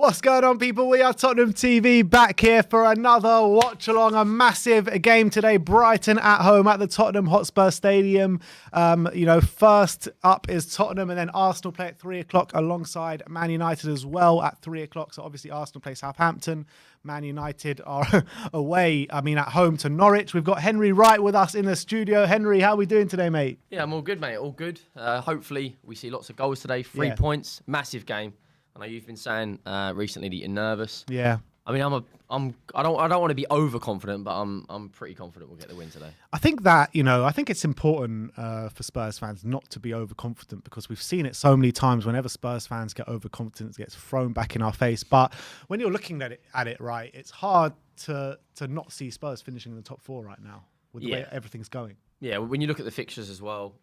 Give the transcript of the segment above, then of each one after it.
What's going on, people? We are Tottenham TV back here for another watch along. A massive game today. Brighton at home at the Tottenham Hotspur Stadium. First up is Tottenham, and then Arsenal play at 3 o'clock alongside Man United as well at 3 o'clock. So obviously Arsenal play Southampton. Man United are at home to Norwich. We've got Henry Wright with us in the studio. Henry, how are we doing today, mate? Yeah, I'm all good, mate. All good. Hopefully we see lots of goals today. 3 points. Massive game. I know you've been saying recently that you're nervous. Yeah. I mean, I don't want to be overconfident, but I'm pretty confident we'll get the win today. I think that, I think it's important for Spurs fans not to be overconfident, because we've seen it so many times. Whenever Spurs fans get overconfident, it gets thrown back in our face. But when you're looking at it right, it's hard to not see Spurs finishing in the top four right now with the way everything's going. Yeah, when you look at the fixtures as well,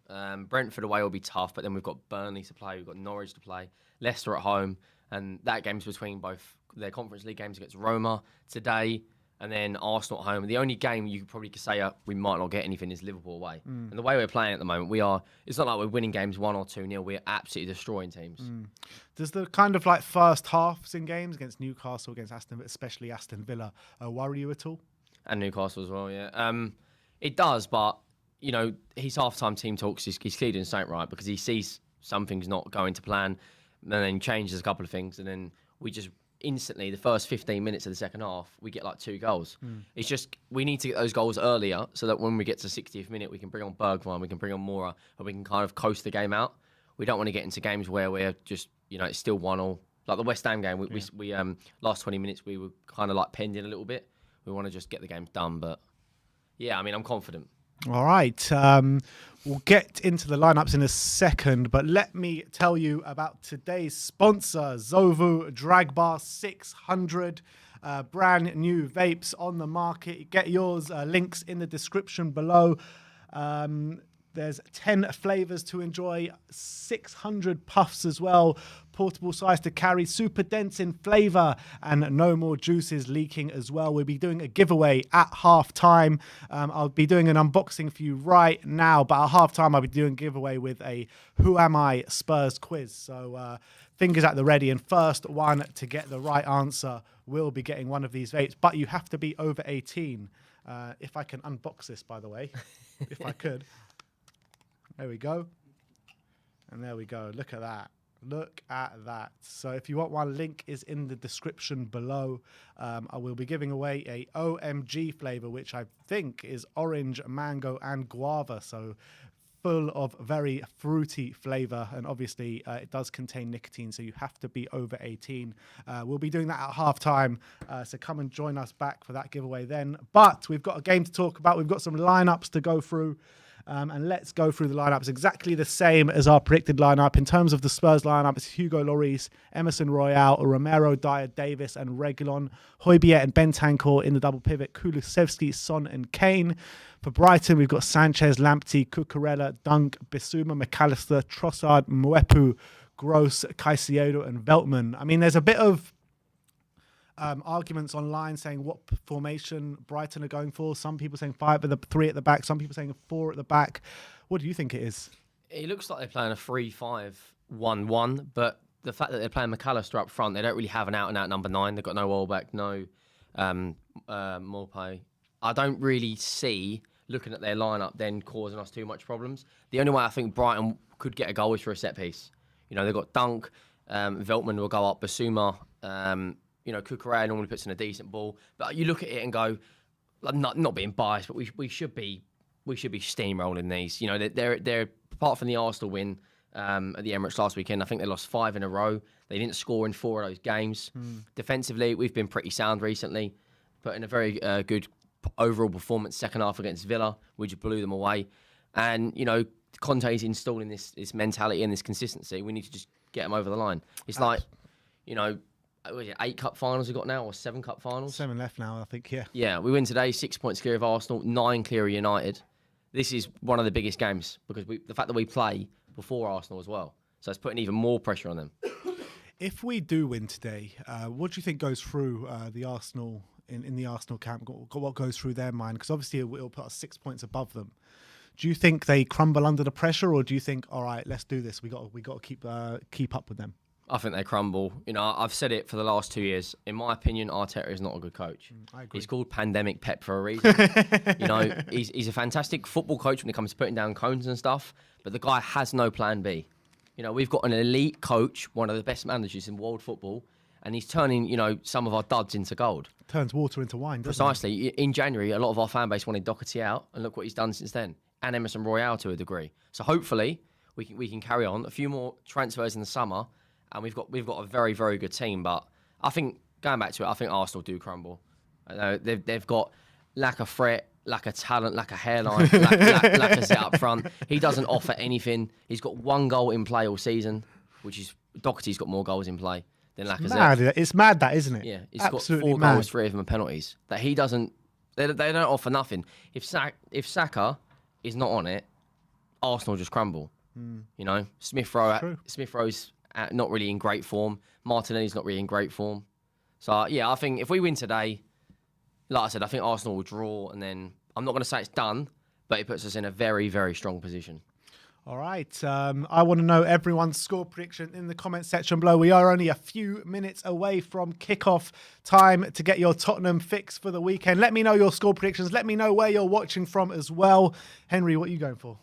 Brentford away will be tough, but then we've got Burnley to play, we've got Norwich to play, Leicester at home, and that game's between both their Conference League games against Roma today, and then Arsenal at home. And the only game you could probably say we might not get anything is Liverpool away. And the way we're playing at the moment, it's not like we're winning games 1 or 2-0, we're absolutely destroying teams. Does the kind of like first halves in games against Newcastle, against especially Aston Villa, worry you at all? And Newcastle as well, yeah. It does, but his half-time team talks, he's clearly doing something right, because he sees something's not going to plan, and then changes a couple of things, and then we just instantly, the first 15 minutes of the second half, we get like 2 goals. It's just, we need to get those goals earlier, so that when we get to 60th minute, we can bring on Bergwijn, we can bring on Mora, and we can kind of coast the game out. We don't want to get into games where we're just, it's still 1-1. Like the West Ham game, we last 20 minutes, we were kind of like penned in a little bit. We want to just get the games done, but yeah, I'm confident. All right. We'll get into the lineups in a second, but let me tell you about today's sponsor, Zovoo DRAGBAR 600. Brand new vapes on the market. Get yours. Links in the description below. There's 10 flavors to enjoy, 600 puffs as well, portable size to carry, super dense in flavor, and no more juices leaking as well. We'll be doing a giveaway at halftime. I'll be doing an unboxing for you right now, but at halftime I'll be doing a giveaway with a Who Am I Spurs quiz. So fingers at the ready, and first one to get the right answer will be getting one of these vapes, but you have to be over 18. If I can unbox this, by the way, if I could. There we go. And there we go. Look at that. Look at that. So if you want one, link is in the description below. I will be giving away a OMG flavor, which I think is orange, mango, and guava. So full of very fruity flavor. And obviously it does contain nicotine, so you have to be over 18. We'll be doing that at halftime. So come and join us back for that giveaway then. But we've got a game to talk about. We've got some lineups to go through. And let's go through the lineups exactly the same as our predicted lineup. In terms of the Spurs lineup, it's Hugo Lloris, Emerson Royal, Romero, Dyer, Davis, and Reguilon. Højbjerg and Bentancur in the double pivot. Kulusevski, Son, and Kane. For Brighton, we've got Sanchez, Lamptey, Cucurella, Dunk, Bissouma, McAllister, Trossard, Mwepu, Gross, Caicedo, and Veltman. I mean, there's a bit of arguments online saying what formation Brighton are going for. Some people saying 3 at the back. Some people saying 4 at the back. What do you think it is? It looks like they're playing a 3-5-1-1, but the fact that they're playing McAllister up front, they don't really have an out-and-out number 9. They've got no Welbeck, no Maupay. I don't really see, looking at their lineup, then causing us too much problems. The only way I think Brighton could get a goal is for a set piece. They've got Dunk, Veltman will go up, Bissouma, Cucurella normally puts in a decent ball, but you look at it and go, not being biased, but we should be steamrolling these. They're apart from the Arsenal win at the Emirates last weekend, I think they lost 5 in a row. They didn't score in 4 of those games. Defensively, we've been pretty sound recently, put in a very good overall performance second half against Villa. We just blew them away, and Conte's installing this mentality and this consistency. We need to just get them over the line. It's like, 8 cup finals we've got now, or 7 cup finals? 7 left now, I think, yeah. Yeah, we win today, 6 points clear of Arsenal, 9 clear of United. This is one of the biggest games, because the fact that we play before Arsenal as well. So it's putting even more pressure on them. If we do win today, what do you think goes through the Arsenal, in the Arsenal camp? What goes through their mind? Because obviously it'll put us 6 points above them. Do you think they crumble under the pressure, or do you think, all right, let's do this? We got to keep up with them? I think they crumble. You know, I've said it for the last 2 years. In my opinion, Arteta is not a good coach. I agree. He's called Pandemic Pep for a reason. You know, he's a fantastic football coach when it comes to putting down cones and stuff, but the guy has no plan B. You know, we've got an elite coach, one of the best managers in world football, and he's turning, you know, some of our duds into gold. Turns water into wine, doesn't Precisely. In January, a lot of our fan base wanted Doherty out, and look what he's done since then. And Emerson Royale to a degree. So hopefully we can carry on. A few more transfers in the summer, and we've got a very, very good team. But I think, going back to it, I think Arsenal do crumble. They've got lack of threat, lack of talent, lack of hairline, lack of set up front. He doesn't offer anything. He's got 1 goal in play all season, which is Doherty's got more goals in play than Lacazette. It's mad, that, isn't it? Yeah, he's absolutely got 4 goals, 3 of them are penalties. That he doesn't. They don't offer nothing. If Saka is not on it, Arsenal just crumble. You know, Smith Rowe's not really in great form. Martinelli's not really in great form. So yeah, I think if we win today, like I said, I think Arsenal will draw, and then I'm not going to say it's done, but it puts us in a very, very strong position. All right. I want to know everyone's score prediction in the comment section below. We are only a few minutes away from kickoff time to get your Tottenham fix for the weekend. Let me know your score predictions. Let me know where you're watching from as well. Henry, what are you going for?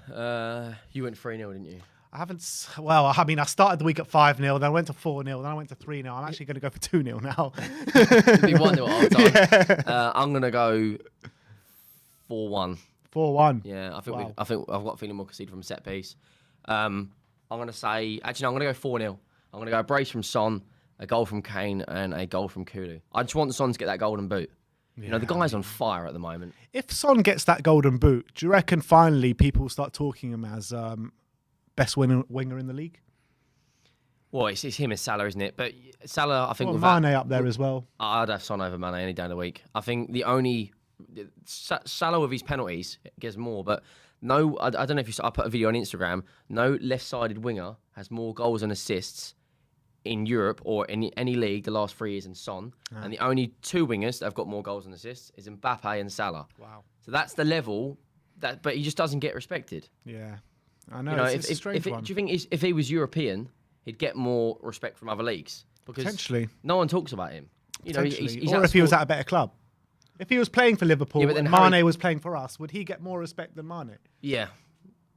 You went 3-0, didn't you? I haven't. Well, I mean, I started the week at 5-0, then I went to 4-0, then I went to 3-0. I'm actually going to go for 2-0 now. It'll be 1-0 at half time. I'm going to go 4-1. 4-1. Yeah, I think I've got a feeling we'll concede from a set piece. I'm going to say, actually, no, I'm going to go 4-0. I'm going to go a brace from Son, a goal from Kane, and a goal from Kulu. I just want Son to get that golden boot. You know, the guy's on fire at the moment. If Son gets that golden boot, do you reckon finally people will start talking him as best winger in the league? Well, it's him and Salah, isn't it? But Salah, I think... Well, Mane up there as well. I'd have Son over Mane any day of the week. I think the only... Salah with his penalties gets more, but no, I don't know if you saw, I put a video on Instagram, no left-sided winger has more goals and assists in Europe or in any league the last 3 years than Son. And the only 2 wingers that have got more goals and assists is Mbappe and Salah. Wow. So that's the level, but he just doesn't get respected. Yeah, I know, You know, it's a strange one. do you think if he was European, he'd get more respect from other leagues? Because Potentially. no one talks about him. You know, he's or if he was at a better club. If he was playing for Liverpool and Mane was playing for us, would he get more respect than Mane? Yeah.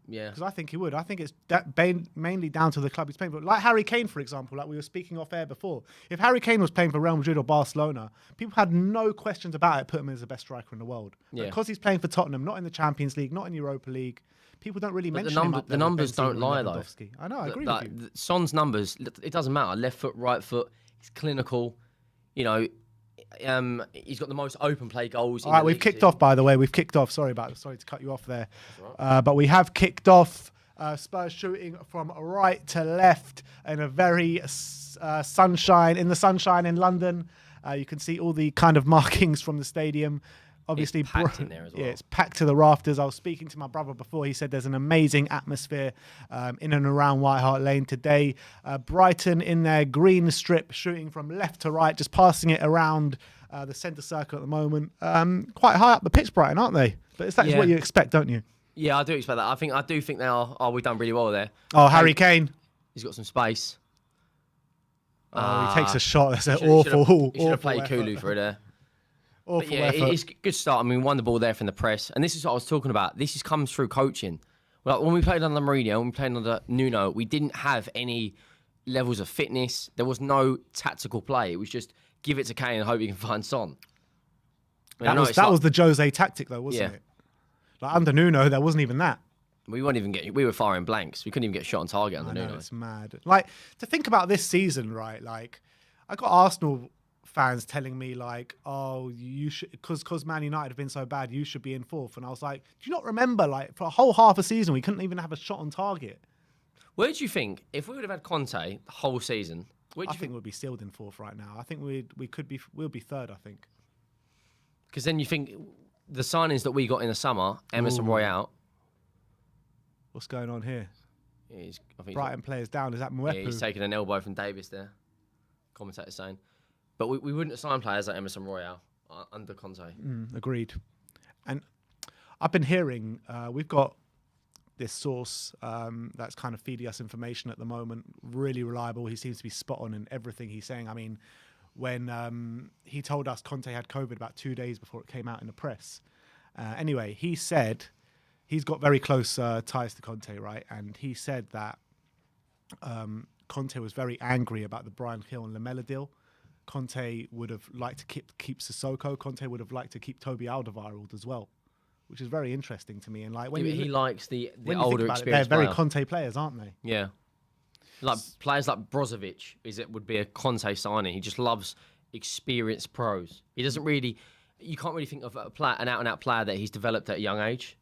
Yeah. Because I think he would. I think it's mainly down to the club he's playing for. Like Harry Kane, for example, like we were speaking off air before. If Harry Kane was playing for Real Madrid or Barcelona, people had no questions about it, put him as the best striker in the world. But because he's playing for Tottenham, not in the Champions League, not in Europa League, people don't really mention him. The numbers don't lie, though. I know, I agree with you. Son's numbers, it doesn't matter. Left foot, right foot, he's clinical. You know, he's got the most open play goals. All right, we've kicked off, by the way. We've kicked off. Sorry to cut you off there. Right. But we have kicked off. Spurs shooting from right to left in a very sunshine in London. You can see all the kind of markings from the stadium. Obviously, it's packed in there as well. Yeah, it's packed to the rafters. I was speaking to my brother before. He said there's an amazing atmosphere in and around White Hart Lane today. Brighton in their green strip, shooting from left to right, just passing it around the centre circle at the moment. Quite high up the pitch, Brighton, aren't they? But that's what you expect, don't you? Yeah, I do expect that. I do think they are. Oh, we've done really well there. Oh, Harry Kane. He's got some space. Oh, he takes a shot. That's an awful. He should have played Kulu for it there. Awful yeah, effort. It's a good start. I mean, we won the ball there from the press. And this is what I was talking about. This comes through coaching. Like when we played under Mourinho, when we played under Nuno, we didn't have any levels of fitness. There was no tactical play. It was just give it to Kane and hope you can find Son. That was the Jose tactic, though, wasn't it? Like under Nuno, there wasn't even that. We were firing blanks. We couldn't even get a shot on target under Nuno. It's mad. Like, to think about this season, right? Like, I got Arsenal fans telling me like, oh, you should, because Man United have been so bad, you should be in fourth. And I was like, do you not remember, like, for a whole half a season, we couldn't even have a shot on target? Where do you think, if we would have had Conte the whole season, I think we'd be sealed in fourth right now. I think we'll be third, I think. Because then you think the signings that we got in the summer, Emerson Royale. What's going on here? I think Brighton players down. Is that Mwepu? Yeah, he's taking an elbow from Davis there. Commentator saying. But we wouldn't have signed players like Emerson Royale under Conte. Agreed. And I've been hearing we've got this source that's kind of feeding us information at the moment. Really reliable. He seems to be spot on in everything he's saying. I mean, when he told us Conte had COVID about 2 days before it came out in the press. Anyway, he said he's got very close ties to Conte, right? And he said that Conte was very angry about the Bryan Gil and Lamela deal. Conte would have liked to keep Sissoko. Conte would have liked to keep Toby Alderweireld as well, which is very interesting to me. And like when he likes the when older you think about experienced they're very player. Conte players, aren't they? Yeah. Like players like Brozovic would be a Conte signing. He just loves experienced pros. He doesn't really, you can't really think of an out-and-out player that he's developed at a young age.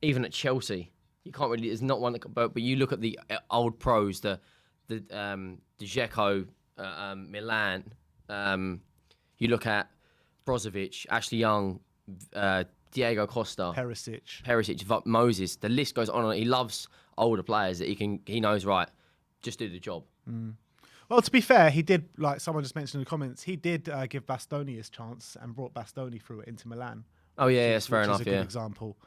Even at Chelsea, you can't really. There's not one that. But you look at the old pros, the Dzeko, Milan. You look at Brozovic, Ashley Young, Diego Costa, Perisic, Moses. The list goes on. He loves older players that he knows, right, just do the job. Well, to be fair, he did, like someone just mentioned in the comments, he did give Bastoni his chance and brought Bastoni through it into Milan. Oh yeah, that's fair enough. Which is a good example.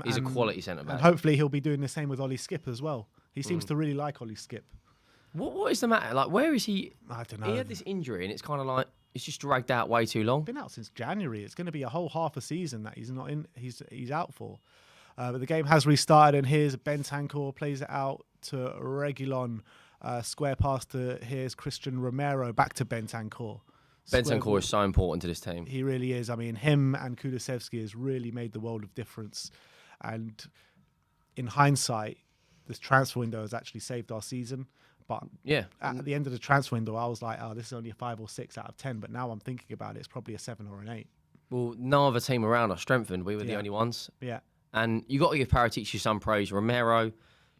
He's a quality centre back. And hopefully he'll be doing the same with Ollie Skip as well. He seems to really like Ollie Skip. What is the matter? Like, where is he? I don't know. He had this injury, and it's kind of like it's just dragged out way too long. Been out since January. It's going to be a whole half a season that he's not in. He's out for. But the game has restarted, and here's Bentancur plays it out to Reguilon. Square pass to here's Christian Romero back to Bentancur. Bentancur is so important to this team. He really is. I mean, him and Kulusevski has really made the world of difference. And in hindsight, this transfer window has actually saved our season. But yeah, at the end of the transfer window, I was like, oh, this is only a 5 or 6 out of 10. But now I'm thinking about it, it's probably a 7 or an 8. Well, no other team around us strengthened. We were the only ones. Yeah. And you got to give Paratici some praise. Romero,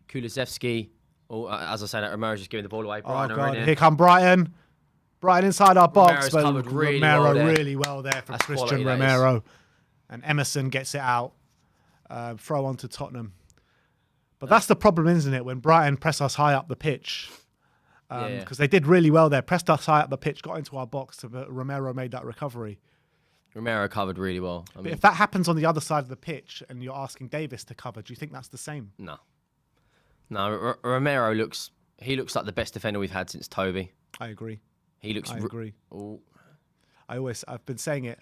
Kulusevski. Or, as I said, Romero's just giving the ball away. Brighton oh, God. Here Here come Brighton. Brighton inside our box. Romero's covered really Romero well there. really well there from That's Christian quality, that Romero. And Emerson gets it out. Throw on to Tottenham. But that's the problem, isn't it? When Brighton press us high up the pitch. Because they did really well there. Pressed us high up the pitch, got into our box. But Romero made that recovery. Romero covered really well. But if that happens on the other side of the pitch and you're asking Davis to cover, do you think that's the same? No. No, Romero looks like the best defender we've had since Toby. I agree. He looks. I agree. Oh. I've been saying it.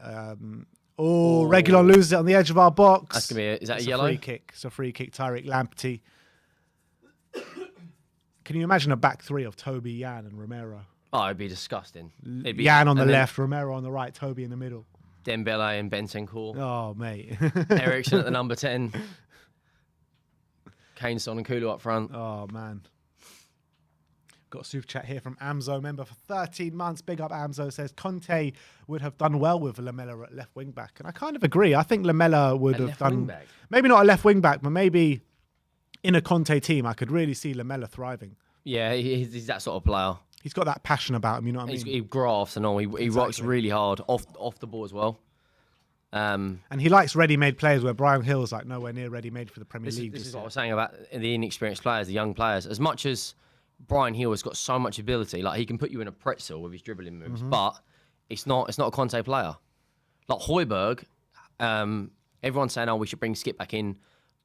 Reguilon loses it on the edge of our box. That's gonna be. Is that it's a yellow? Free kick. It's a free kick. Tariq Lamptey. Can you imagine a back three of Toby, Jan, and Romero? Oh, it'd be disgusting. It'd be, Jan on the left, Romero on the right, Toby in the middle. Dembele and Bentancur. Oh, mate. Ericsson at the number 10. Kane, Son and Kulu up front. Oh, man. Got a super chat here from Amzo, member for 13 months. Big up Amzo, says Conte would have done well with Lamela at left wing back. And I kind of agree. I think Lamela would have done, maybe not a left wing back, but maybe in a Conte team, I could really see Lamela thriving. Yeah, he's that sort of player. He's got that passion about him, you know what I mean? He grafts and all. He works really hard off the ball as well. And he likes ready-made players where Bryan Gil's like nowhere near ready-made for the Premier League. This is what I was saying about the inexperienced players, the young players. As much as Bryan Gil has got so much ability, like he can put you in a pretzel with his dribbling moves, but it's not a Conte player. Like Højbjerg, everyone's saying, oh, we should bring Skip back in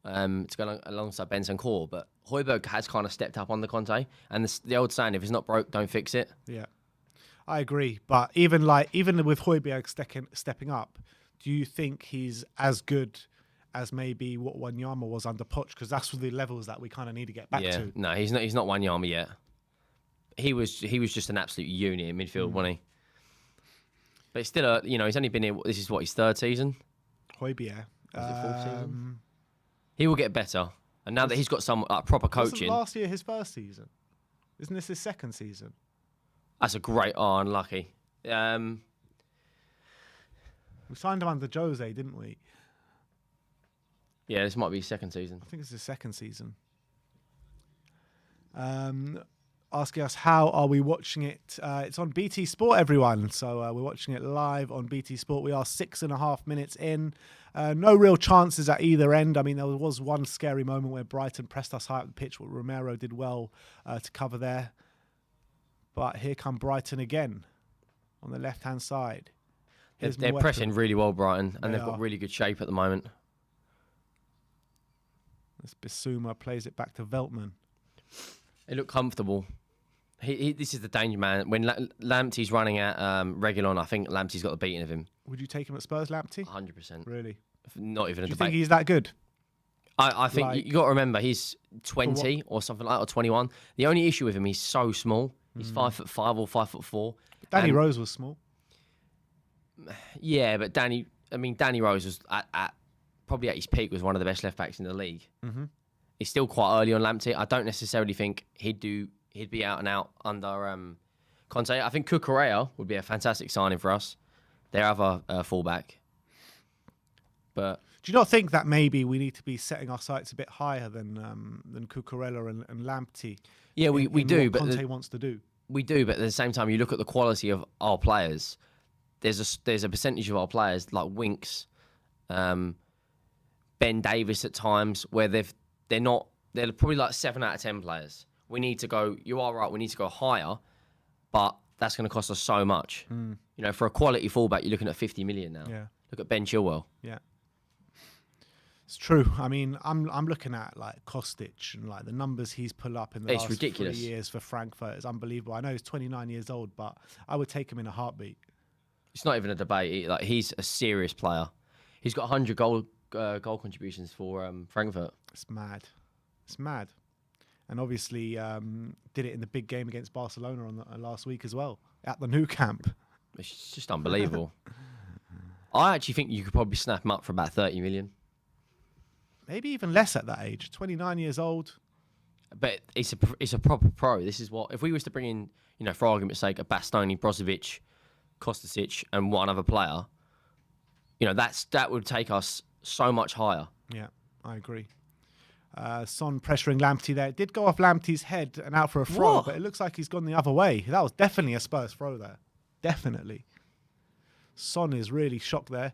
to go alongside Bentancur, but Højbjerg has kind of stepped up on the Conte, and the old saying, if it's not broke, don't fix it. Yeah, I agree. But even with Højbjerg stepping up, do you think he's as good as maybe what Wanyama was under Poch? Because that's the levels that we kind of need to get back to. No, he's not Wanyama yet. He was just an absolute unit in midfield, wasn't he? But it's still he's only been here. This is his third season. Højbjerg. Was it fourth season? He will get better, and now that he's got some proper coaching. Wasn't last year his first season? Isn't this his second season? That's a great. Oh, unlucky. We signed him under Jose, didn't we? Yeah, this might be his second season. I think it's his second season. Asking us, how are we watching it? It's on BT Sport, everyone. So we're watching it live on BT Sport. We are 6.5 minutes in. No real chances at either end. I mean, there was one scary moment where Brighton pressed us high up the pitch, but Romero did well to cover there. But here come Brighton again on the left-hand side. They're pressing really well, Brighton, and they've got really good shape at the moment. This Bissouma plays it back to Veltman. It looked comfortable. This is the danger man. When Lamptey's running at Reguilon, I think Lamptey's got the beating of him. Would you take him at Spurs, Lamptey? 100%. Really? Not even a Do you debate. think he's that good? I think you got to remember he's 20 or something like that, or 21. The only issue with him, he's so small. He's 5'5" or 5'4". Danny Rose was small. Yeah, but Danny Rose was probably at his peak was one of the best left backs in the league. Mm-hmm. He's still quite early on Lamptey. I don't necessarily think he'd be out and out under Conte. I think Cucurella would be a fantastic signing for us. Their other fullback. But do you not think that maybe we need to be setting our sights a bit higher than Cucurella and Lamptey? Yeah, we do. What but Conte wants to do. We do, but at the same time, you look at the quality of our players. There's a percentage of our players like Winks, Ben Davis at times where they're probably like 7 out of 10 players. We need to go. You are right. We need to go higher, but that's going to cost us so much. You know, for a quality fullback, you're looking at 50 million now. Yeah. Look at Ben Chilwell. Yeah. It's true. I mean, I'm looking at like Kostic and like the numbers he's put up in the last ridiculous. 3 years for Frankfurt. It's unbelievable. I know he's 29 years old, but I would take him in a heartbeat. It's not even a debate. He's a serious player. He's got 100 goal contributions for Frankfurt. It's mad. It's mad. And obviously did it in the big game against Barcelona on last week as well at the Nou Camp. It's just unbelievable. I actually think you could probably snap him up for about 30 million. Maybe even less at that age. 29 years old. But it's a proper pro. This is what if we was to bring in, you know, for argument's sake, a Bastoni, Brozovic, Kostic, and one other player. You know, that would take us so much higher. Yeah, I agree. Son pressuring Lamptey there. It did go off Lamptey's head and out for a throw, What? but it looks like he's gone the other way. That was definitely a Spurs throw there. Definitely. Son is really shocked there.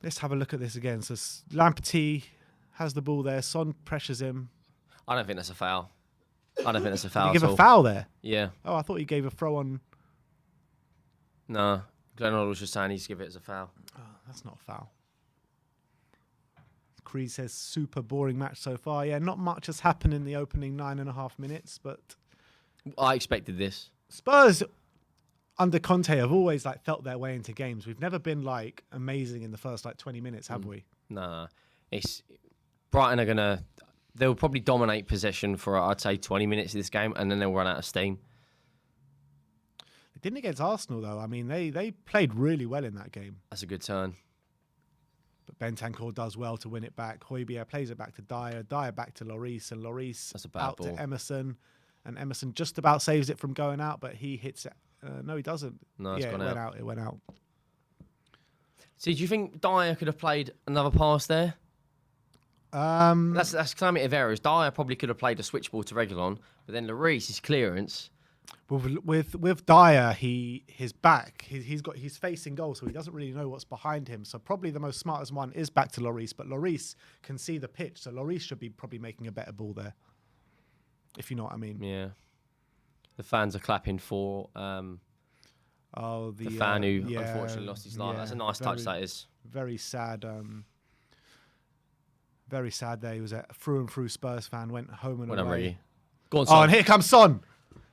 Let's have a look at this again. So Lamptey has the ball there. Son pressures him. I don't think that's a foul. I don't think that's a foul. Did he give at a all. foul there? Yeah. Oh, I thought he gave a throw on. No. Glenn was just saying he's give it as a foul. Oh, that's not a foul. Creed says super boring match so far. Yeah, not much has happened in the opening 9.5 minutes, but I expected this. Spurs under Conte have always like felt their way into games. We've never been like amazing in the first like 20 minutes, have we? No. It's Brighton are gonna. They'll probably dominate possession for I'd say 20 minutes of this game, and then they'll run out of steam. They didn't against Arsenal though. I mean, they played really well in that game. That's a good turn. But Bentancur does well to win it back. Højbjerg plays it back to Dyer. Dyer back to Lloris, and Lloris That's a bad out ball. to Emerson. And Emerson just about saves it from going out, but he hits it. No, he doesn't. No, it's gone out. It went out. See, do you think Dyer could have played another pass there? That's calamity of errors. Dyer probably could have played a switch ball to Reguilon, but then Lloris, his clearance. With Dyer, his back, he's facing goal, so he doesn't really know what's behind him. So probably the most smartest one is back to Lloris, but Lloris can see the pitch, so Lloris should be probably making a better ball there, if you know what I mean. Yeah. The fans are clapping for The fan who unfortunately lost his life. That's a nice touch, that is. Very sad. Very sad there. He was a through and through Spurs fan, went home and Well done, away. Reggie. Go on, Oh, Son. and here comes Son.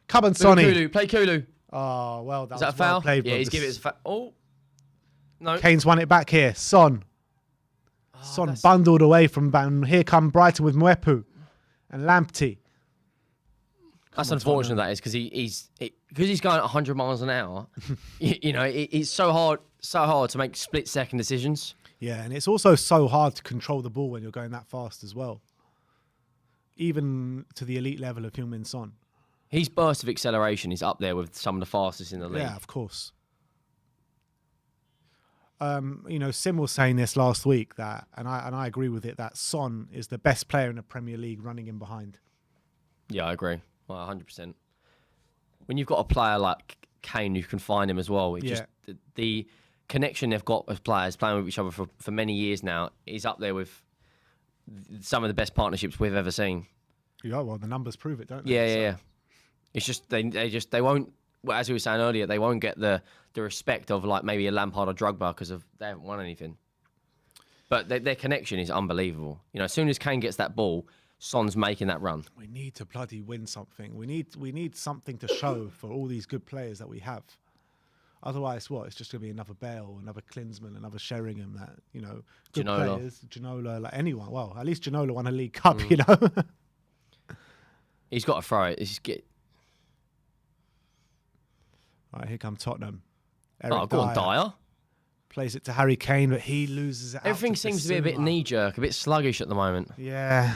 Come on, Sonny. Kulu. Play Kulu. Oh, well, that Is that a was well foul? played. Yeah, bro. he's giving it as a foul. Oh. No. Kane's won it back here. Son. Son bundled away from Van. Here come Brighton with Mwepu and Lamptey. That's unfortunate, that is, because he's going at 100 miles an hour. you know, it's so hard to make split-second decisions. Yeah, and it's also so hard to control the ball when you're going that fast as well. Even to the elite level of Heung-min Son. His burst of acceleration is up there with some of the fastest in the league. Yeah, of course. You know, Sim was saying this last week that, and I agree with it, that Son is the best player in the Premier League running in behind. Yeah, I agree. Well, 100%. When you've got a player like Kane, you can find him as well. Just the connection they've got as players playing with each other for many years now is up there with some of the best partnerships we've ever seen. Yeah, well, the numbers prove it, don't they? Yeah. It's just they won't. Well, as we were saying earlier, they won't get the respect of like maybe a Lampard or DRAGBAR because they haven't won anything. but their connection is unbelievable. You know, as soon as Kane gets that ball, Son's making that run. We need to bloody win something. We need something to show for all these good players that we have. Otherwise, what? It's just going to be another Bale, another Klinsmann, another Sheringham. That, you know, good Ginola. players, Ginola, like anyone. Well, at least Ginola won a League Cup, you know. He's got to throw it. All right, here come Tottenham. Oh, go on, Dyer. Plays it to Harry Kane, but he loses it. Everything seems to be a bit knee-jerk, a bit sluggish at the moment. Yeah.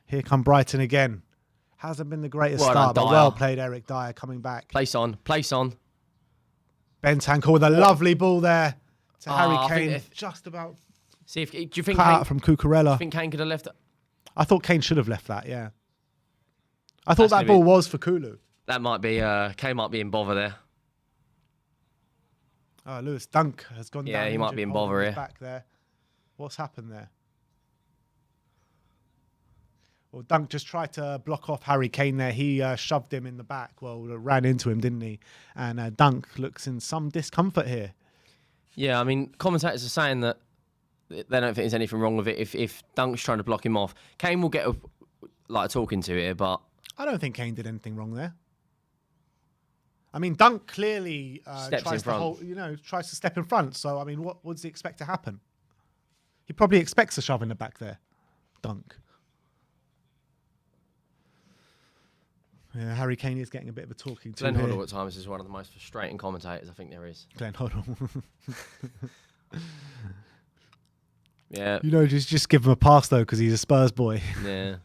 Here come Brighton again. Hasn't been the greatest Well start, done, but Dyer. well played, Eric Dyer coming back. Place on. Bentancur with a lovely ball there to Harry I think Kane. Just about See if do you think cut Kane, out from Cucurella. do you think Kane could have left it? I thought Kane should have left that, yeah. I thought That's that ball was for Kulu. That might be Kane might be in bother there. Oh, Lewis Dunk has gone down. Yeah, he might injured, be in holding bother his here. back there. What's happened there? Well, Dunk just tried to block off Harry Kane there. He shoved him in the back. Well, ran into him, didn't he? And Dunk looks in some discomfort here. Yeah, I mean, commentators are saying that they don't think there's anything wrong with it if Dunk's trying to block him off. Kane will get a talking to here, but I don't think Kane did anything wrong there. I mean, Dunk clearly Steps in front. tries to step in front. So, I mean, what does he expect to happen? He probably expects a shove in the back there, Dunk. Yeah, Harry Kane is getting a bit of a talking to Glenn here. Hoddle at times is one of the most frustrating commentators I think there is. Glenn Hoddle. Yeah. You know, just give him a pass, though, because he's a Spurs boy. Yeah.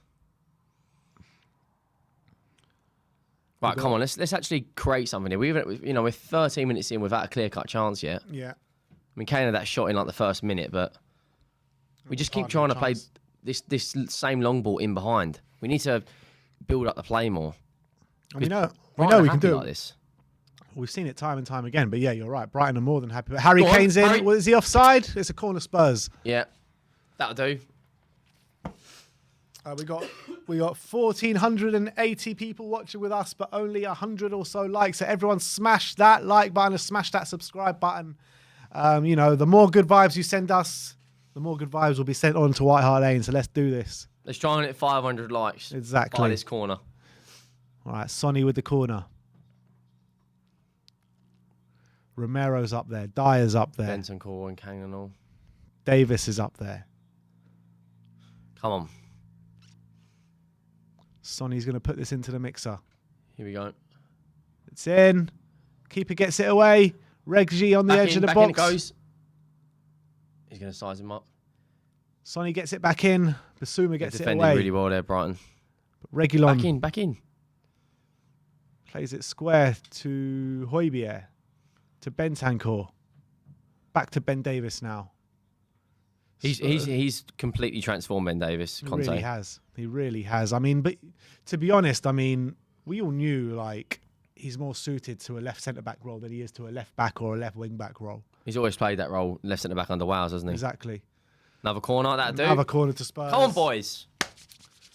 Right, come on. Let's actually create something here. We're 13 minutes in without a clear-cut chance yet. Yeah. I mean, Kane had that shot in like the first minute, but we just keep trying to play this same long ball in behind. We need to build up the play more. We know Brighton we are can happy do like it. this. We've seen it time and time again, but yeah, you're right. Brighton are more than happy. But Harry Go on, Kane's in. Harry. Was he offside? It's a corner Spurs. Yeah, that'll do. We got 1,480 people watching with us, but only 100 or so likes. So everyone smash that like button and smash that subscribe button. The more good vibes you send us, the more good vibes will be sent on to White Hart Lane. So let's do this. Let's try and hit 500 likes. Exactly. By this corner. All right, Sonny with the corner. Romero's up there. Dyer's up there. Bentancur and Kane and all. Davis is up there. Come on. Sonny's going to put this into the mixer. Here we go. It's in. Keeper gets it away. Reggie on the edge of the back box. in it goes. He's going to size him up. Sonny gets it back in. Basuma gets it Defending away. really well there, Brighton. Reguilon Back in. plays it square to Højbjerg. To Bentancur. Back to Ben Davis now. He's completely transformed Ben Davis. He Conte. really has. He really has. I mean, but to be honest, we all knew he's more suited to a left centre back role than he is to a left back or a left wing back role. He's always played that role, left centre back under Wales, hasn't he? Exactly. Another corner, that'll do. Another corner to Spurs. Come on, boys.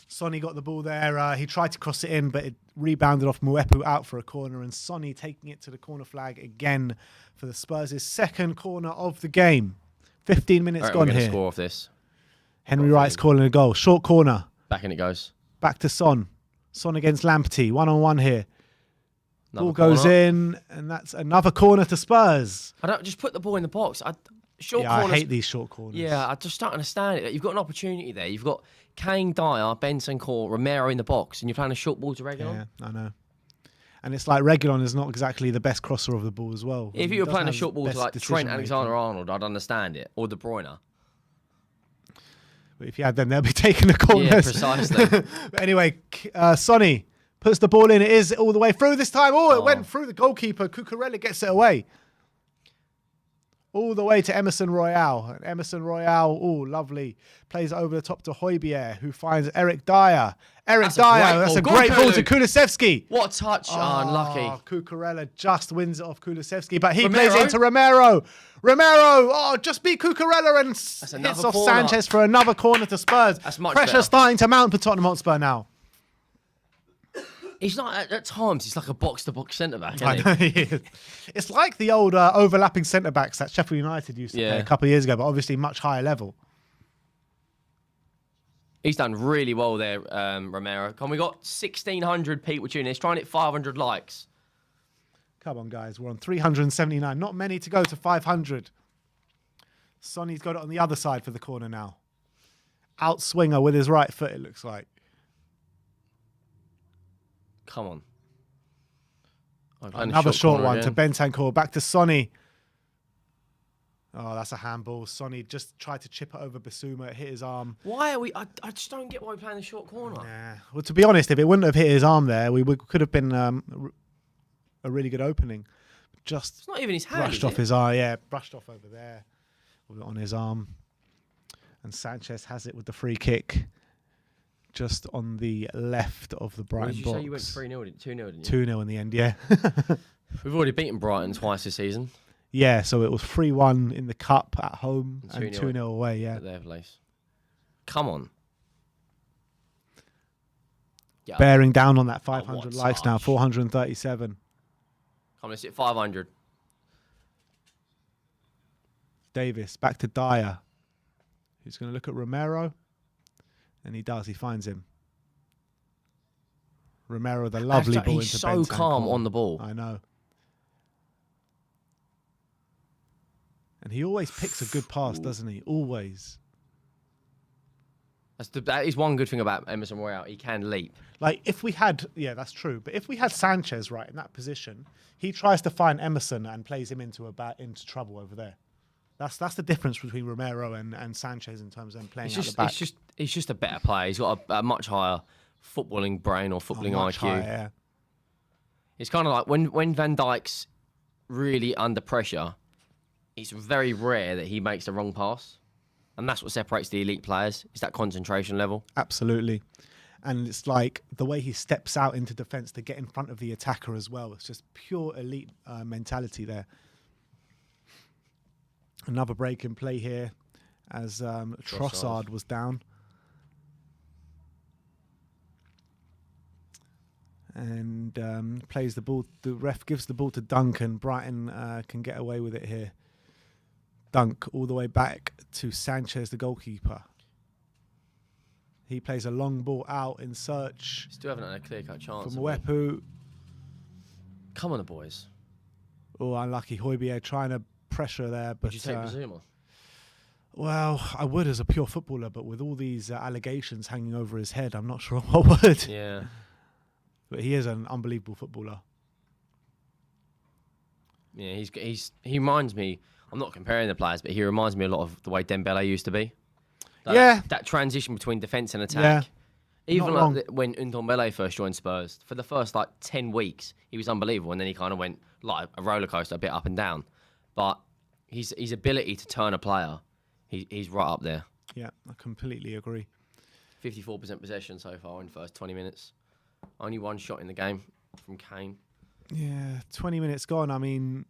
Sonny got the ball there. He tried to cross it in, but it rebounded off Mwepu out for a corner. And Sonny taking it to the corner flag again for the Spurs' second corner of the game. 15 minutes Right, gone we're here. score off this. Henry Wright's calling a goal. Short corner. Back in it goes. Back to Son. Son against Lamptey. 1-on-1 here. Another Ball goes corner. in, and that's another corner to Spurs. I don't just put the ball in the box. I Corners. hate these short corners. Yeah, I just don't understand it. You've got an opportunity there. You've got Kane, Dyer, Bentancur, Romero in the box, and you're playing a short ball to Reguilon. Yeah, I know. And it's like Reguilon is not exactly the best crosser of the ball as well. If He you were doesn't playing a have short ball to best like Trent decision-making. Alexander-Arnold, I'd understand it, or De Bruyne. But if you had them, they'll be taking the corners. Yeah, precisely. But anyway, Sonny puts the ball in. It is all the way through this time. Oh, it went through the goalkeeper. Cucurella gets it away. All the way to Emerson Royale. And Emerson Royale, oh, lovely. Plays it over the top to Højbjerg, who finds Eric Dyer. That's a great ball to Kulusevski. What a touch. Unlucky. Cucurella just wins it off Kulusevski, but he Romero. plays it into Romero. Romero, just beat Cucurella and hits another off corner. Sanchez for another corner to Spurs. That's much Pressure better. starting to mount for Tottenham Hotspur now. He's not at times. He's like a box-to-box centre back. I Isn't know he? he is. It's like the old overlapping centre backs that Sheffield United used to play a couple of years ago, but obviously much higher level. He's done really well there, Romero. We got 1,600 people tuning in. He's trying to hit 500 likes. Come on, guys. We're on 379. Not many to go to 500. Sonny's got it on the other side for the corner now. Outswinger with his right foot, it looks like. Come on. Another short one to Bentancur. Back to Sonny. Oh, that's a handball. Sonny just tried to chip it over Basuma. It hit his arm. Why are we... I just don't get why we're playing the short corner. Yeah. Well, to be honest, if it wouldn't have hit his arm there, could have been a really good opening. Just it's not even his hand, brushed off his arm. Yeah, brushed off over there. On his arm. And Sanchez has it with the free kick. Just on the left of the Brighton box. Did you say you went 3-0, 2-0, didn't you? 2-0 in the end, yeah. We've already beaten Brighton twice this season. Yeah, so it was 3-1 in the cup at home and 2-0 away, yeah. At their place. Come on. Yeah. Bearing down on that 500 likes now, 437. Come on, let's hit 500. Davis, back to Dyer. Who's going to look at Romero? And he does, he finds him. Romero, the lovely ball into Bentancur. He's so calm on the ball. I know. And he always picks a good pass, doesn't he? Always. That is one good thing about Emerson Royale. He can leap. Like, if we had... Yeah, that's true. But if we had Sanchez, right, in that position, he tries to find Emerson and plays him into trouble over there. That's the difference between Romero and Sanchez in terms of them playing out the back. He's just a better player. He's got a much higher footballing brain or footballing IQ. Higher, yeah. It's kind of like when Van Dijk's really under pressure, it's very rare that he makes the wrong pass. And that's what separates the elite players, is that concentration level. Absolutely. And it's like the way he steps out into defence to get in front of the attacker as well. It's just pure elite mentality there. Another break in play here as Trossard was down. And plays the ball. The ref gives the ball to Duncan. Brighton can get away with it here. Dunk all the way back to Sanchez, the goalkeeper. He plays a long ball out in search. Still haven't had a clear-cut chance. From Mwepu. Come on, the boys. Oh, unlucky. Højbjerg trying to pressure there. But, would you take Basuma? Well, I would as a pure footballer, but with all these allegations hanging over his head, I'm not sure I would. Yeah. But he is an unbelievable footballer. Yeah, he reminds me... I'm not comparing the players, but he reminds me a lot of the way Dembele used to be. That transition between defence and attack. Yeah. Even like when Ndombele first joined Spurs, for the first 10 weeks, he was unbelievable, and then he kind of went like a roller coaster, a bit up and down. But his ability to turn a player, he's right up there. Yeah, I completely agree. 54% possession so far in the first 20 minutes. Only one shot in the game from Kane. Yeah, 20 minutes gone. I mean,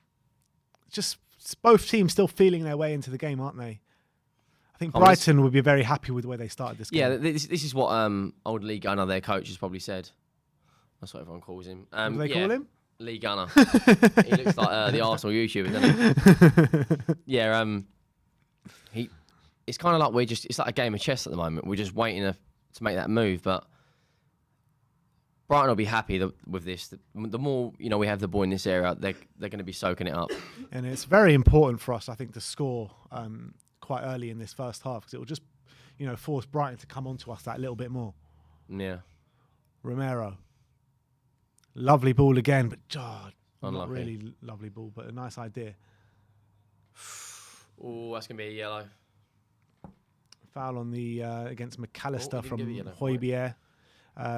just both teams still feeling their way into the game, aren't they? I think Brighton would be very happy with the way they started this game. Yeah, this is what old Lee Gunner, their coach, has probably said. That's what everyone calls him. What do they call him? Lee Gunner. He looks like the Arsenal YouTuber, doesn't he? Yeah, it's kind of like it's like a game of chess at the moment. We're just waiting to make that move, but Brighton will be happy with this. The more we have the ball in this area, they're going to be soaking it up. And it's very important for us, I think, to score quite early in this first half, because it will just, force Brighton to come onto us that little bit more. Yeah. Romero, lovely ball again, but not Unlucky. really lovely ball, but a nice idea. Oh, that's going to be a yellow. Foul on the against McAllister from Højbjerg.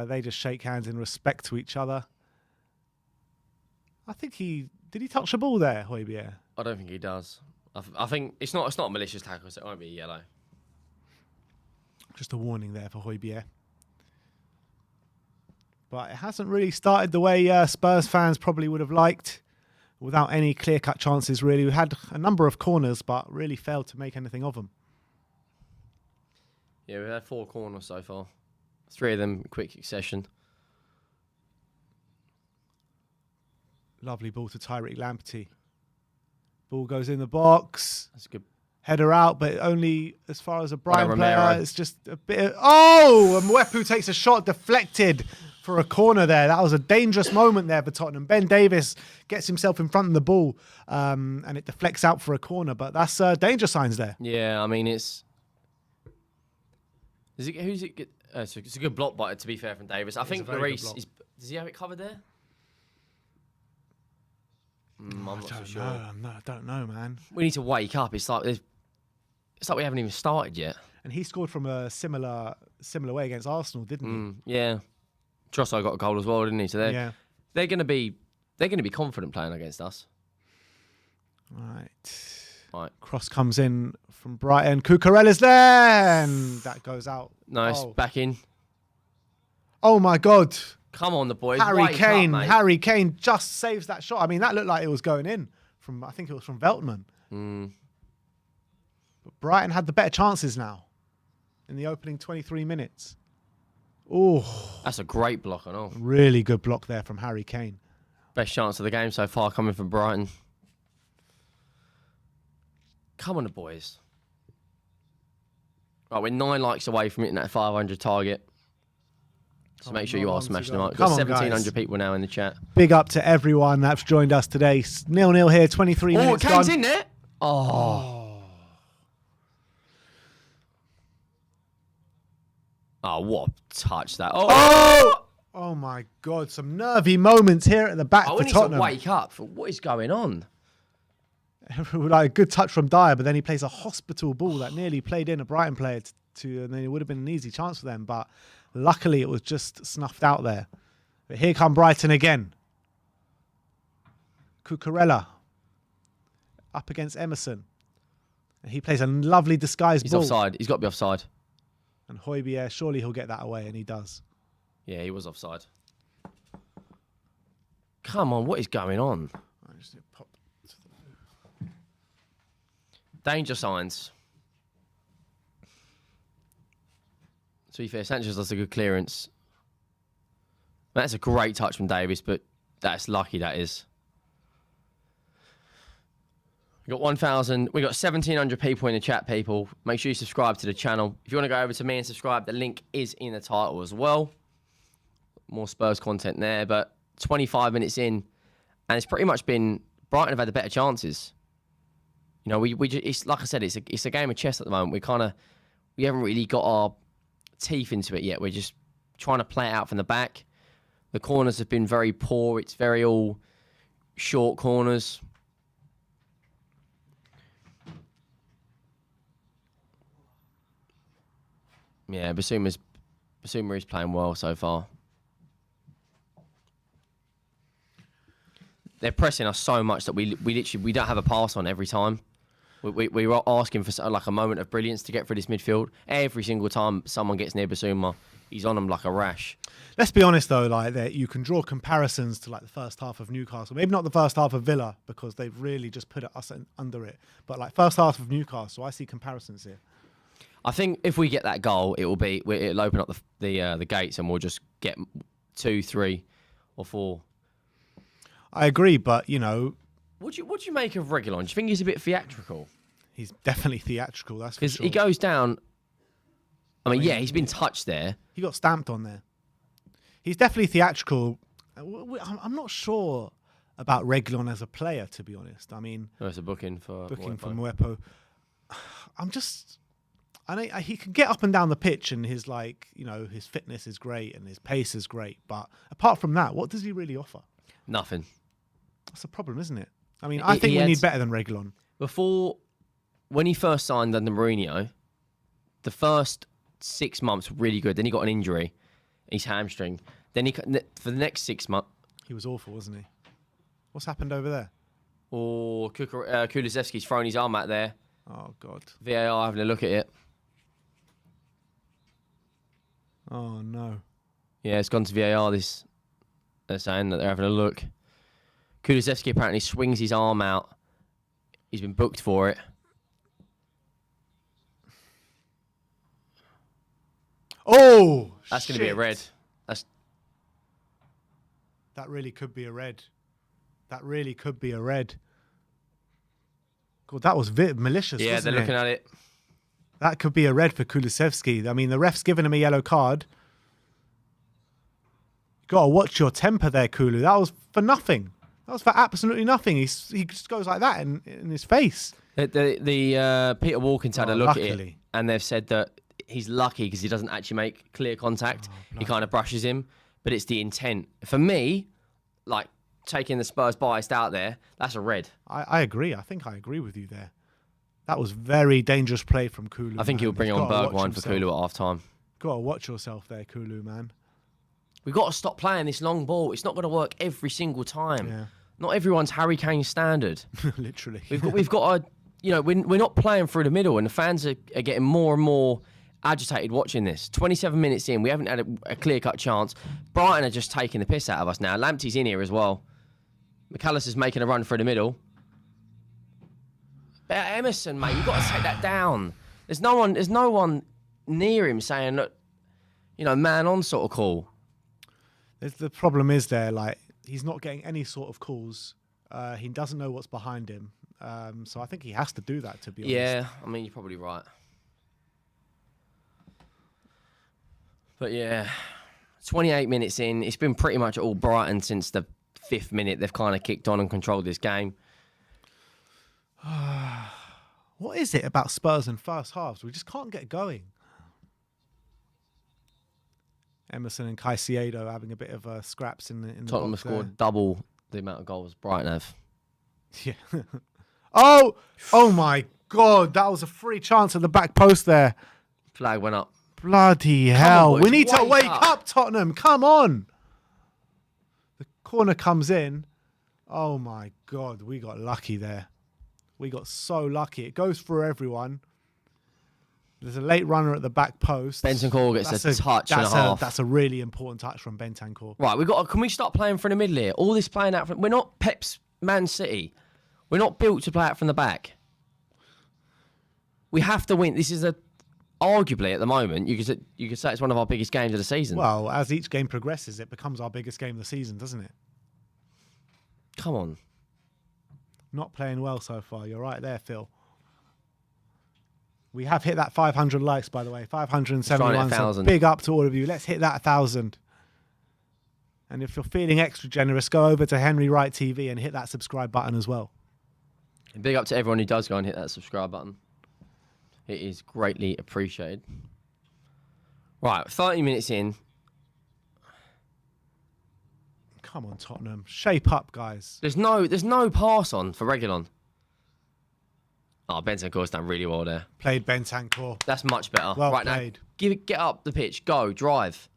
They just shake hands in respect to each other. I think did he touch the ball there, Højbjerg? I don't think he does. I think it's not a malicious tackle, so it won't be a yellow. Just a warning there for Højbjerg. But it hasn't really started the way Spurs fans probably would have liked, without any clear-cut chances, really. We had a number of corners, but really failed to make anything of them. Yeah, we've had 4 corners so far. 3 of them quick succession. Lovely ball to Tyreek Lamptey. Ball goes in the box. That's a good. Header out, but only as far as a Brighton Romero. player. It's just a bit of, oh! And Mwepu takes a shot deflected for a corner there. That was a dangerous moment there for Tottenham. Ben Davies gets himself in front of the ball and it deflects out for a corner, but that's danger signs there. Yeah, I mean, it's... Who's it? It's a good block, but to be fair, from Davis. I think Lloris is... Does he have it covered there? I'm not so sure. I don't know, man. We need to wake up. It's like we haven't even started yet. And he scored from a similar way against Arsenal, didn't he? Yeah. Trossard got a goal as well, didn't he? So they're going to be confident playing against us. Right. Cross comes in from Brighton. Cucurella's there, and that goes out. Nice, back in. Oh my God! Come on, the boys. Harry Kane just saves that shot. I mean, that looked like it was going in from. I think it was from Veltman. But Brighton had the better chances now in the opening 23 minutes. Oh, that's a great block, I know. Really good block there from Harry Kane. Best chance of the game so far coming from Brighton. Come on, the boys. Right, we're 9 likes away from hitting that 500 target. So make sure you are smashing them up. We've got 1,700 people now in the chat. Big up to everyone that's joined us today. 0-0 here, 23 minutes. Oh, Kane's in there. Oh, what a touch that. Oh my God, some nervy moments here at the back for Tottenham. We need to wake up. What is going on? Like a good touch from Dyer, but then he plays a hospital ball that nearly played in a Brighton player and then it would have been an easy chance for them. But luckily, it was just snuffed out there. But here come Brighton again. Cucurella up against Emerson. And he plays a lovely disguised ball. He's offside. He's got to be offside. And Højbjerg, surely he'll get that away, and he does. Yeah, he was offside. Come on, what is going on? Danger signs. To be fair, Sanchez does a good clearance. That's a great touch from Davis, but that's lucky, that is. We got 1,700 people in the chat, people. Make sure you subscribe to the channel. If you want to go over to me and subscribe, the link is in the title as well. More Spurs content there, but 25 minutes in, and it's pretty much been Brighton have had the better chances. You know, we just, it's like I said, it's a game of chess at the moment. We haven't really got our teeth into it yet. We're just trying to play it out from the back. The corners have been very poor. It's very all short corners. Yeah, Basuma is playing well so far. They're pressing us so much that we don't have a pass on every time. We were asking for like a moment of brilliance to get through this midfield. Every single time someone gets near Basuma, he's on them like a rash. Let's be honest though, like that you can draw comparisons to like the first half of Newcastle. Maybe not the first half of Villa because they've really just put us under it. But like first half of Newcastle, I see comparisons here. I think if we get that goal, it'll open up the gates and we'll just get 2, 3, or 4. I agree, but you know, what do you make of Reguilon? Do you think he's a bit theatrical? He's definitely theatrical. That's for sure. Because he goes down. I mean, yeah, he's been touched there. He got stamped on there. He's definitely theatrical. I'm not sure about Reguilon as a player, to be honest. I mean, it's a booking for Mwepu. I know he can get up and down the pitch, and his his fitness is great and his pace is great. But apart from that, what does he really offer? Nothing. That's a problem, isn't it? I mean, I think we need better than Reguilon. Before, when he first signed under Mourinho, the first 6 months were really good. Then he got an injury, his hamstring. Then for the next 6 months, he was awful, wasn't he? What's happened over there? Or Kulusevski's thrown his arm out there. Oh God! VAR having a look at it. Oh no! Yeah, it's gone to VAR. They're saying that they're having a look. Kulusevski apparently swings his arm out. He's been booked for it. Oh, that's going to be a red. That really could be a red. That really could be a red. God, that was malicious, Yeah, wasn't they're looking at it. That could be a red for Kulusevski. I mean, the ref's given him a yellow card. You got to watch your temper there, Kulu. That was for nothing. That was for absolutely nothing. He just goes like that in his face. The Peter Walkins had a look at it, luckily. and they've said that he's lucky because he doesn't actually make clear contact. He kind of brushes him, but it's the intent. For me, like taking the Spurs biased out there, that's a red. I agree. I think I agree with you there. That was very dangerous play from Kulu. I think he'll bring on Bergwijn for Kulu at half time. Got to watch yourself there, Kulu, man. We've got to stop playing this long ball. It's not going to work every single time. Yeah. Not everyone's Harry Kane standard. Literally. We've got to, you know, we're not playing through the middle, and the fans are getting more and more agitated watching this. 27 minutes in, we haven't had a clear-cut chance. Brighton are just taking the piss out of us now. Lamptey's in here as well. McAllister's making a run through the middle. Emerson, mate, you've got to take that down. There's no one near him saying, look, you know, man on sort of call. The problem is there, like, he's not getting any sort of calls. He doesn't know what's behind him. So I think he has to do that, to be honest. Yeah, I mean, you're probably right. But yeah, 28 minutes in, it's been pretty much all Brighton since the 5th minute. They've kind of kicked on and controlled this game. What is it about Spurs in first halves? We just can't get going. Emerson and Caicedo having a bit of scraps in the Tottenham have scored double the amount of goals Brighton have. Yeah. Oh my God. That was a free chance at the back post there. Flag went up. Bloody hell. boys, We need to wake wake up. up, Tottenham. Come on. The corner comes in. Oh my God. We got lucky there. We got so lucky. It goes through everyone. There's a late runner at the back post. Bentancur gets a touch and a half. That's a really important touch from Bentancur. Right, can we start playing from the middle here? All this playing out from... We're not Pep's Man City. We're not built to play out from the back. We have to win. This is arguably, at the moment, you could say it's one of our biggest games of the season. Well, as each game progresses, it becomes our biggest game of the season, doesn't it? Come on. Not playing well so far. You're right there, Phil. We have hit that 500 likes, by the way. 571. So big up to all of you. Let's hit that 1,000. And if you're feeling extra generous, go over to Henry Wright TV and hit that subscribe button as well. And big up to everyone who does go and hit that subscribe button. It is greatly appreciated. Right, 30 minutes in. Come on, Tottenham. Shape up, guys. There's no pass on for Reguilon. Oh, Bentancur's done really well there. Played Bentancur. That's much better. Well right played. Now, get up the pitch. Go, drive.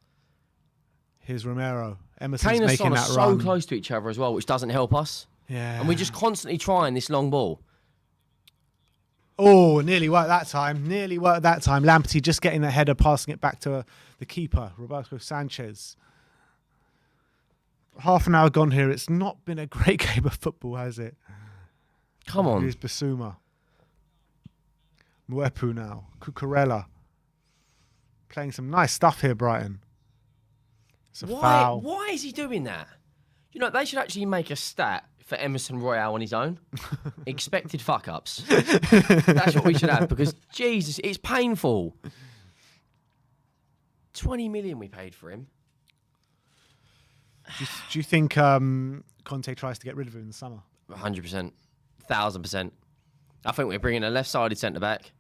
Here's Romero. Emerson's Kane and making Son are that so run. close to each other as well, which doesn't help us. Yeah. And we're just constantly trying this long ball. Oh, nearly worked that time. Nearly worked that time. Lamptey just getting the header, passing it back to the keeper, Roberto Sanchez. Half an hour gone here. It's not been a great game of football, has it? Come on. Here's Basuma. Mwepu now. Cucurella. Playing some nice stuff here, Brighton. It's a foul. Why is he doing that? You know, they should actually make a stat for Emerson Royale on his own. Expected fuck-ups. That's what we should have, because, Jesus, it's painful. 20 million we paid for him. Do you think Conte tries to get rid of him in the summer? 100%. 1,000%. I think we're bringing a left-sided centre-back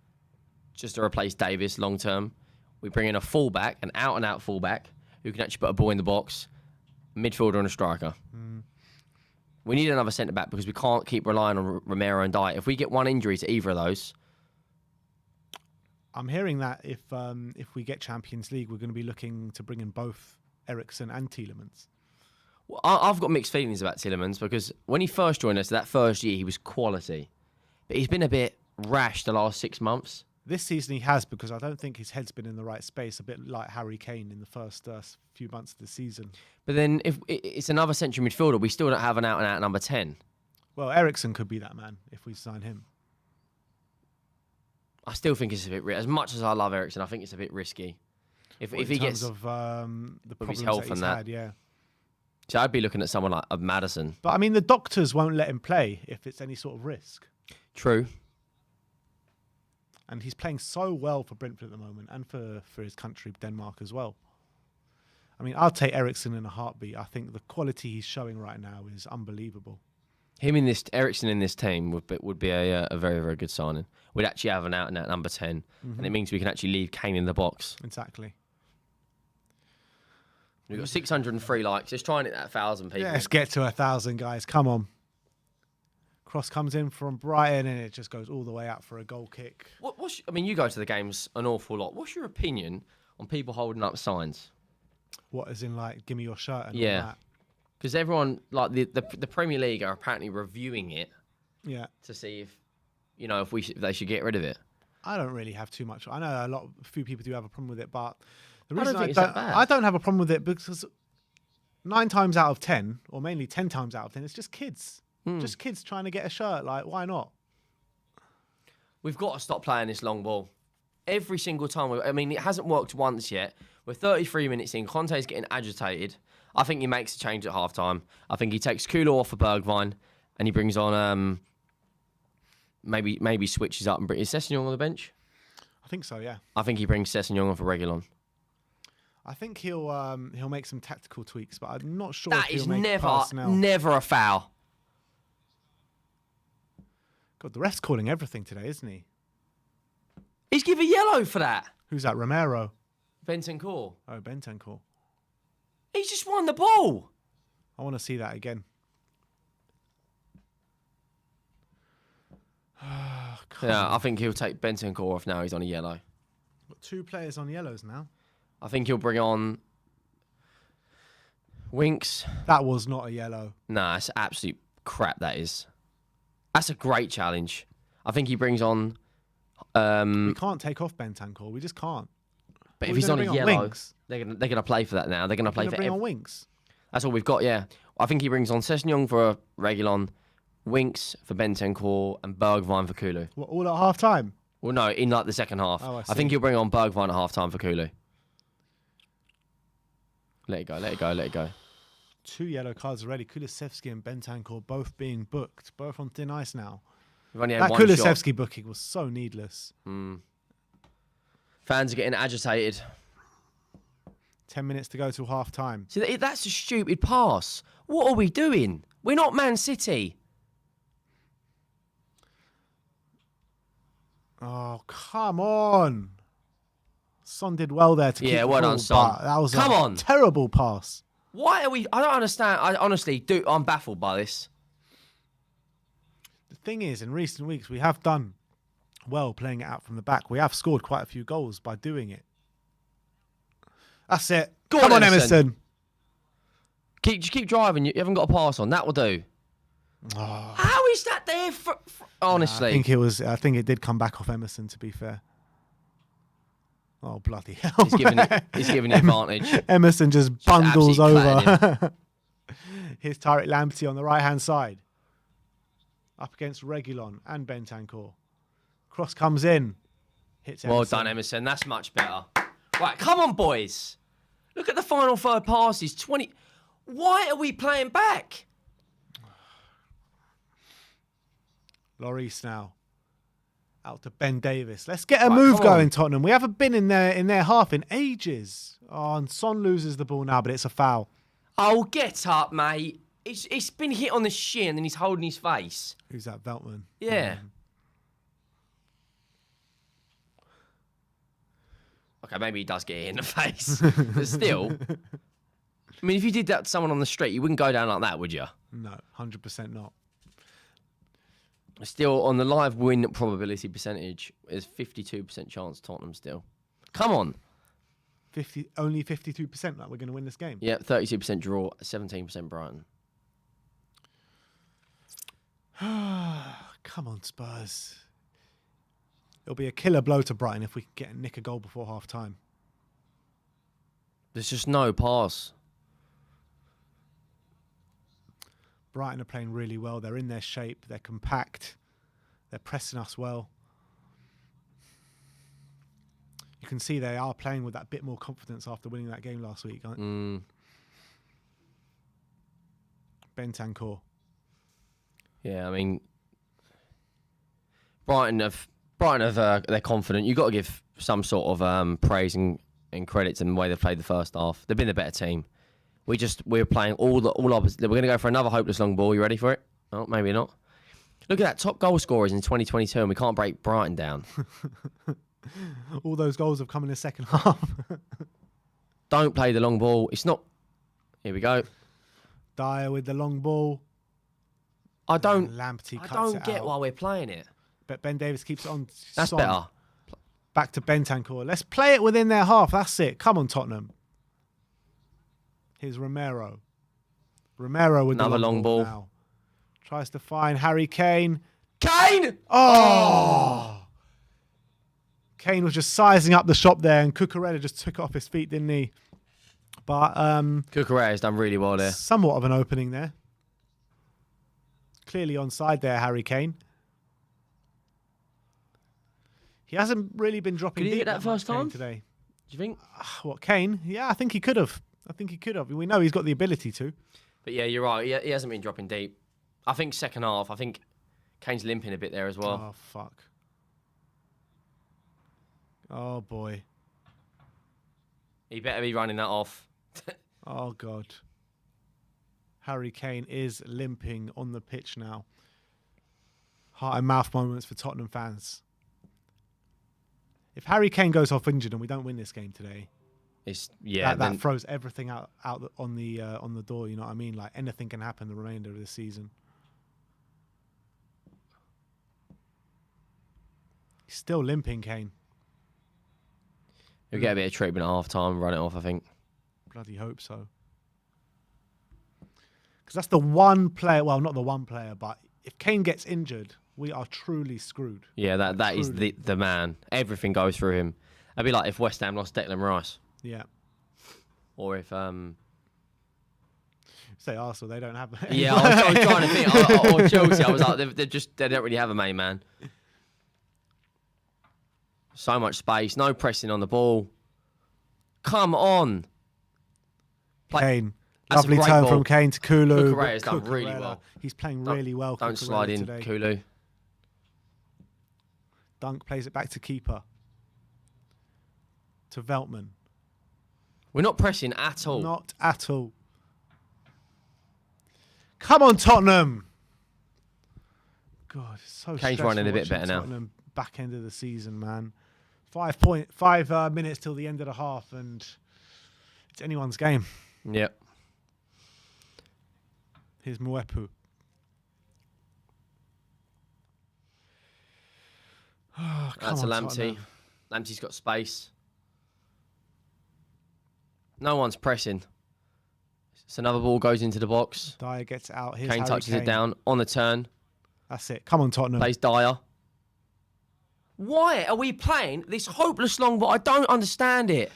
just to replace Davis long-term. We bring in a full-back, an out-and-out full-back, who can actually put a ball in the box, midfielder and a striker. We need another centre-back because we can't keep relying on Romero and Dye. If we get one injury to either of those... I'm hearing that if we get Champions League, we're going to be looking to bring in both Eriksen and Tielemans. Well, I've got mixed feelings about Tielemans because when he first joined us, that first year, he was quality. But he's been a bit rash the last 6 months. This season he has, because I don't think his head's been in the right space, a bit like Harry Kane in the first few months of the season. But then if it's another central midfielder, we still don't have an out-and-out number 10. Well, Eriksen could be that man if we sign him. I still think it's a bit... As much as I love Eriksen, I think it's a bit risky. If he gets... of the problems his health that he's and that. had, yeah. So I'd be looking at someone like Maddison. But I mean, the doctors won't let him play if it's any sort of risk. True. And he's playing so well for Brentford at the moment, and for his country, Denmark, as well. I mean, I'll take Ericsson in a heartbeat. I think the quality he's showing right now is unbelievable. Ericsson in this team would be a very, very good signing. We'd actually have an out-and-out number 10, and it means we can actually leave Kane in the box. Exactly. We've got 603 likes. Let's try and hit that 1,000 people. Yeah, let's get to 1,000, guys. Come on. Cross comes in from Brighton, and it just goes all the way out for a goal kick. I mean, you go to the games an awful lot. What's your opinion on people holding up signs? What, as in, like, give me your shirt and all Yeah. that? Because everyone, like the Premier League, are apparently reviewing it. Yeah. To see if, if they should get rid of it. I don't really have too much. I know a few people do have a problem with it, but the I don't reason think it's that bad. I don't have a problem with it because 9 times out of 10, or mainly 10 times out of 10, it's just kids. Just kids trying to get a shirt. Like, why not? We've got to stop playing this long ball. Every single time. I mean, it hasn't worked once yet. We're 33 minutes in. Conte's getting agitated. I think he makes a change at half-time. I think he takes Kulo off for Bergwijn, and he brings on maybe switches up and is Sessegnon on the bench? I think so, yeah. I think he brings Sessegnon on for Reguilon. I think he'll make some tactical tweaks, but I'm not sure That if he'll is make personnel. never a foul. God, the ref's calling everything today, isn't he? He's given yellow for that. Who's that? Romero? Bentancur. Oh, Bentancur. He's just won the ball. I want to see that again. Yeah, I think he'll take Bentancur off now. He's on a yellow. Got 2 players on yellows now. I think he'll bring on Winks. That was not a yellow. Nah, it's absolute crap, that is. That's a great challenge. I think he brings on... We can't take off Bentancur. We just can't. But if he's on a yellow, they're gonna play for that now. They're gonna play for bring on Winks. That's all we've got. Yeah, I think he brings on Sessegnon for Reguilon, Winks for Bentancur, and Bergwijn for Kulu. What, all at half time? Well, no, in like the second half. Oh, I think he'll bring on Bergwijn at half time for Kulu. Let it go. Let it go. Let it go. 2 yellow cards already. Kulusevski and Bentancur both being booked. Both on thin ice now. We've only had That one Kulusevski shot. booking was so needless. Fans are getting agitated. 10 minutes to go till half time. See, that's a stupid pass. What are we doing? We're not Man City. Oh, come on. Son did well there to keep the well ball, done, Son. but that was Come a on. terrible pass. Why are we... I don't understand. I honestly do. I'm baffled by this. The thing is, in recent weeks, we have done well playing it out from the back. We have scored quite a few goals by doing it. That's it. Go Come on, on, Emerson. Emerson. Just keep driving. You haven't got a pass on. That will do. Oh, How is that there? Honestly. I think it did come back off Emerson, to be fair. Oh, bloody hell. He's giving the advantage. Emerson just bundles absolutely over. Here's Tariq Lamptey on the right-hand side. Up against Reguilon and Bentancur. Cross comes in. Hits Emerson. Well done, Emerson. That's much better. Right, come on, boys. Look at the final third passes. 20. Why are we playing back? Lloris now. Out to Ben Davis. Let's get a move going, Tottenham. We haven't been in their half in ages. Oh, and Son loses the ball now, but it's a foul. Oh, get up, mate. It's been hit on the shin and he's holding his face. Who's that, Veltman? Yeah. Okay, maybe he does get hit in the face. But still. I mean, if you did that to someone on the street, you wouldn't go down like that, would you? No, 100% not. Still, on the live win probability percentage, there's 52% chance Tottenham still. Come on. Only 52% that we're going to win this game. Yeah, 32% draw, 17% Brighton. Come on, Spurs. It'll be a killer blow to Brighton if we can get nick a goal before half time. There's just no pass. Brighton are playing really well. They're in their shape. They're compact. They're pressing us well. You can see they are playing with that bit more confidence after winning that game last week. Bentancur. Yeah, I mean, Brighton have they're confident. You've got to give some sort of praise and credit to the way they played the first half. They've been the better team. We're playing all opposite. We're going to go for another hopeless long ball. You ready for it? Oh, maybe not. Look at that, top goal scorers in 2022, and we can't break Brighton down. All those goals have come in the second half. Don't play the long ball. It's not. Here we go. Dyer with the long ball. I don't get why we're playing it. But Ben Davies keeps it on. That's Son. better. Back to Bentancur. Let's play it within their half. That's it. Come on, Tottenham. Here's Romero. Romero with another the long ball. Now. Tries to find Harry Kane. Kane! Oh! Kane was just sizing up the shop there, and Cucurella just took it off his feet, didn't he? But Cucurella's done really well there. Somewhat of an opening there. Clearly onside there, Harry Kane. He hasn't really been dropping deep get that first time today. Do you think? What, Kane? Yeah, I think he could have. We know he's got the ability to. But yeah, you're right. He hasn't been dropping deep. I think second half, I think Kane's limping a bit there as well. Oh, fuck. Oh, boy. He better be running that off. Oh, God. Harry Kane is limping on the pitch now. Heart and mouth moments for Tottenham fans. If Harry Kane goes off injured and we don't win this game today, that throws everything out on the door. You know what I mean? Like anything can happen the remainder of the season. He's still limping, Kane. He'll get a bit of treatment at half time and run it off, I think. Bloody hope so. Because that's the one player, well, not the one player, but if Kane gets injured, we are truly screwed. Yeah, that is the man. Everything goes through him. It'd be like if West Ham lost Declan Rice. Yeah. Or if... Say Arsenal, they don't have... Yeah, I was trying to think. Or Chelsea, I was like, they don't really have a main man. So much space, no pressing on the ball. Come on. Kane. Lovely turn from Kane to Kulu. Cucurella's done really well. He's playing really well. Don't slide in, today. Kulu. Dunk plays it back to keeper. To Veltman. We're not pressing at all. Not at all. Come on, Tottenham. God, it's so Kane's running a bit better now. Tottenham back end of the season, man. 5 minutes till the end of the half, and it's anyone's game. Yep. Here's Mwepu. Oh, that's a Lamptey. Lamptey's got space. No one's pressing. So another ball goes into the box. Dyer gets out. Here's Kane touches it down on the turn. That's it. Come on, Tottenham. Plays Dyer. Why are we playing this hopeless long ball? I don't understand it.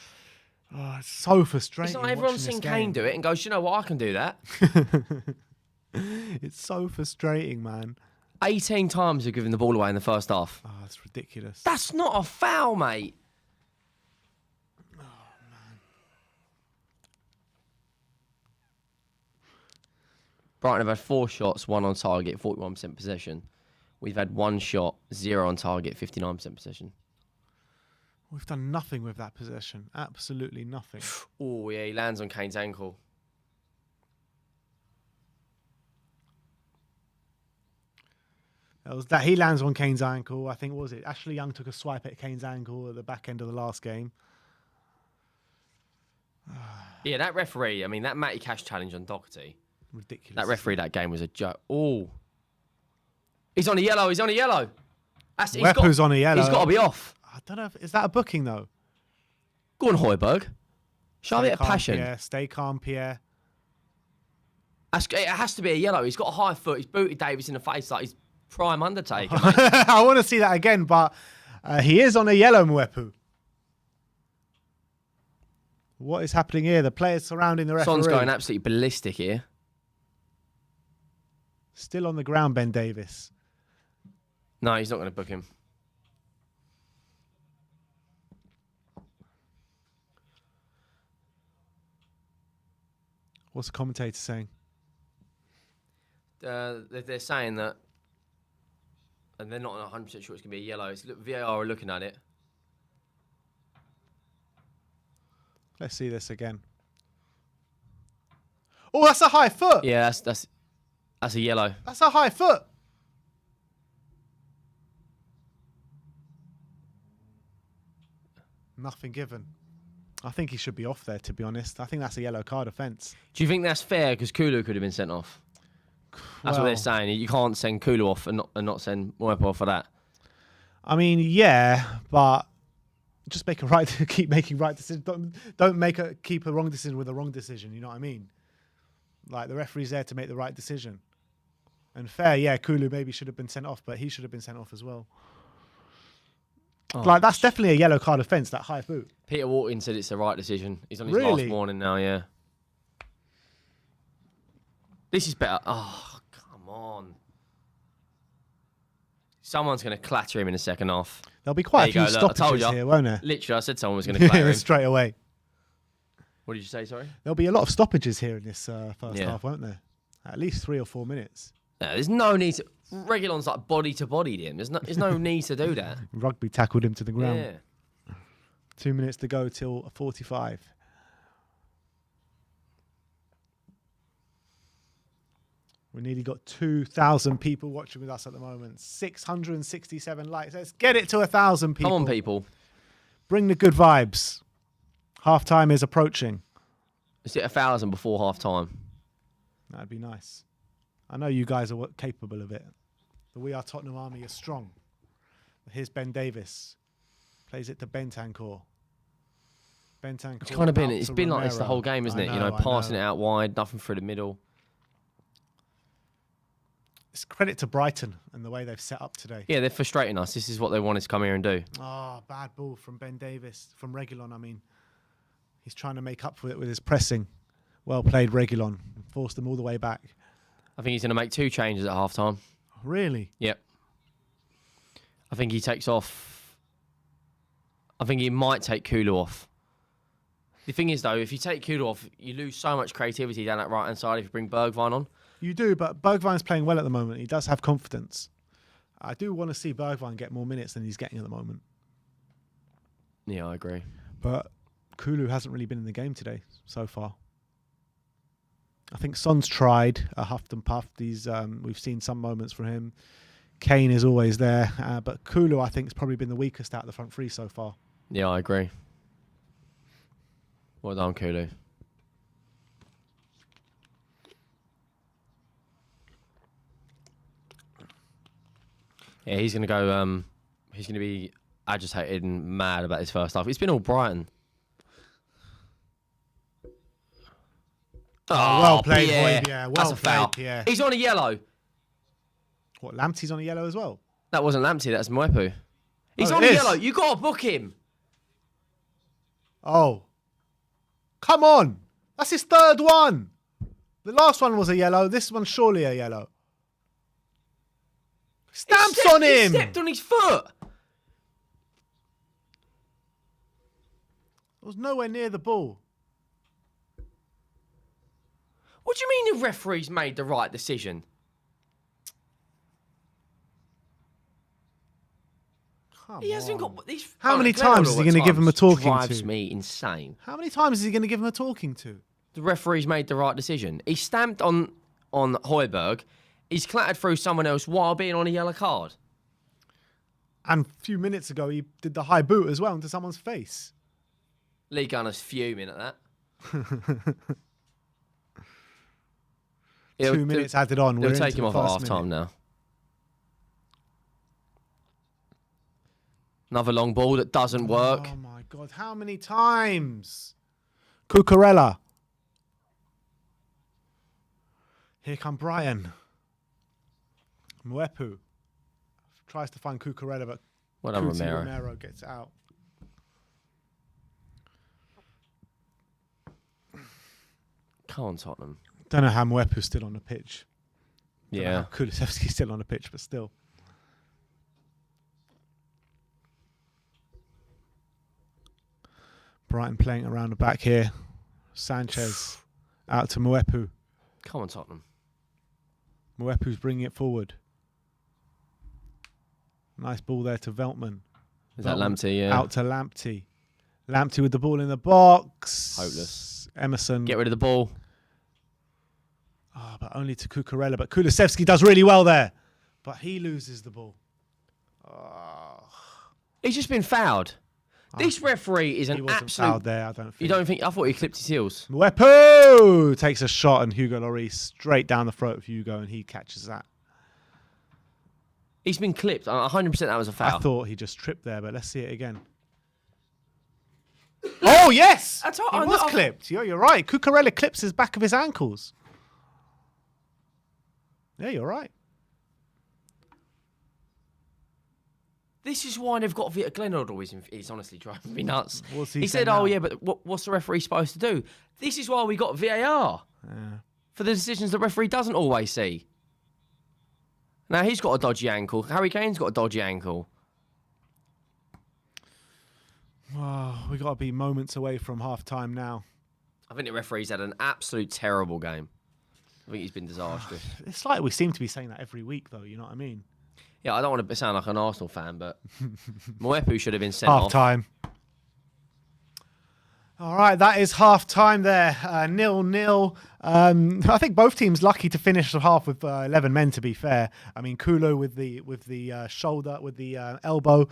Oh, it's so frustrating. It's like everyone's seen Kane do it and goes, you know what, I can do that. It's so frustrating, man. 18 times we've given the ball away in the first half. Oh, it's ridiculous. That's not a foul, mate. Oh, man. Brighton have had 4 shots, 1 on target, 41% possession. We've had 1 shot, 0 on target, 59% possession. We've done nothing with that possession. Absolutely nothing. Oh, yeah, he lands on Kane's ankle. He lands on Kane's ankle. I think, what was it? Ashley Young took a swipe at Kane's ankle at the back end of the last game. Yeah, that referee, I mean, that Matty Cash challenge on Doherty. Ridiculous. That referee that game was a joke. Oh. He's on a yellow. He's on a yellow. Wepu's on a yellow. He's got to be off. I don't know. Is that a booking, though? Go on, Højbjerg. Show a bit of passion. Pierre. Stay calm, Pierre. It has to be a yellow. He's got a high foot. He's booted Davis in the face like he's prime Undertaker. I want to see that again, but he is on a yellow, Mwepu. What is happening here? The players surrounding the referee. Son's going absolutely ballistic here. Still on the ground, Ben Davis. No, he's not going to book him. What's the commentator saying? they're saying that, and they're not 100% sure it's going to be a yellow. It's, VAR are looking at it. Let's see this again. Oh, that's a high foot. Yeah, that's a yellow. That's a high foot. Nothing given. I think he should be off there, to be honest. I think that's a yellow card offence. Do you think that's fair? Because Kulu could have been sent off. That's what they're saying. You can't send Kulu off and not send Moepo off for that. I mean, yeah, but just make a right. Keep making right decisions. Don't keep a wrong decision with a wrong decision. You know what I mean? Like the referee's there to make the right decision. And fair, yeah, Kulu maybe should have been sent off, but he should have been sent off as well. Oh, like that's definitely a yellow card offence. That high boot. Peter Walton said it's the right decision. He's on his last warning now. Yeah. This is better. Oh, come on. Someone's going to clatter him in the second half. There'll be quite a few stoppages here, won't there? Literally, I said someone was going to clatter him. Straight away. What did you say, sorry? There'll be a lot of stoppages here in this first half, won't there? At least 3 or 4 minutes. No, there's no need to... Reguilon's like body to body him. There's no need to do that. Rugby tackled him to the ground. Yeah. 2 minutes to go till 45. We nearly got 2,000 people watching with us at the moment. 667 likes. Let's get it to 1,000 people. Come on, people. Bring the good vibes. Half time is approaching. Let's hit 1,000 before half time. That'd be nice. I know you guys are capable of it. The We Are Tottenham army is strong. Here's Ben Davis. Plays it to Bentancur. Bentancur. It's kind of been. It's been like this the whole game, isn't it? You know, passing it out wide, nothing through the middle. It's credit to Brighton and the way they've set up today. Yeah, they're frustrating us. This is what they want us to come here and do. Oh, bad ball from Ben Davis. From Reguilon, I mean. He's trying to make up for it with his pressing. Well played, Reguilon. Forced them all the way back. I think he's going to make 2 changes at half time. Really? Yep. I think he takes off. I think he might take Kulu off. The thing is, though, if you take Kulu off, you lose so much creativity down that right-hand side if you bring Bergwijn on. You do, but Bergwijn's playing well at the moment. He does have confidence. I do want to see Bergwijn get more minutes than he's getting at the moment. Yeah, I agree. But Kulu hasn't really been in the game today so far. I think Son's tried a huffed and puffed. We've seen some moments from him. Kane is always there. But Kulu, I think, has probably been the weakest out of the front three so far. Yeah, I agree. Well done, Kulu. Yeah, he's going to go... he's going to be agitated and mad about his first half. It's been all Brighton. Oh, well played, Pierre. Pierre. Well That's a foul. played, Pierre. He's on a yellow. What, Lamptey's on a yellow as well? That wasn't Lamptey, that's Moepo. He's on a yellow. You got to book him. Oh. Come on. That's his third one. The last one was a yellow. This one's surely a yellow. Stamps on him. He stepped on his foot. It was nowhere near the ball. What do you mean the referee's made the right decision? He hasn't got these. How many times is he going to give him a talking to? Drives me insane. How many times is he going to give him a talking to? The referee's made the right decision. He stamped on Højbjerg. He's clattered through someone else while being on a yellow card. And a few minutes ago, he did the high boot as well into someone's face. Lee Gunner's fuming at that. 2 minutes added on. They'll take him off at half time now. Another long ball that doesn't work. Oh my God, how many times? Cucurella. Here come Brian. Moepo tries to find Cucurella, but Well done, Romero. Romero gets out. Come on, Tottenham. Don't know how Moepo's still on the pitch. Don't know Yeah. how Kulusevski's still on the pitch, but still. Brighton playing around the back here. Sanchez out to Moepo. Come on, Tottenham. Mwepu's bringing it forward. Nice ball there to Veltman. Is that Lamptey? Yeah. Out to Lamptey. Lamptey with the ball in the box. Hopeless. Emerson. Get rid of the ball. Oh, but only to Cucurella. But Kulusevski does really well there. But he loses the ball. Oh. He's just been fouled. This referee is He an wasn't absolute... fouled there, I don't think. You don't think... I thought he clipped his heels. Mwepu takes a shot and Hugo Lloris straight down the throat of Hugo and he catches that. He's been clipped. 100% that was a foul. I thought he just tripped there, but let's see it again. Oh, yes! He was clipped. You're right. Cucurella clips his back of his ankles. Yeah, you're right. This is why they've got Glenard always. It's honestly driving me nuts. He said, now? "Oh yeah, but what's the referee supposed to do?" This is why we got VAR for the decisions the referee doesn't always see. Now he's got a dodgy ankle. Harry Kane's got a dodgy ankle. Oh, we got to be moments away from half time now. I think the referee's had an absolute terrible game. I think he's been disastrous. It's like we seem to be saying that every week, though. You know what I mean? Yeah, I don't want to sound like an Arsenal fan, but Mwepu should have been sent off. Half time. All right, that is half time there. 0-0. I think both teams lucky to finish the half with 11 men. To be fair, I mean Kulu with the shoulder, with the elbow.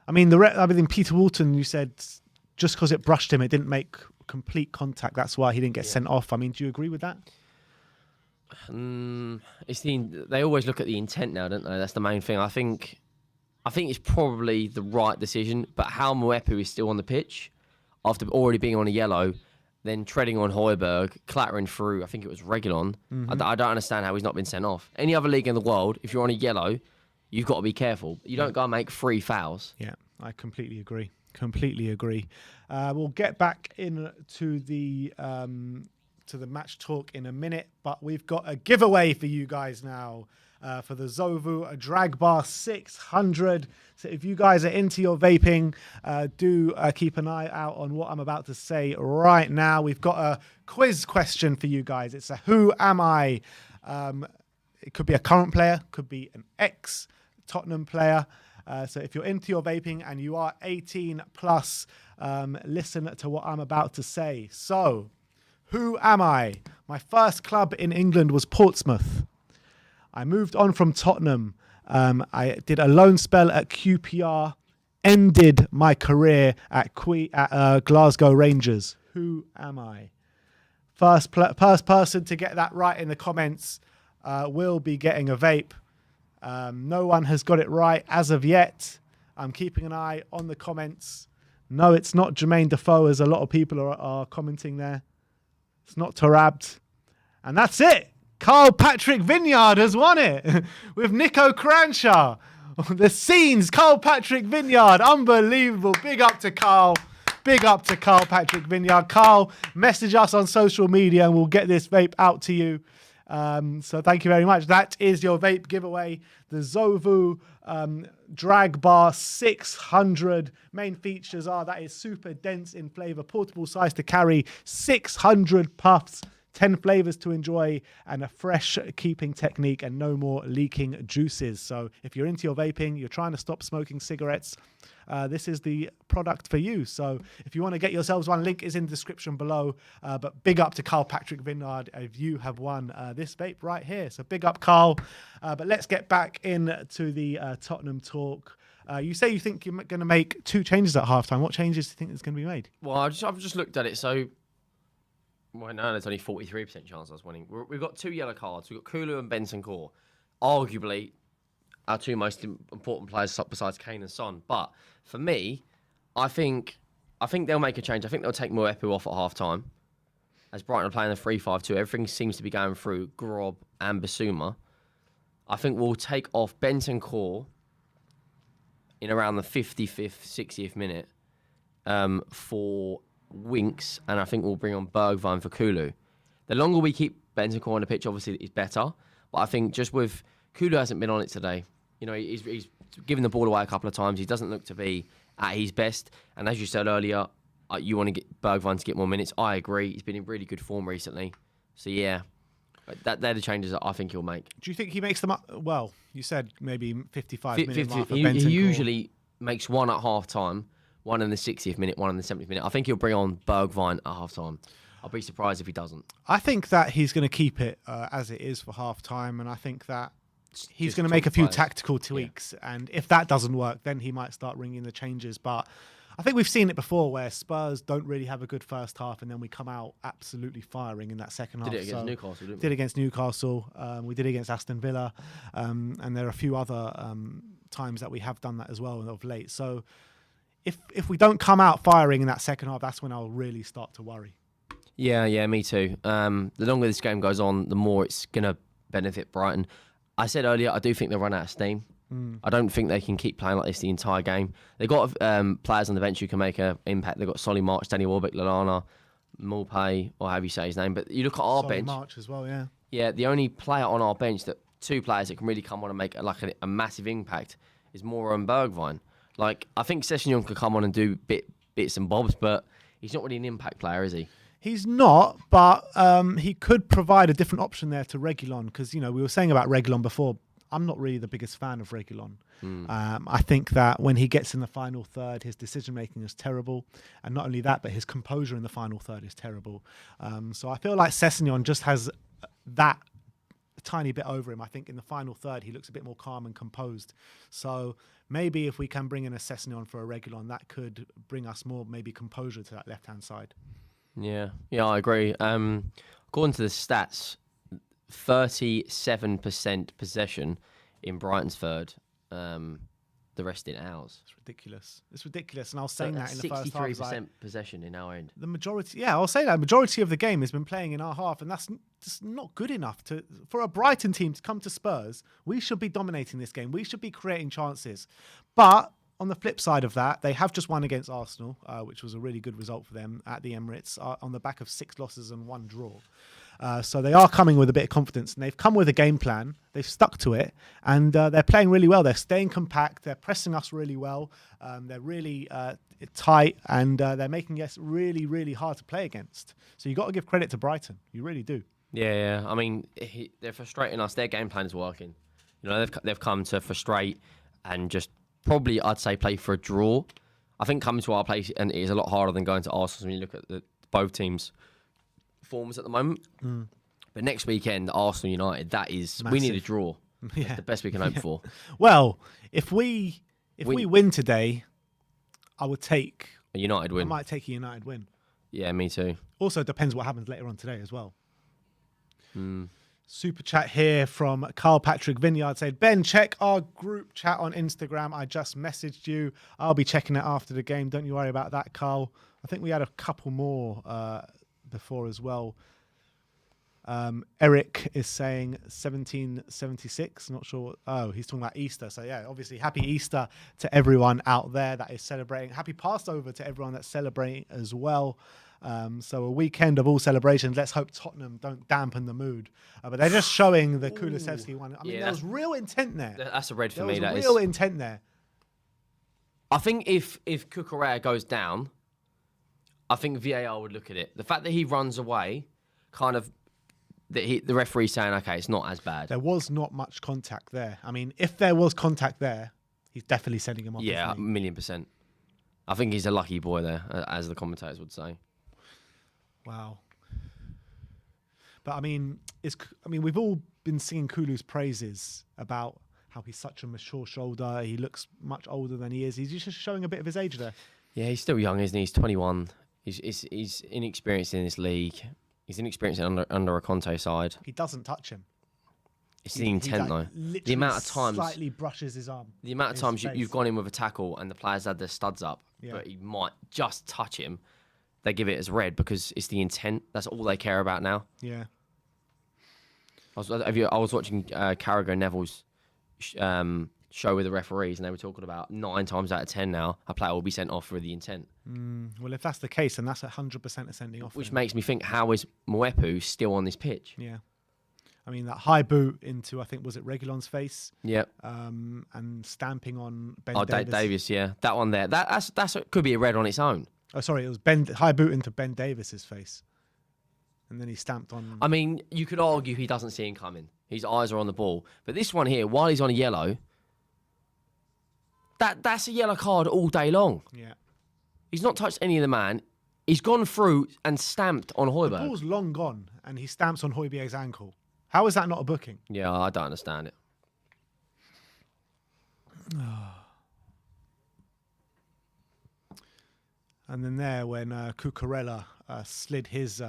I mean Peter Walton. You said just because it brushed him, it didn't make complete contact. That's why he didn't get sent off. I mean, do you agree with that? They always look at the intent now, don't they? That's the main thing. I think it's probably the right decision, but how Mwepu is still on the pitch after already being on a yellow, then treading on Højbjerg, clattering through, I think it was Reguilon. I don't understand how he's not been sent off. Any other league in the world, if you're on a yellow, you've got to be careful. You don't go and make 3 fouls. Yeah, I completely agree. We'll get back into the match talk in a minute, but we've got a giveaway for you guys now for the Zovoo DRAGBAR 600. So if you guys are into your vaping, do keep an eye out on what I'm about to say right now. We've got a quiz question for you guys. It's a who am I? It could be a current player, could be an ex-Tottenham player. So if you're into your vaping and you are 18 plus, listen to what I'm about to say. So, who am I? My first club in England was Portsmouth. I moved on from Tottenham. I did a loan spell at QPR, ended my career at Glasgow Rangers. Who am I? First person to get that right in the comments will be getting a vape. No one has got it right as of yet. I'm keeping an eye on the comments. No, it's not Jermaine Defoe, as a lot of people are commenting there. It's not Tarabt. And that's it. Carl Patrick Vineyard has won it with Nico Cranshaw. The scenes, Carl Patrick Vineyard. Unbelievable. Big up to Carl. Big up to Carl Patrick Vineyard. Carl, message us on social media and we'll get this vape out to you. So thank you very much. That is your vape giveaway. The Zovoo DRAGBAR 600. Main features are that is super dense in flavor, portable size to carry, 600 puffs, 10 flavors to enjoy, and a fresh keeping technique and no more leaking juices. So if you're into your vaping, you're trying to stop smoking cigarettes, this is the product for you. So if you want to get yourselves one, link is in the description below. But big up to Carl Patrick Vineyard if you have won this vape right here. So big up, Carl. But let's get back into the Tottenham talk. You say you think you're going to make 2 changes at halftime. What changes do you think is going to be made? Well, I've just looked at it. So, well, no, there's only 43% chance I was winning. We've got 2 yellow cards. We've got Kulu and Benson Core. Arguably, our 2 most important players besides Kane and Son. But for me, I think they'll make a change. I think they'll take Mwepu off at half-time. As Brighton are playing the 3-5-2, everything seems to be going through Grob and Basuma. I think we'll take off Benson Core in around the 55th, 60th minute for Winks, and I think we'll bring on Bergwijn for Kulu. The longer we keep Benson Core on the pitch, obviously, is better. But I think just with Kulu hasn't been on it today. You know, he's given the ball away a couple of times. He doesn't look to be at his best. And as you said earlier, you want to get Bergwijn to get more minutes. I agree. He's been in really good form recently. So, yeah, They're the changes that I think he'll make. Do you think he makes them up? Well, you said maybe 55-minute mark for He Bentancur. usually makes one at half time, one in the 60th minute, one in the 70th minute. I think he'll bring on Bergwijn at half time. I'll be surprised if he doesn't. I think that he's going to keep it as it is for half time, and I think that he's going to make a few tactical tweaks. Yeah. And if that doesn't work, then he might start ringing the changes. But I think we've seen it before where Spurs don't really have a good first half, and then we come out absolutely firing in that second half. Did it against Newcastle, didn't we? Did it against Newcastle. We did it against Aston Villa. And there are a few other times that we have done that as well of late. So if we don't come out firing in that second half, that's when I'll really start to worry. Yeah, me too. The longer this game goes on, the more it's going to benefit Brighton. I said earlier, I do think they'll run out of steam. I don't think they can keep playing like this the entire game. They've got players on the bench who can make an impact. They've got Solly March, Danny Welbeck, Lallana, Mulpay, or however you say his name. But you look at our bench. March as well, yeah. Yeah, the only player on our bench, two players that can really come on and make a massive impact is Moura and Bergwijn. Like, I think Sessegnon could come on and do bits and bobs, but he's not really an impact player, is he? He's not, but he could provide a different option there to Reguilon, because, we were saying about Reguilon before, I'm not really the biggest fan of Reguilon. I think that when he gets in the final third, his decision-making is terrible. And not only that, but his composure in the final third is terrible. So I feel like Sessegnon just has that tiny bit over him. I think in the final third, he looks a bit more calm and composed. So maybe if we can bring in a Sessegnon for a Reguilon, that could bring us more maybe composure to that left-hand side. Yeah, I agree. According to the stats, 37% possession in Brighton's third, the rest in ours. It's ridiculous. And I was saying that in the first half. 63% possession in our end. The majority, I'll say that. The majority of the game has been playing in our half, and that's just not good enough for a Brighton team to come to Spurs. We should be dominating this game. We should be creating chances. But on the flip side of that, they have just won against Arsenal, which was a really good result for them at the Emirates, on the back of 6 losses and 1 draw. So they are coming with a bit of confidence, and they've come with a game plan. They've stuck to it, and they're playing really well. They're staying compact. They're pressing us really well. They're really tight, and they're making us really, really hard to play against. So you've got to give credit to Brighton. You really do. Yeah. I mean, they're frustrating us. Their game plan is working. They've come to frustrate and just probably, I'd say, play for a draw. I think coming to our place, and it is a lot harder than going to Arsenal when you look at both teams' forms at the moment. But next weekend, Arsenal United, that is massive. We need a draw. Yeah. That's the best we can hope for. Well, if we win today, I would take a United win. I might take a United win. Yeah, me too. Also, depends what happens later on today as well. Super chat here from Carl Patrick Vineyard said, Ben, check our group chat on Instagram. I just messaged you. I'll be checking it after the game. Don't you worry about that, Carl. I think we had a couple more before as well. Eric is saying 1776. Not sure. Oh, he's talking about Easter. So yeah, obviously happy Easter to everyone out there that is celebrating. Happy Passover to everyone that's celebrating as well. So a weekend of all celebrations. Let's hope Tottenham don't dampen the mood. But they're just showing the Kulusevski one. I mean, there was real intent there. That's a red for me. There was real intent there. I think if Cucurella goes down, I think VAR would look at it. The fact that he runs away, kind of, the referee's saying, okay, it's not as bad. There was not much contact there. I mean, if there was contact there, he's definitely sending him off. Yeah, 1,000,000%. I think he's a lucky boy there, as the commentators would say. Wow. But I mean, we've all been singing Kulu's praises about how he's such a mature shoulder. He looks much older than he is. He's just showing a bit of his age there. Yeah, he's still young, isn't he? He's 21. He's inexperienced in this league. He's inexperienced under a Conte side. He doesn't touch him. It's the intent, though. The amount of times slightly brushes his arm. The amount of times you've gone in with a tackle and the players had their studs up, but he might just touch him. They give it as red because it's the intent. That's all they care about now. Yeah. I was watching Carragher Neville's show with the referees, and they were talking about 9 times out of 10 now a player will be sent off for the intent. Well, if that's the case, then that's 100% a sending off. Which makes me think, how is Mwepu still on this pitch? Yeah. I mean, that high boot into, I think, was it Reguilon's face? Yep. And stamping on Ben Davis. Davis, yeah. That one there. That could be a red on its own. Oh, sorry, it was high boot into Ben Davis's face. And then he stamped on. I mean, you could argue he doesn't see him coming. His eyes are on the ball. But this one here, while he's on a yellow, that's a yellow card all day long. Yeah. He's not touched any of the man. He's gone through and stamped on The Højbjerg. ball's long gone, and he stamps on Højbjerg's ankle. How is that not a booking? Yeah, I don't understand it. And then there, when Cucurella slid his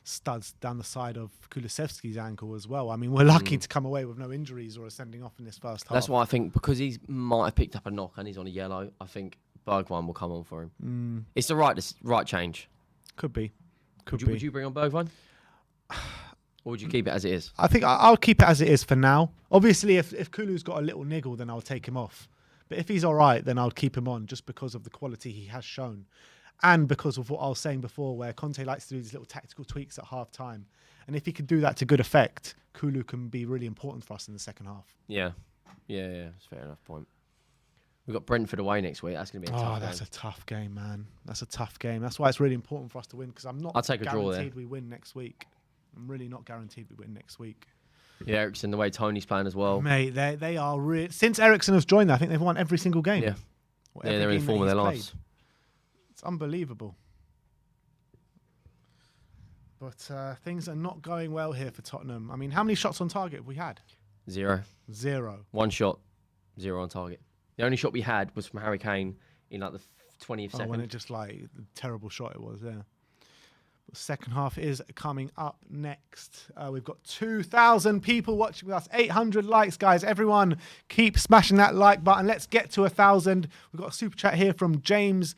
studs down the side of Kulusevski's ankle as well. I mean, we're lucky to come away with no injuries or a sending off in this first half. That's why I think, because he might have picked up a knock and he's on a yellow, I think Bergwijn will come on for him. It's the right change. Could be. Would you bring on Bergwijn? Or would you keep it as it is? I think I'll keep it as it is for now. Obviously, if Kulu's got a little niggle, then I'll take him off. But if he's all right, then I'll keep him on just because of the quality he has shown. And because of what I was saying before, where Conte likes to do these little tactical tweaks at half time. And if he can do that to good effect, Kulu can be really important for us in the second half. Yeah. That's a fair enough point. We've got Brentford away next week. That's going to be a tough game. That's a tough game, man. That's a tough game. That's why it's really important for us to win, because I'm not I'll take a draw guaranteed there. we win next week. I'm really not guaranteed we win next week. Yeah, Eriksen, the way Tony's playing as well. Mate, they are really... Since Eriksen has joined, I think they've won every single game. Yeah. Every They're in game form of that their he's lives. played. It's unbelievable. But things are not going well here for Tottenham. I mean, how many shots on target have we had? 0. 0. 1 shot, 0 on target. The only shot we had was from Harry Kane in like the 20th second. When it just like the terrible shot it was, yeah. The second half is coming up next. We've got 2,000 people watching with us, 800 likes, guys. Everyone keep smashing that like button. Let's get to 1,000. We've got a super chat here from James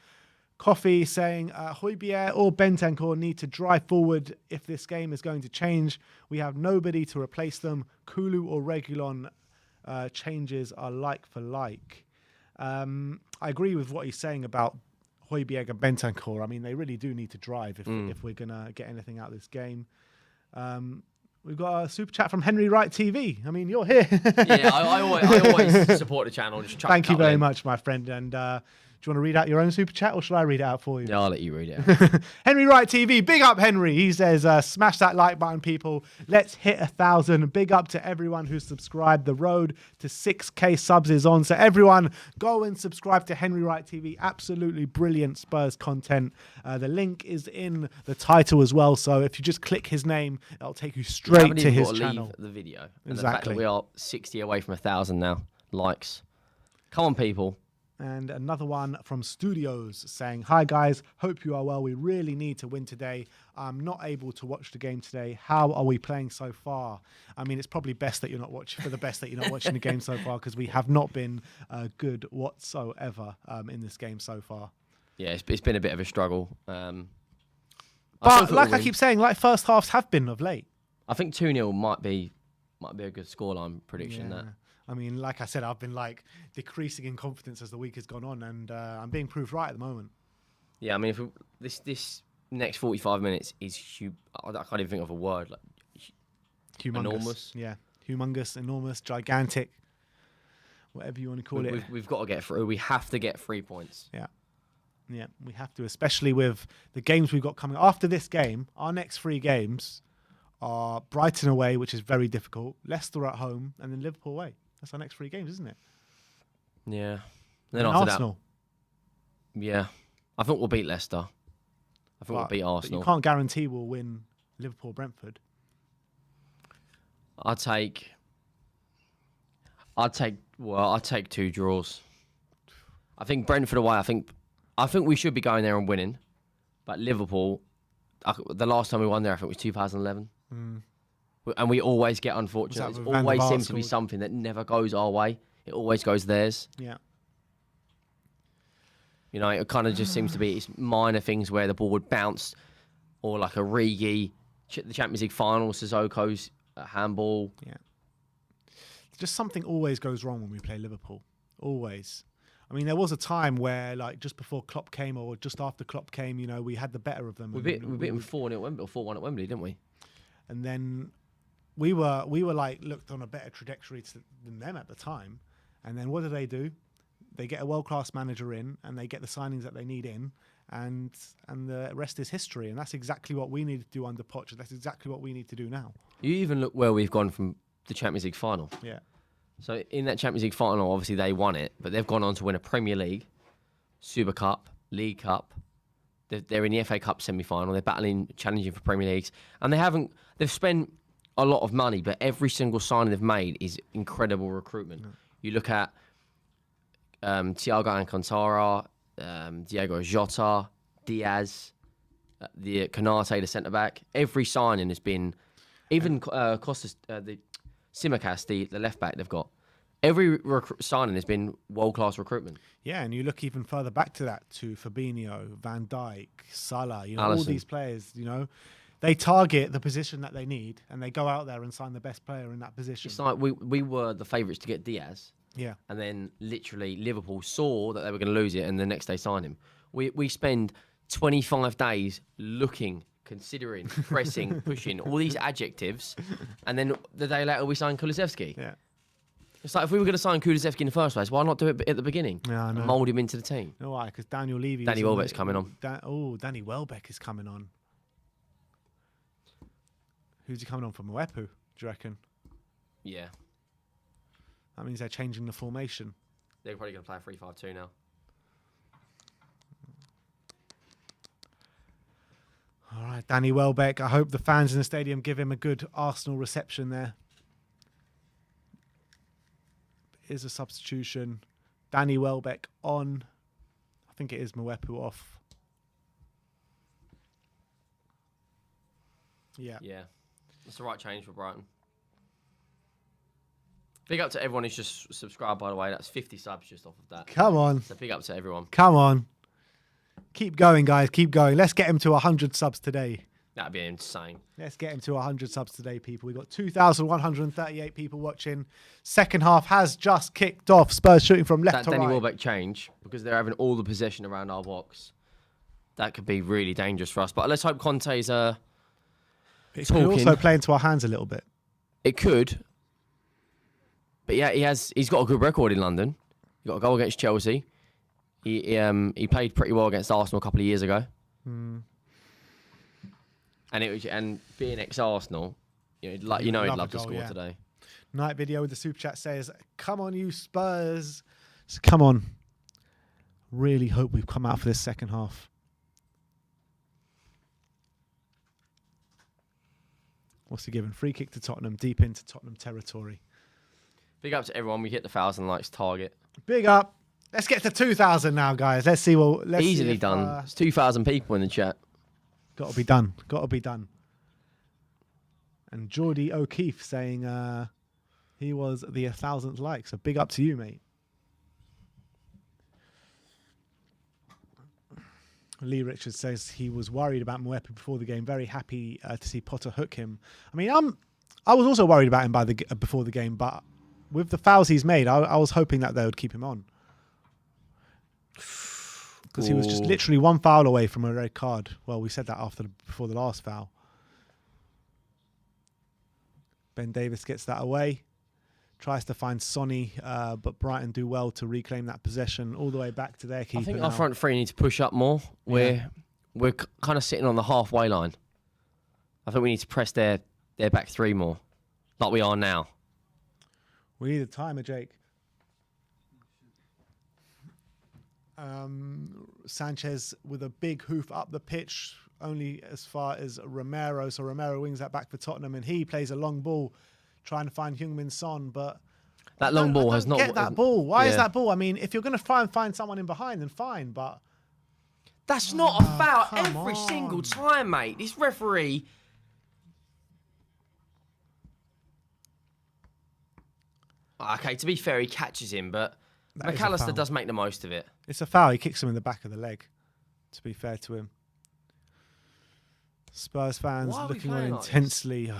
Coffee saying Højbjerg or Bentancur need to drive forward if this game is going to change. We have nobody to replace them. Kulu or Reguilon changes are like for like. I agree with what he's saying about Højbjerg and Bentancur. I mean, they really do need to drive if we're going to get anything out of this game. We've got a super chat from Henry Wright TV. I mean, you're here. Yeah, I always support the channel. Just Thank you very much, my friend. And do you want to read out your own super chat, or should I read it out for you? Yeah, I'll let you read it. Henry Wright TV, big up Henry. He says, smash that like button, people. Let's hit 1,000. Big up to everyone who's subscribed. The road to 6K subs is on. So everyone, go and subscribe to Henry Wright TV. Absolutely brilliant Spurs content. The link is in the title as well. So if you just click his name, it'll take you straight to his channel. Leave the video. And Exactly. the fact that we are 60 away from 1,000 now likes. Come on, people. And another one from Studios saying, hi guys, hope you are well. We really need to win today. I'm not able to watch the game today. How are we playing so far? I mean, it's probably best that you're not watching the game so far, because we have not been good whatsoever in this game so far. Yeah, it's been a bit of a struggle. But like I keep saying, like first halves have been of late. I think 2-0 might be a good scoreline prediction. Yeah. That. I mean, like I said, I've been like decreasing in confidence as the week has gone on, and I'm being proved right at the moment. Yeah, I mean, if this next 45 minutes is I can't even think of a word, like Humongous. enormous. Yeah, humongous, enormous, gigantic, whatever you want to call it. We've got to get through. We have to get 3 points. Yeah, we have to, especially with the games we've got coming. After this game, our next 3 games are Brighton away, which is very difficult, Leicester at home, and then Liverpool away. That's our next 3 games, isn't it? Yeah. Then and after Arsenal. that, yeah, I think we'll beat Leicester. I think we'll beat But Arsenal. you can't guarantee we'll win Liverpool, Brentford. I'd take 2 draws. I think Brentford away. I think we should be going there and winning. But Liverpool, the last time we won there, I think was 2011. And we always get unfortunate. It always seems to be something that never goes our way. It always goes theirs. Yeah. You know, it kind of just seems to be it's minor things where the ball would bounce, or like a Rigi, the Champions League final, Sissoko's handball. Yeah. Just something always goes wrong when we play Liverpool. Always. I mean, there was a time where, like, just before Klopp came or just after Klopp came, you know, we had the better of them. We beat them 4-0 at Wembley, or 4-1 at Wembley, didn't we? And then we were like looked on a better trajectory than them at the time. And then what do? They get a world-class manager in, and they get the signings that they need in, and the rest is history. And that's exactly what we need to do under Poch. That's exactly what we need to do now. You even look where we've gone from the Champions League final. Yeah. So in that Champions League final, obviously they won it, but they've gone on to win a Premier League, Super Cup, League Cup. They're in the FA Cup semi-final. They're battling, challenging for Premier Leagues, and they've spent a lot of money, but every single signing they've made is incredible recruitment. You look at Thiago Alcantara, Diego Jota, Diaz, the Canate, the centre back. Every signing has been, even Costas, the Simicast, the left back they've got. Every signing has been world-class recruitment. Yeah, and you look even further back to that, to Fabinho, Van Dijk, Salah, you know, Alisson. all these players, you know, they target the position that they need, and they go out there and sign the best player in that position. It's like we were the favourites to get Diaz. Yeah. And then literally Liverpool saw that they were going to lose it, and the next day sign him. We spend 25 days looking, considering, pressing, pushing, all these adjectives, and then the day later we sign Kulusevski. Yeah. It's like if we were going to sign Kulusevski in the first place, why not do it at the beginning? Yeah, I know. And mould him into the team. You know why? Because Daniel Levy. Danny Welbeck's coming on. Danny Welbeck is coming on. Who's he coming on from? Mwepu, do you reckon? Yeah. That means they're changing the formation. They're probably going to play a 3-5-2 now. All right, Danny Welbeck. I hope the fans in the stadium give him a good Arsenal reception there. Is a substitution. Danny Welbeck on. I think it is Mwepu off. Yeah. Yeah. That's the right change for Brighton. Big up to everyone who's just subscribed, by the way. That's 50 subs just off of that. Come on. So big up to everyone. Come on. Keep going, guys. Keep going. Let's get him to 100 subs today. That'd be insane. Let's get him to 100 subs today, people. We've got 2,138 people watching. Second half has just kicked off. Spurs shooting from left to That Danny right. Welbeck change, because they're having all the possession around our box, that could be really dangerous for us. But let's hope Conte's It could talking. also play into our hands a little bit. It could. But yeah, he's got a good record in London. He got a goal against Chelsea. He played pretty well against Arsenal a couple of years ago. And being ex-Arsenal, he'd love to goal, score yeah. today. Night video with the super chat says, "Come on, you Spurs!" So come on. Really hope we've come out for this second half. What's he given? Free kick to Tottenham, deep into Tottenham territory. Big up to everyone. We hit the 1,000 likes target. Big up. Let's get to 2,000 now, guys. Let's see what. Easily done. It's 2,000 people in the chat. Got to be done. Got to be done. And Geordie O'Keefe saying he was the 1,000th like. So big up to you, mate. Lee Richards says he was worried about Mwepu before the game. Very happy to see Potter hook him. I mean, I was also worried about him before the game, but with the fouls he's made, I was hoping that they would keep him on. Because he was just literally one foul away from a red card. Well, we said that before the last foul. Ben Davis gets that away. Tries to find Sonny, but Brighton do well to reclaim that possession all the way back to their keeper. I think now. our front three need to push up more. We're kind of sitting on the halfway line. I think we need to press their back three more, like we are now. We need a timer, Jake. Sanchez with a big hoof up the pitch, only as far as Romero. So Romero wings that back for Tottenham, and he plays a long ball, trying to find Heung-min Son. But that long ball has not get that ball. Why is yeah. that ball? I mean, if you're going to try and find someone in behind, then fine. But that's not a foul come every on. single time, mate. This referee. Okay, to be fair, he catches him, but That is a foul. McAllister does make the most of it. It's a foul. He kicks him in the back of the leg, to be fair to him. Spurs fans Why are we looking on playing like this? intensely.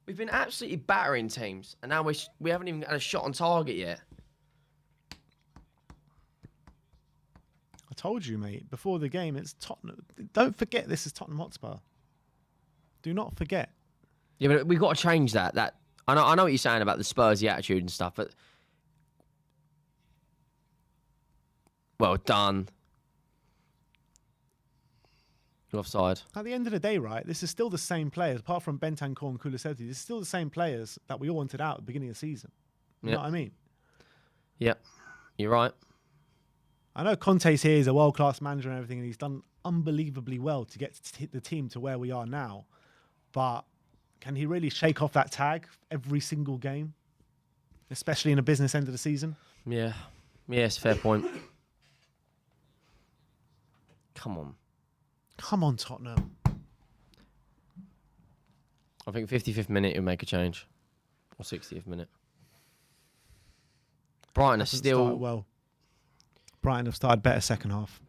We've been absolutely battering teams, and now we haven't even had a shot on target yet. I told you, mate, before the game, it's Tottenham. Don't forget this is Tottenham Hotspur. Do not forget. Yeah, but we've got to change that. I know what you're saying about the Spursy attitude and stuff, but well done. You're offside. At the end of the day, right, this is still the same players, apart from Bentancur and Kulusevski. This is still the same players that we all wanted out at the beginning of the season. You know what I mean? Yep, you're right. I know Conte's here, he's a world-class manager and everything, and he's done unbelievably well to get the team to where we are now. But can he really shake off that tag every single game, especially in a business end of the season? Yeah, it's a fair point. Come on. Come on, Tottenham. I think 55th minute he'll make a change. Or 60th minute. Brighton are still... Well, Brighton have started better second half.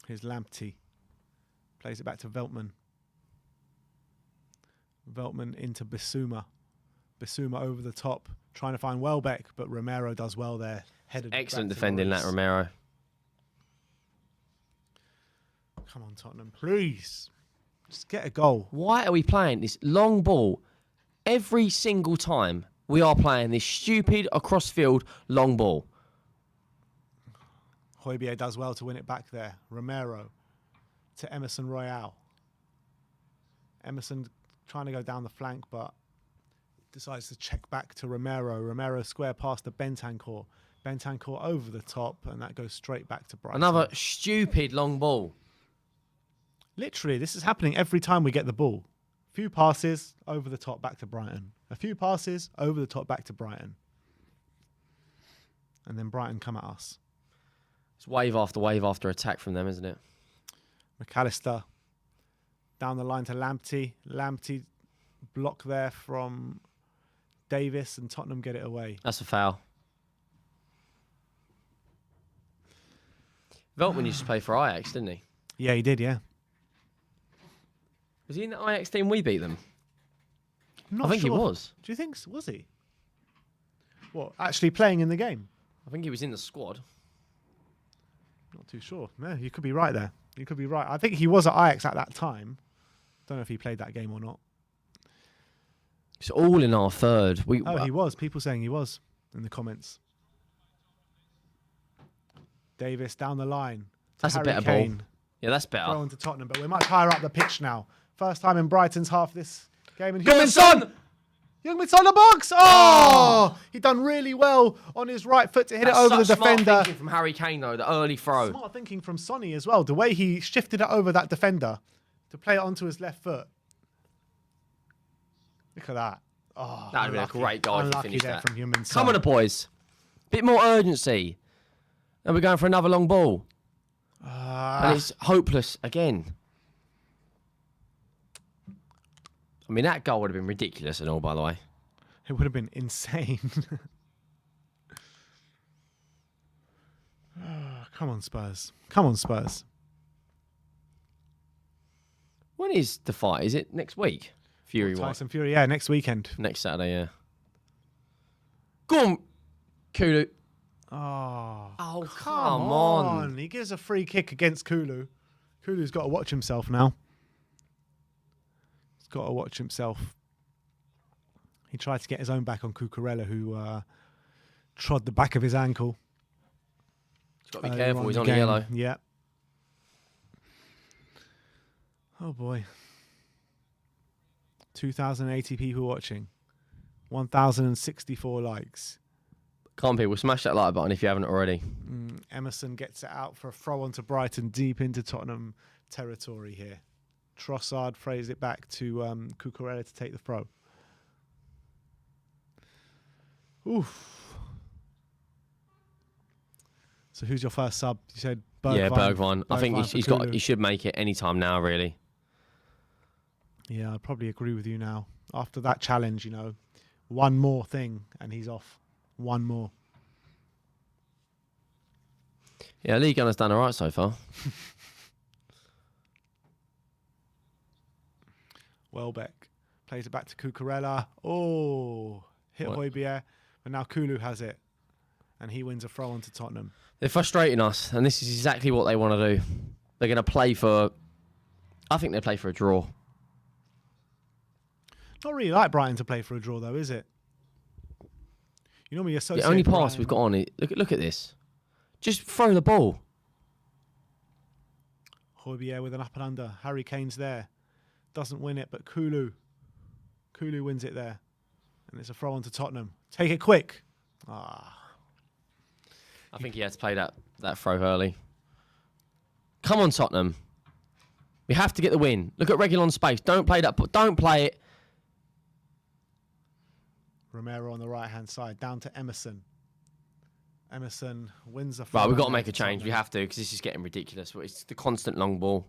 Here's Lamptey. Plays it back to Veltman. Veltman into Bissouma. Bissouma over the top. Trying to find Welbeck, but Romero does well there. Headed excellent defending that, Romero. Come on, Tottenham, please. Just get a goal. Why are we playing this long ball? Every single time we are playing this stupid across field long ball. Højbjerg does well to win it back there. Romero to Emerson Royale. Emerson trying to go down the flank, but decides to check back to Romero. Romero square past to Bentancur. Bentancur over the top, and that goes straight back to Brighton. Another stupid long ball. Literally, this is happening every time we get the ball. A few passes, over the top, back to Brighton. A few passes, over the top, back to Brighton. And then Brighton come at us. It's wave after attack from them, isn't it? McAllister down the line to Lamptey. Lamptey block there from Davis, and Tottenham get it away. That's a foul. Veltman used to play for Ajax, didn't he? Yeah, he did, yeah. Was he in the Ajax team we beat them? Not I think sure. he was. Do you think, was he? What, actually playing in the game? I think he was in the squad. Not too sure. No, you could be right there. You could be right. I think he was at Ajax at that time. Don't know if he played that game or not. It's all in our third. He was. People saying he was in the comments. Davis down the line. That's Harry a better Kane. ball. Yeah, that's better. Throw into Tottenham, but we're much higher up the pitch now. First time in Brighton's half this game. And Heung-min Son! Heung-min's on the box. Oh! He done really well on his right foot to hit it over the defender. Smart thinking from Harry Kane, though, the early throw. Smart thinking from Sonny as well. The way he shifted it over that defender to play it onto his left foot. Look at that. Oh, that would have been a great goal if he finished that. From Heung-min Son. Come on, the boys. Bit more urgency. And we're going for another long ball. And it's hopeless again. I mean, that goal would have been ridiculous and all, by the way. It would have been insane. Come on, Spurs. Come on, Spurs. When is the fight? Is it next week? Fury what? Tyson Fury, yeah, next weekend. Next Saturday, yeah. Go on, Kulu. Oh, come on. He gives a free kick against Kulu. Kulu's got to watch himself now. He's got to watch himself. He tried to get his own back on Cucurella, who trod the back of his ankle. He's got to be careful. He's on a yellow. Yeah. Oh, boy. 2,080 people watching. 1,064 likes. Come on, people. Smash that like button if you haven't already. Emerson gets it out for a throw onto Brighton, deep into Tottenham territory here. Trossard frays it back to Cucurella to take the throw. Oof. So who's your first sub? You said Bergwijn. Yeah, Bergwijn. I think he should make it any time now, really. Yeah, I'd probably agree with you now. After that challenge, you know, one more thing and he's off. One more. Yeah, Lee Gunner's done all right so far. Welbeck plays it back to Cucurella. Oh, hit Højbjerg. But now Kulu has it. And he wins a throw onto Tottenham. They're frustrating us, and this is exactly what they want to do. They're going to play for... I think they play for a draw. Not really like Brighton to play for a draw, though, is it? You normally associate The only pass Brighton. we've got on it. Look at this. Just throw the ball. Højbjerg with an up and under. Harry Kane's there. Doesn't win it, but Kulu wins it there. And it's a throw on to Tottenham. Take it quick. Ah. I think he had to play that throw early. Come on, Tottenham. We have to get the win. Look at Reguilon's space. Don't play that. Don't play it. Romero on the right-hand side. Down to Emerson. Emerson wins the throw. Right, we've got to make a change. We have to, because this is getting ridiculous. It's the constant long ball.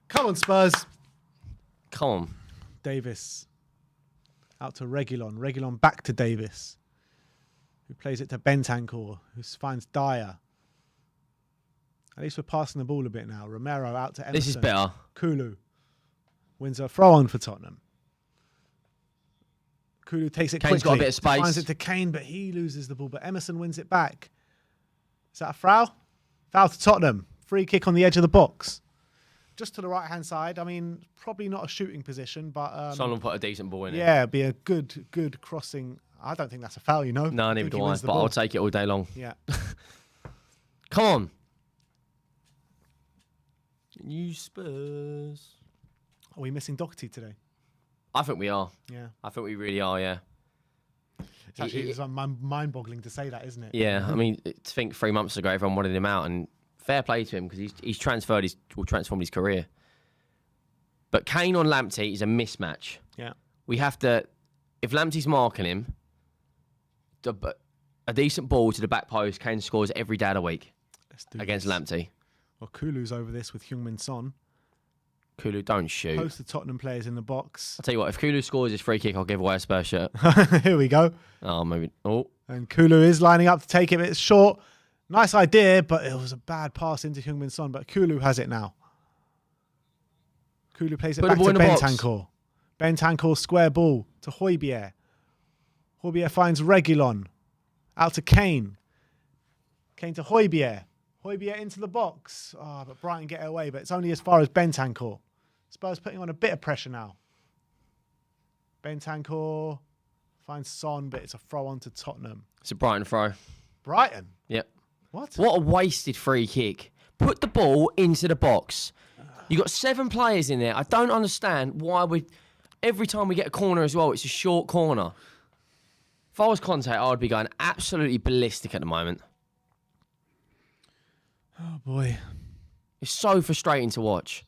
Come on, Spurs. Come on. Davis. Out to Reguilon. Reguilon back to Davis. Who plays it to Bentancur. Who finds Dyer. At least we're passing the ball a bit now. Romero out to Emerson. This is better. Kulu wins a throw on for Tottenham. Kulu takes it Kane's quickly. got a bit of space. Finds it to Kane, but he loses the ball. But Emerson wins it back. Is that a foul? Foul to Tottenham. Free kick on the edge of the box. Just to the right-hand side. I mean, probably not a shooting position, but... Someone put a decent ball in it. Yeah, it'd be a good crossing. I don't think that's a foul, you know? No, neither do I, but I'll take it all day long. Yeah. Come on. You Spurs. Are we missing Doherty today? I think we are. Yeah. I think we really are, yeah. It's mind-boggling to say that, isn't it? Yeah, I mean, to think 3 months ago everyone wanted him out, and fair play to him because he's transformed his career. But Kane on Lamptey is a mismatch. Yeah. We have to, if Lamptey's marking him, a decent ball to the back post, Kane scores every day of the week against Lamptey. Well, Kulu's over this with Heung-min Son. Kulu, don't shoot. Post the Tottenham players in the box. I'll tell you what, if Kulu scores his free kick, I'll give away a Spurs shirt. Here we go. Oh, maybe. Oh. And Kulu is lining up to take it. It's short. Nice idea, but it was a bad pass into Heung-min Son. But Kulu has it now. Kulu plays it back to Bentancur. Bentancur square ball to Højbjerg. Højbjerg finds Reguilon. Out to Kane. Kane to Højbjerg. Højbjerg into the box. Oh, but Brighton get away, but it's only as far as Bentancur. Spurs putting on a bit of pressure now. Bentancur finds Son, but it's a throw on to Tottenham. It's a Brighton throw. Brighton? Yep. What? What a wasted free kick. Put the ball into the box. You got 7 players in there. I don't understand why every time we get a corner as well, it's a short corner. If I was Conte, I would be going absolutely ballistic at the moment. Oh, boy. It's so frustrating to watch.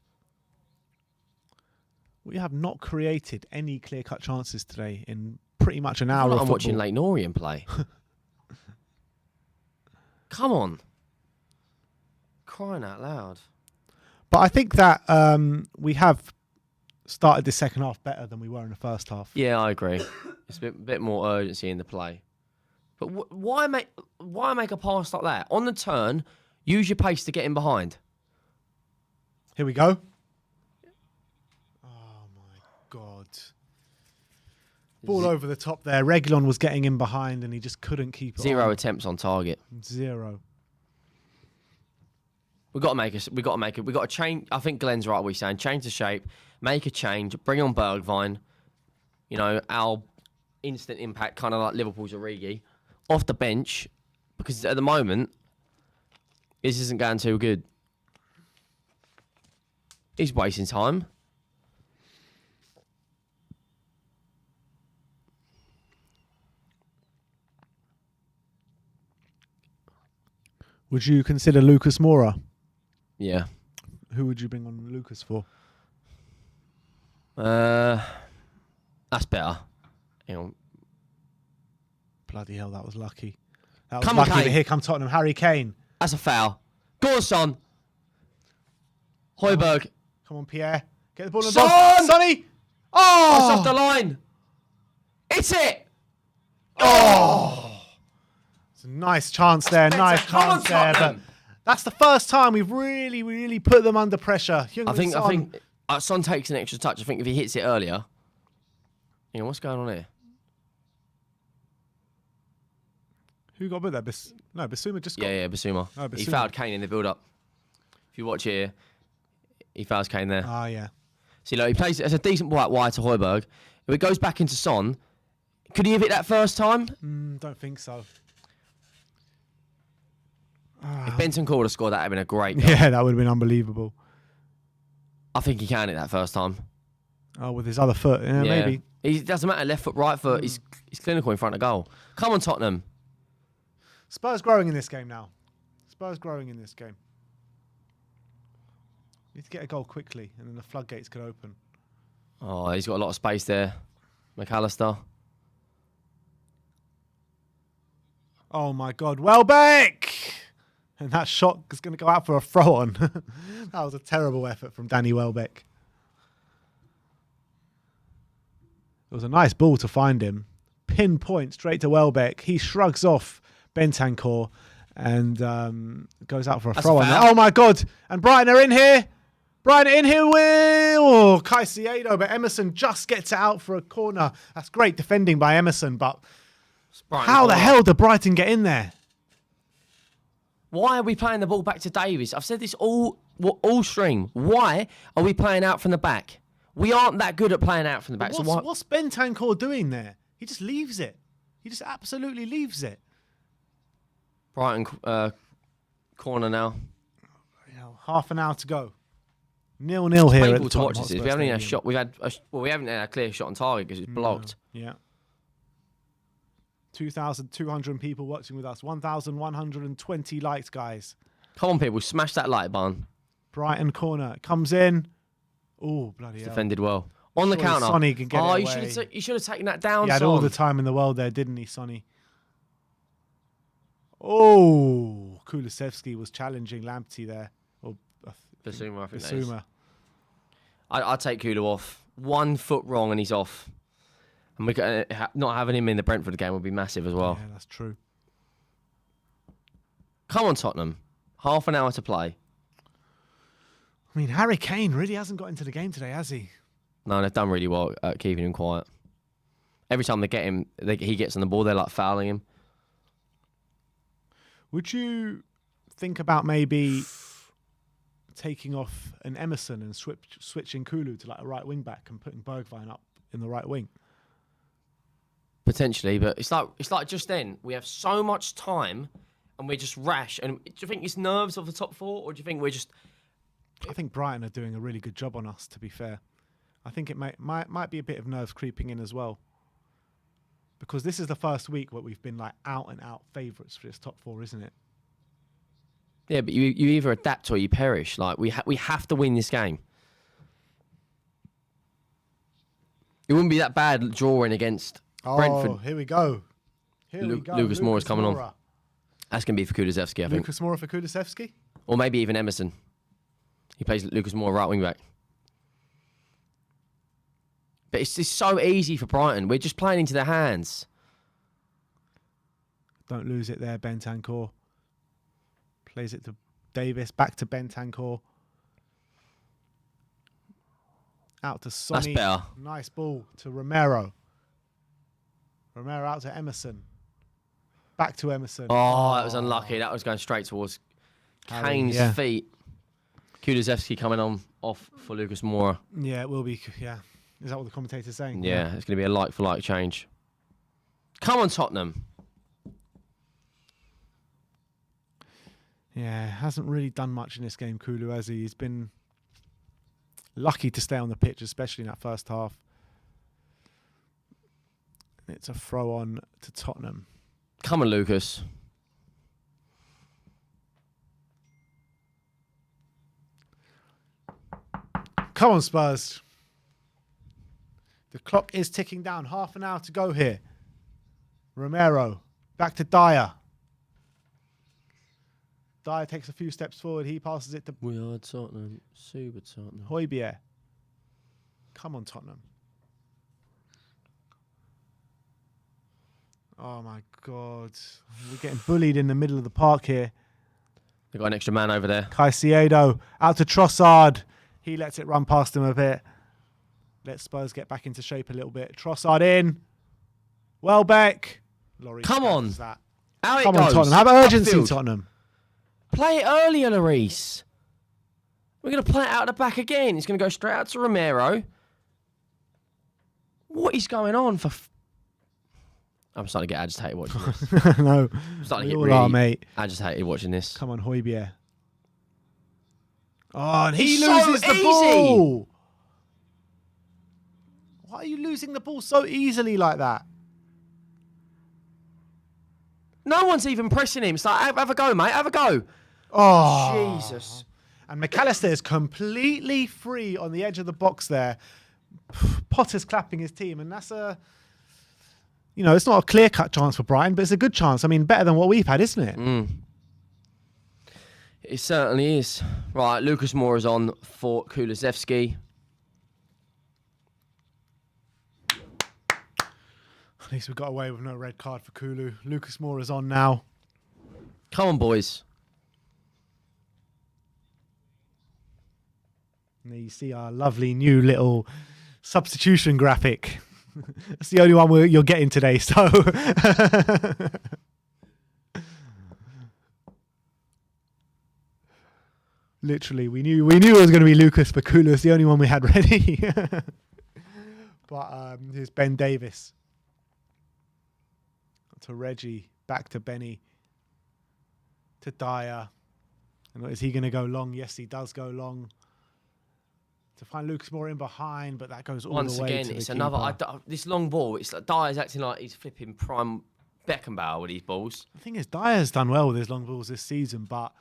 We have not created any clear-cut chances today in pretty much an hour of I'm watching football. Leighton Orient play. Come on. Crying out loud. But I think that we have started the second half better than we were in the first half. Yeah, I agree. It's a bit more urgency in the play. But why make a pass like that? On the turn, use your pace to get in behind. Here we go. Oh, my God. Ball over the top there. Reguilon was getting in behind and he just couldn't keep it 0 on. attempts on target. 0. We got to change. I think Glenn's right. What he's saying, change the shape, make a change, bring on Bergwijn. You know, our instant impact, kind of like Liverpool's Origi, off the bench, because at the moment this isn't going too good. He's wasting time. Would you consider Lucas Moura? Yeah. Who would you bring on Lucas for? That's better. Hang on. Bloody hell, that was lucky. That was Come on, lucky, but Kane. here come Tottenham. Harry Kane. That's a foul. Go on, Son. Højbjerg. Come on, Pierre. Get the ball in the Son! box. Sonny! Oh! That's off the line. It's it. Oh! It's a nice chance there. Nice Come on, chance there. But Tottenham. that's the first time we've really put them under pressure. I think Son takes an extra touch. I think if he hits it earlier. You know, what's going on here? Who got with that? Bissouma just got... Yeah, Basuma. Oh, He Bissouma. fouled Kane in the build-up. If you watch here, he fouls Kane there. Ah, yeah. See, look, he plays it as a decent ball out wide to Højbjerg. If it goes back into Son, Could he have hit that first time? Don't think so. If Bentancur would have scored that, would have been a great goal. Yeah, that would have been unbelievable. I think he can hit that first time. Oh, with his other foot. Yeah, maybe. It doesn't matter, left foot, right foot. He's clinical in front of goal. Come on, Tottenham. Spurs growing in this game now. Spurs growing in this game. Need to get a goal quickly, and then the floodgates could open. Oh, he's got a lot of space there. McAllister. Oh, my God. Welbeck! And that shot is going to go out for a throw-on. That was a terrible effort from Danny Welbeck. It was a nice ball to find him. Pinpoint straight to Welbeck. He shrugs off Bentancur and goes out for a throw-on. Oh, my God. And Brighton are in here. Brighton in here with Caicedo, but Emerson just gets it out for a corner. That's great defending by Emerson, but how the hell did Brighton get in there? Why are we playing the ball back to Davies? I've said this all stream. Why are we playing out from the back? We aren't that good at playing out from the back. What's Bentancur doing there? He just leaves it. He just absolutely leaves it. Brighton corner now. Half an hour to go. 0-0 here. Painful to watch this. We haven't had a shot. We haven't had a clear shot on target because it's blocked. Yeah. 2,200 people watching with us. 1,120 likes, guys. Come on, people. Smash that like button. Brighton corner. Comes in. Oh, bloody hell. Defended well. On the counter. Sonny can get it away. You should have taken that down, He had all the time in the world there, didn't he, Sonny? Oh, Kulusevski was challenging Lamptey there. Or Basuma, I think that Basuma. is. I'd take Kulu off. 1 foot wrong and he's off. And not having him in the Brentford game would be massive as well. Yeah, that's true. Come on, Tottenham. Half an hour to play. I mean, Harry Kane really hasn't got into the game today, has he? No, they've done really well at keeping him quiet. Every time they get him, he gets on the ball, they're like fouling him. Would you think about maybe taking off an Emerson and switching Kulu to like a right wing back and putting Bergwijn up in the right wing? Potentially, but it's like just then we have so much time and we're just rash. And do you think it's nerves of the top four, or do you think we're just? I think Brighton are doing a really good job on us. To be fair, I think it might be a bit of nerves creeping in as well, because this is the first week where we've been like out and out favourites for this top four, isn't it? Yeah, but you either adapt or you perish. Like we have to win this game. It wouldn't be that bad drawing against Brentford. Here we go. Lucas Moura's coming on. That's going to be for Kulusevski, I think. Lucas Moura for Kulusevski? Or maybe even Emerson. He plays Lucas Moura right wing back. But it's just so easy for Brighton. We're just playing into their hands. Don't lose it there, Bentancur. Plays it to Davis. Back to Bentancur. Out to Sonny. That's better. Nice ball to Romero. Romero out to Emerson. Back to Emerson. Oh, that was unlucky. That was going straight towards Kane's feet. Kulusevski coming on off for Lucas Moura. Yeah, it will be. Yeah. Is that what the commentator's saying? Yeah, it's going to be a like-for-like change. Come on, Tottenham. Yeah, hasn't really done much in this game, Kulu, has he? He's been lucky to stay on the pitch, especially in that first half. It's a throw-on to Tottenham. Come on, Lucas. Come on, Spurs. The clock is ticking down. Half an hour to go here. Romero. Back to Dyer. Dyer takes a few steps forward. He passes it to We are Tottenham. Super Tottenham. Højbjerg. Come on, Tottenham. Oh, my God. We're getting bullied in the middle of the park here. They've got an extra man over there. Caicedo out to Trossard. He lets it run past him a bit. Let Spurs get back into shape a little bit. Trossard in. Welbeck. Lloris Come on. that. Out Come it on, goes. Tottenham. Have urgency, Upfield. Tottenham. Play it earlier, Lloris. We're going to play it out the back again. It's going to go straight out to Romero. What is going on for... I'm starting to get agitated watching this. No, I'm starting we to all get are, really mate. agitated watching this. Come on, Højbjerg. Oh, and he It's so loses the easy. ball. Why are you losing the ball so easily like that? No one's even pressing him. It's like, have a go, mate. Have a go. Oh, Jesus. And McAllister is completely free on the edge of the box there. Potter's clapping his team, and that's a, you know, it's not a clear-cut chance for Brighton, but it's a good chance. I mean, better than what we've had, isn't it? It certainly is. Right, Lucas Moore is on for Kulusevski. At least we got away with no red card for Kulu. Lucas Moore is on now. Come on, boys. And there you see our lovely new little substitution graphic. That's the only one you're getting today, so... Literally, we knew it was going to be Lucas for Kulu. It's the only one we had ready. But here's Ben Davis. To Reggie, back to Benny. To Dyer. And is he going to go long? Yes, he does go long. To find Lucas Moore in behind, but that goes all Once the way again, to the it's keeper. another... this long ball, it's like Dyer's acting like he's flipping prime Beckenbauer with these balls. The thing is, Dyer's done well with his long balls this season, but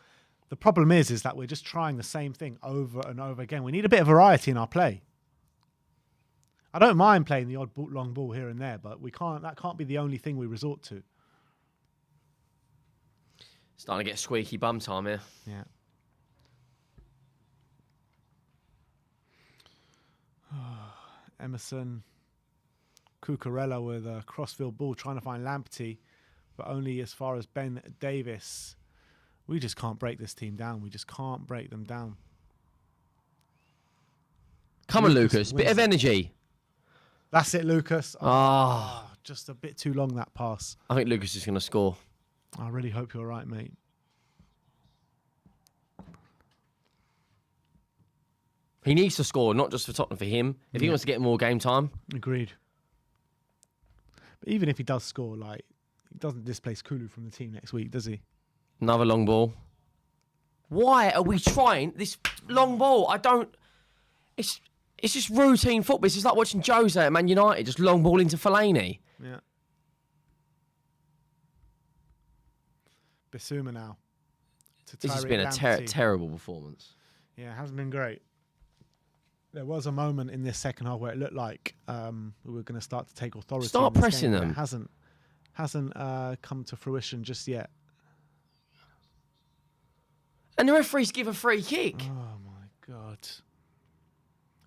the problem is that we're just trying the same thing over and over again. We need a bit of variety in our play. I don't mind playing the odd long ball here and there, but we can't. That can't be the only thing we resort to. Starting to get squeaky bum time here. Yeah. Emerson, Cucurella with a crossfield ball trying to find Lamptey, but only as far as Ben Davis. We just can't break this team down. We just can't break them down. Come on, Lucas. Bit of energy. That's it, Lucas. Oh. Just a bit too long, that pass. I think Lucas is going to score. I really hope you're right, mate. He needs to score, not just for Tottenham, for him. If he wants to get more game time. Agreed. But even if he does score, like, he doesn't displace Kulu from the team next week, does he? Another long ball. Why are we trying this long ball? I don't... It's just routine football. It's just like watching Jose at Man United, just long ball into Fellaini. Yeah. Bissouma now. This has been a terrible performance. Yeah, it hasn't been great. There was a moment in this second half where it looked like we were going to start to take authority. Start pressing them. It hasn't come to fruition just yet. And the referees give a free kick. Oh my God.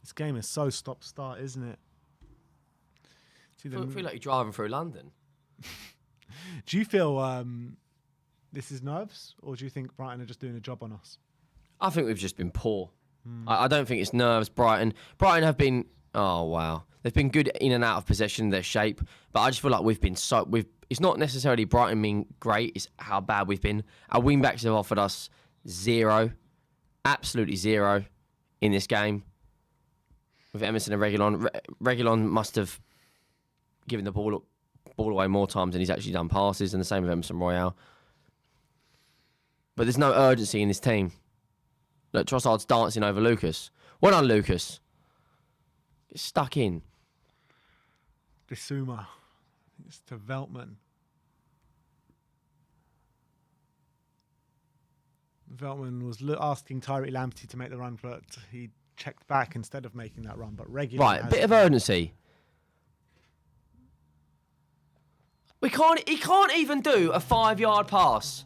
This game is so stop-start, isn't it? I feel like you're driving through London. Do you feel this is nerves, or do you think Brighton are just doing a job on us? I think we've just been poor. I don't think it's nerves, Brighton. Brighton have been... Oh, wow. They've been good in and out of possession, their shape. But I just feel like we've been so... It's not necessarily Brighton being great, it's how bad we've been. Our wing-backs have offered us zero. Absolutely zero in this game. With Emerson and Reguilon. Reguilon must have given the ball away more times than he's actually done passes, and the same with Emerson Royale. But there's no urgency in this team. Look, Trossard's dancing over Lucas. Well done, Lucas. Get stuck in. Bissouma. It's to Veltman. Veltman was asking Tyreek Lamptey to make the run, but he checked back instead of making that run. But regularly, Right, a bit of urgency. He can't even do a 5-yard pass.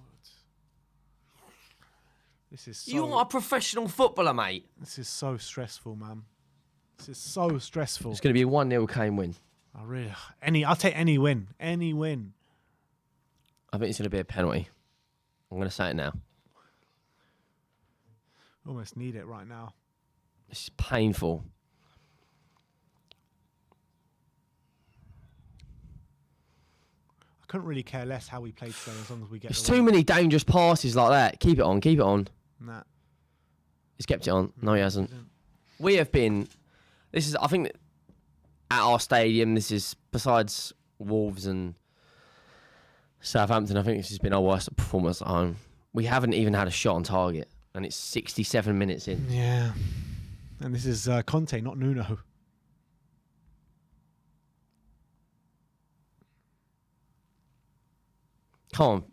This is You are a professional footballer, mate. This is so stressful, man. This is so stressful. It's going to be a 1-0 Kane win. I'll take any win. Any win. I think it's going to be a penalty. I'm going to say it now. Almost need it right now. It's painful. I couldn't really care less how we played today as long as we get There's the win. too many dangerous passes like that. Keep it on, keep it on. Nah. He's kept it on. No, he hasn't. We have been... This is, I think, at our stadium, this is, besides Wolves and Southampton, I think this has been our worst performance at home. We haven't even had a shot on target, and it's 67 minutes in. Yeah. And this is Conte, not Nuno. Come on.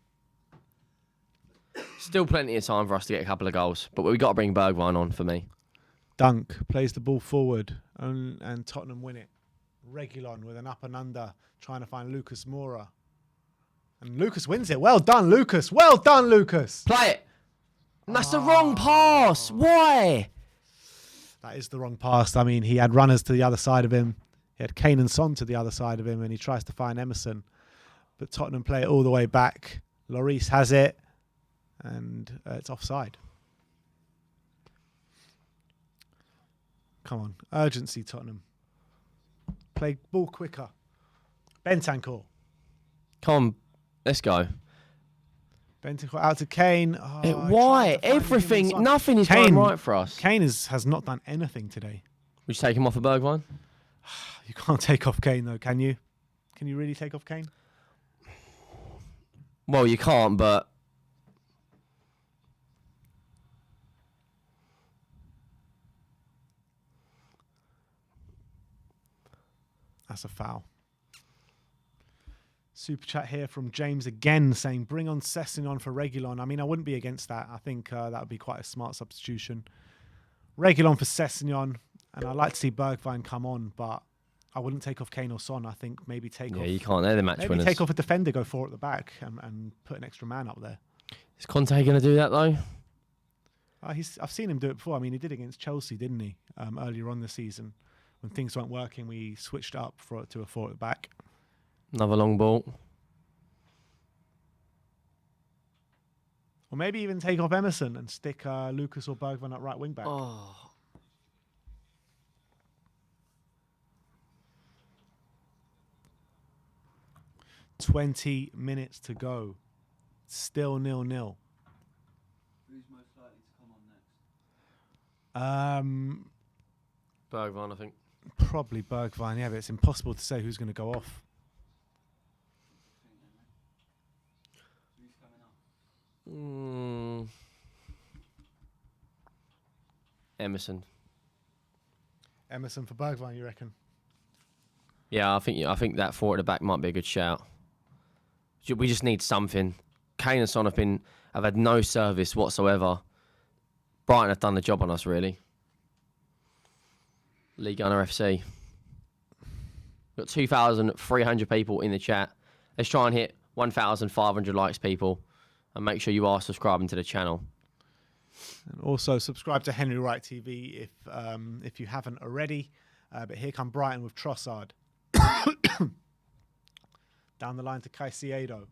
Still plenty of time for us to get a couple of goals, but we got to bring Bergwijn on for me. Dunk plays the ball forward, and Tottenham win it. Reguilon with an up and under, trying to find Lucas Moura. And Lucas wins it. Well done, Lucas. Well done, Lucas. Play it. And that's the wrong pass. Why? That is the wrong pass. I mean, he had runners to the other side of him. He had Kane and Son to the other side of him, and he tries to find Emerson. But Tottenham play it all the way back. Lloris has it, and it's offside. Come on. Urgency, Tottenham. Play ball quicker. Bentancur. Come on. Let's go. Bentancur out to Kane. Oh, Why? Everything, nothing is going right for us. Kane has not done anything today. Would you take him off a Bergwijn? You can't take off Kane, though, can you? Can you really take off Kane? Well, you can't, but... That's a foul. Super chat here from James again saying, bring on Sessegnon for Reguilon. I mean, I wouldn't be against that. I think that would be quite a smart substitution. Reguilon for Sessegnon. And I'd like to see Bergwijn come on, but I wouldn't take off Kane or Son. I think maybe take off... Yeah, you can't. They're the match winners. Take off a defender, go four at the back, and put an extra man up there. Is Conte going to do that, though? I've seen him do it before. I mean, he did against Chelsea, didn't he? Earlier on the season. When things weren't working, we switched up to a four at the back. Another long ball. Or maybe even take off Emerson and stick Lucas or Bergwijn at right wing back. Oh. $20 minutes to go. Still 0-0. Who's most likely to come on next? Bergwijn, I think. Probably Bergwijn, yeah, but it's impossible to say who's going to go off. Who's coming up? Emerson. Emerson for Bergwijn, you reckon? Yeah, I think that four at the back might be a good shout. We just need something. Kane and Son have had no service whatsoever. Brighton have done the job on us, really. League Gunner FC. We've got 2,300 people in the chat. Let's try and hit 1,500 likes, people. And make sure you are subscribing to the channel. And also subscribe to Henry Wright TV if you haven't already. But here come Brighton with Trossard. Down the line to Caicedo.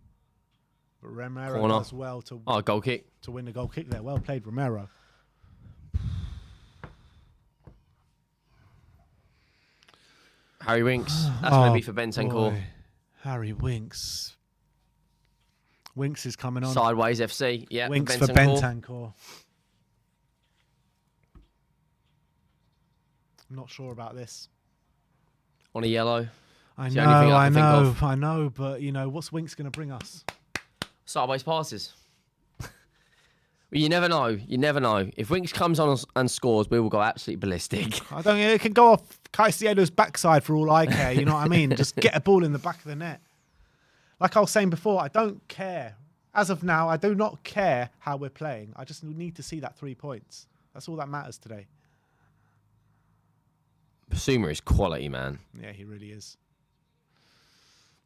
But Romero Corner. does well to Goal kick. to win the goal kick there. Well played, Romero. Harry Winks. That's going to be for Bentancur. Boy. Harry Winks. Winks is coming on. Sideways FC. Yeah, Winks for for Bentancur. Bentancur. I'm not sure about this. On a yellow. I It's the only thing I can think of. I know, but you know, what's Winks going to bring us? Sideways passes. Well, you never know. You never know. If Winks comes on and scores, we will go absolutely ballistic. I don't. It can go off Caicedo's backside for all I care. You know what I mean? Just get a ball in the back of the net. Like I was saying before, I don't care. As of now, I do not care how we're playing. I just need to see that 3 points. That's all that matters today. Basuma is quality, man. Yeah, he really is.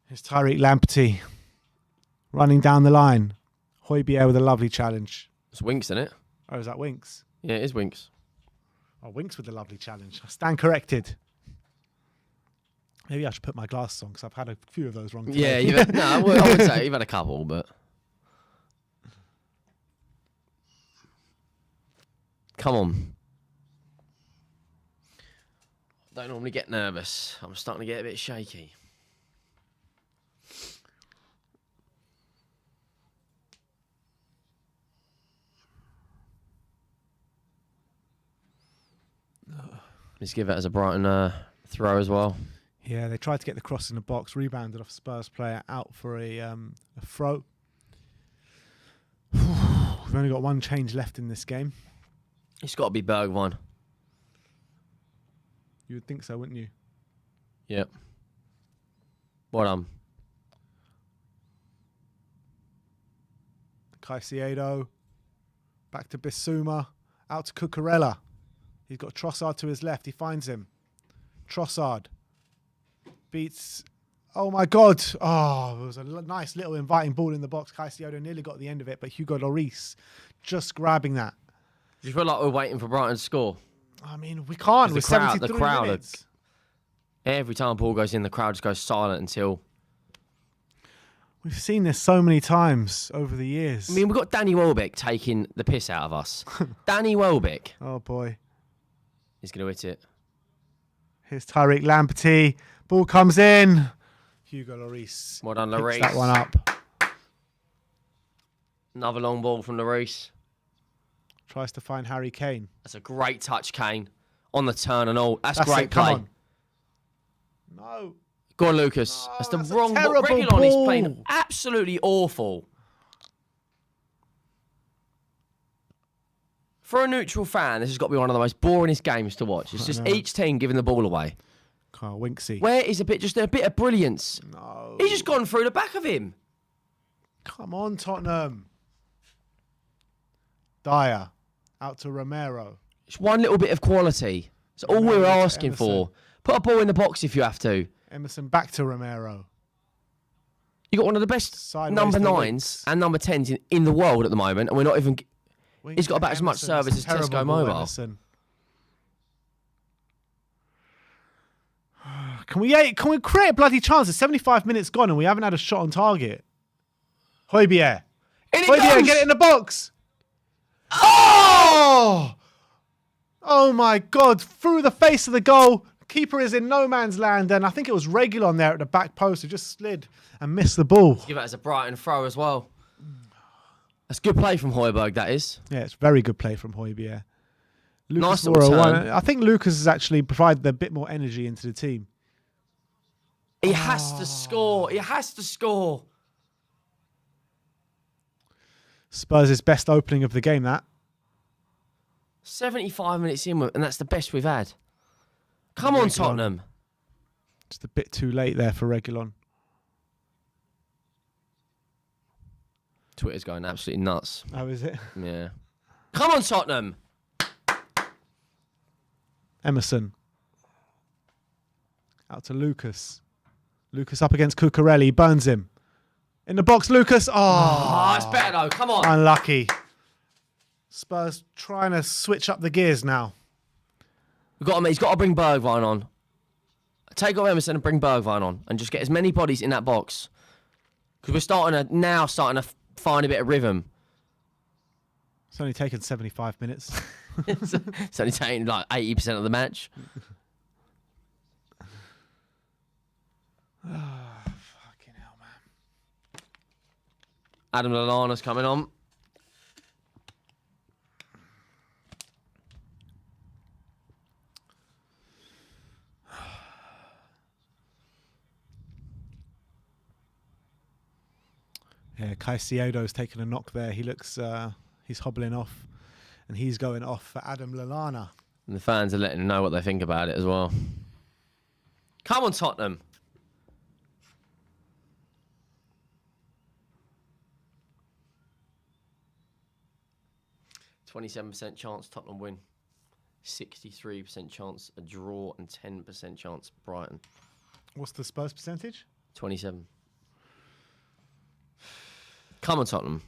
Here's Tariq Lamptey running down the line. Højbjerg with a lovely challenge. It's Winks, isn't it? Oh, is that Winks? Yeah, it is Winks. Oh, Winks with a lovely challenge. I stand corrected. Maybe I should put my glasses on because I've had a few of those wrong today. Yeah, I would say you've had a couple, but... Come on. I don't normally get nervous. I'm starting to get a bit shaky. Let's give it as a Brighton throw as well. Yeah, they tried to get the cross in the box, rebounded off Spurs player, out for a throw. We've only got one change left in this game. It's got to be Bergwijn. You would think so, wouldn't you? Yep. Well done. Caicedo. Back to Bissouma. Out to Cucurella. He's got Trossard to his left. He finds him. Trossard. Beats... Oh, my God. Oh, it was a nice little inviting ball in the box. Caicedo nearly got the end of it, but Hugo Lloris just grabbing that. Do you feel like we're waiting for Brighton to score? I mean, we can't. We're 73 minutes. Every time ball goes in, the crowd just goes silent until... We've seen this so many times over the years. I mean, we've got Danny Welbeck taking the piss out of us. Danny Welbeck. Oh, boy. He's going to hit it. Here's Tariq Lamptey. Ball comes in. Hugo Lloris. Well done, Picks Lloris. that one up. Another long ball from Lloris. Tries to find Harry Kane. That's a great touch, Kane. On the turn and all. That's it, great come play. on. No. Go on, Lucas. Oh, that's the that's a wrong ball. terrible Reguilon is ball. playing absolutely awful. For a neutral fan, this has got to be one of the most boringest games to watch. It's just each team giving the ball away. Kyle Winksy. Where is just a bit of brilliance? No. He's just gone through the back of him. Come on, Tottenham. Dyer. Out to Romero. It's one little bit of quality. It's all we're Romero to asking Emerson. for. Put a ball in the box if you have to. Emerson back to Romero. You got one of the best Sideways number to 9s Winks. and number 10s in the world at the moment, and we're not even... Winks He's got to about as much Emerson. service It's a as Tesco terrible ball, Mobile. Emerson. Can we create a bloody chance? It's 75 minutes gone and we haven't had a shot on target. Højbjerg. In it Højbjerg, goes! get it in the box. Oh! Oh my God. Through the face of the goal. Keeper is in no man's land, and I think it was Reguilon there at the back post who just slid and missed the ball. Give it as a Brighton throw as well. That's good play from Højbjerg, that is. Yeah, it's very good play from Højbjerg. Nice Lucas little Moura turn. won. I think Lucas has actually provided a bit more energy into the team. He has to score. He has to score. Spurs' best opening of the game, that. 75 minutes in, and that's the best we've had. Come on, Reguilon. Tottenham. Just a bit too late there for Reguilon. Twitter's going absolutely nuts. Oh, is it? Yeah. Come on, Tottenham. Emerson. Out to Lucas. Lucas up against Cucurella. He burns him. In the box, Lucas. Oh, it's better though. Come on. Unlucky. Spurs trying to switch up the gears now. He's got to bring Bergwijn on. Take off Emerson and bring Bergwijn on, and just get as many bodies in that box. Because we're starting to find a bit of rhythm. It's only taken 75 minutes. It's only taking like 80% of the match. Fucking hell, man. Adam Lallana's coming on. Yeah, Caicedo's taken a knock there. He looks, he's hobbling off, and he's going off for Adam Lallana. And the fans are letting him know what they think about it as well. Come on, Tottenham. %27 chance Tottenham win. 63% chance a draw and 10% chance Brighton. What's the Spurs percentage? 27. Come on, Tottenham.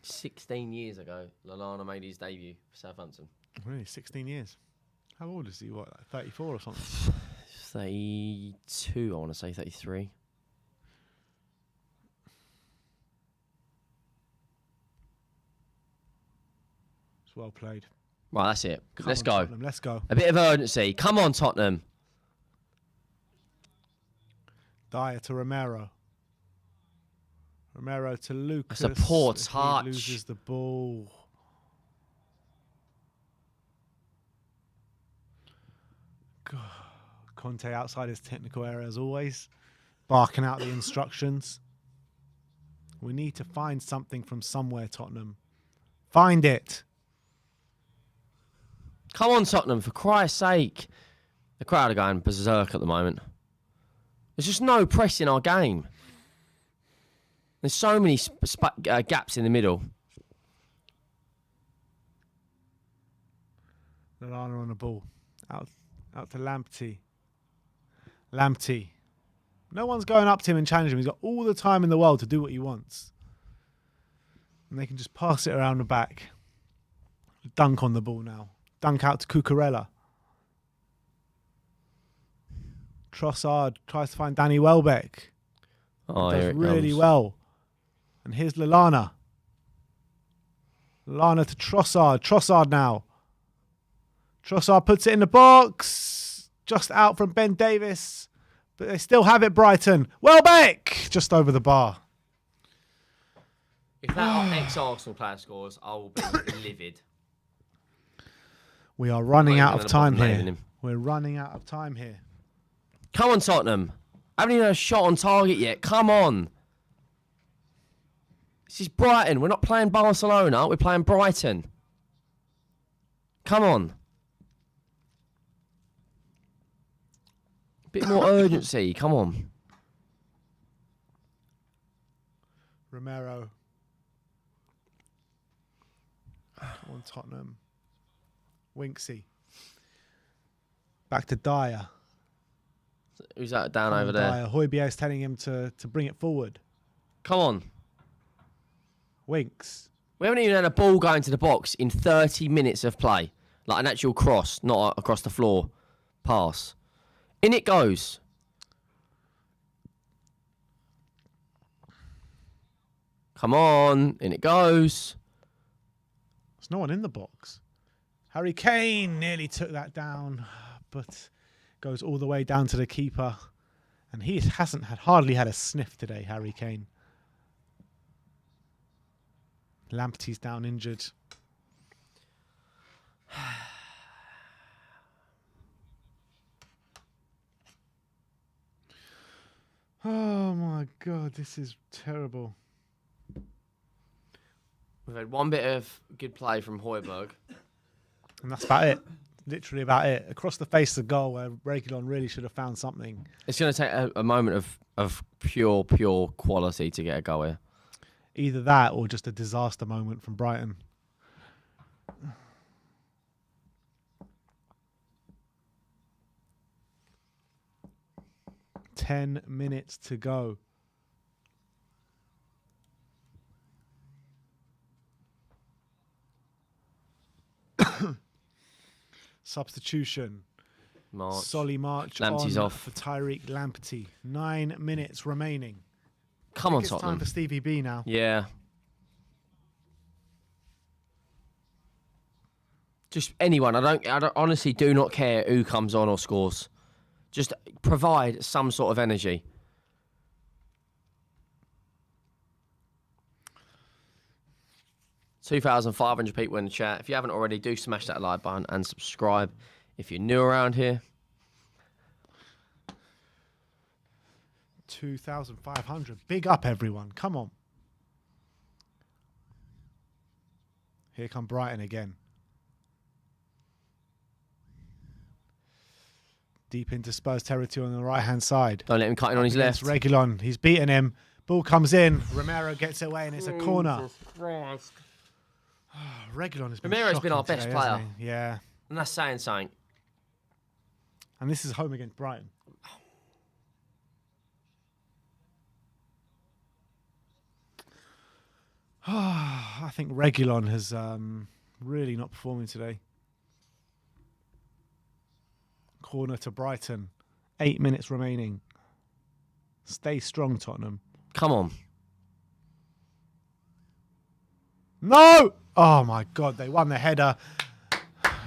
"16 years ago, Lallana made his debut for Southampton. Really, 16 years. How old is he? What, like 34 or something? 32, I want to say 33. It's well played. Right, that's it. Come Let's on, go. Tottenham, let's go. A bit of urgency. Come on, Tottenham. Dyer to Romero. Romero to Lucas. That's a poor He touch. loses the ball. Conte outside his technical area as always, barking out the instructions. We need to find something from somewhere, Tottenham. Find it. Come on, Tottenham, for Christ's sake. The crowd are going berserk at the moment. There's just no press in our game. There's so many gaps in the middle. Lallana on the ball. Out to Lamptey. Lamptey. No one's going up to him and challenging him. He's got all the time in the world to do what he wants. And they can just pass it around the back. Dunk on the ball now. Dunk out to Cucurella. Trossard tries to find Danny Welbeck. Oh, Does here it really comes. well. And here's Lallana. Lallana to Trossard. Trossard now. Trossard puts it in the box. Just out from Ben Davis. But they still have it, Brighton. Welbeck! Just over the bar. If that ex-Arsenal player scores, I will be livid. We are running Not out even of gonna time bother here. naming him. We're running out of time here. Come on, Tottenham. I haven't even had a shot on target yet. Come on. This is Brighton. We're not playing Barcelona. We're playing Brighton. Come on. Bit more urgency. Come on. Romero. Come on, Tottenham. Winksy. Back to Dyer. Who's that down Come over on, there? Dyer. Højbjerg's telling him to bring it forward. Come on. Winks. We haven't even had a ball go into the box in 30 minutes of play. Like an actual cross, not across the floor pass. In it goes. Come on. In it goes. There's no one in the box. Harry Kane nearly took that down, but goes all the way down to the keeper. And he hasn't hardly had a sniff today, Harry Kane. Lamptey's down injured. Oh my God, this is terrible. We've had one bit of good play from Højbjerg. And that's about it. Literally about it. Across the face of the goal where Reguilon really should have found something. It's going to take a moment of pure quality to get a goal here. Either that or just a disaster moment from Brighton. Ten minutes to go. Substitution. March. Solly March Lamptey's on off. for Tyreek Lamptey. 9 minutes remaining. Come on, It's time Tottenham. for Stevie B now. Yeah. Just anyone. I don't honestly do not care who comes on or scores. Just provide some sort of energy. $2,500 people in the chat. If you haven't already, do smash that like button and subscribe. If you're new around here, 2,500. Big up, everyone. Come on. Here come Brighton again. Deep into Spurs territory on the right-hand side. don't let him cut in on his left. Against Reguilon. He's beaten him. Ball comes in. Romero gets away, and it's a corner. Reguilon has been Romero's been shocking our best today, player. hasn't he? Yeah. And that's saying something. And this is home against Brighton. I think Reguilon has really not performing today. Corner to Brighton. 8 minutes remaining. Stay strong, Tottenham. Come on. No! Oh, my God. They won the header.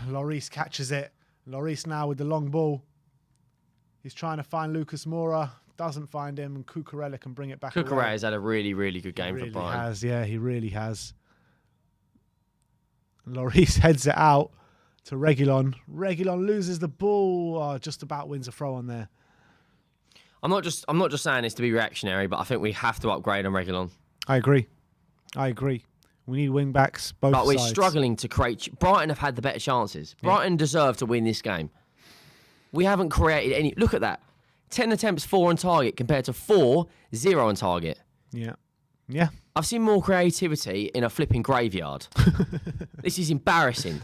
Lloris catches it. Lloris now with the long ball. He's trying to find Lucas Moura. Doesn't find him. And Cucurella can bring it back away. Cucurella has had a really, really good game He for really Brighton. has, yeah, he really has. Lloris heads it out to Reguilon. Reguilon loses the ball. still just about wins a throw on there. I'm not just saying this to be reactionary, but I think we have to upgrade on Reguilon. I agree. We need wing backs both But we're sides. struggling to create. Brighton have had the better chances. Brighton deserve to win this game. We haven't created any. Look at that. 10 attempts, 4 on target compared to 4, 0 on target. Yeah. Yeah. I've seen more creativity in a flipping graveyard. This is embarrassing.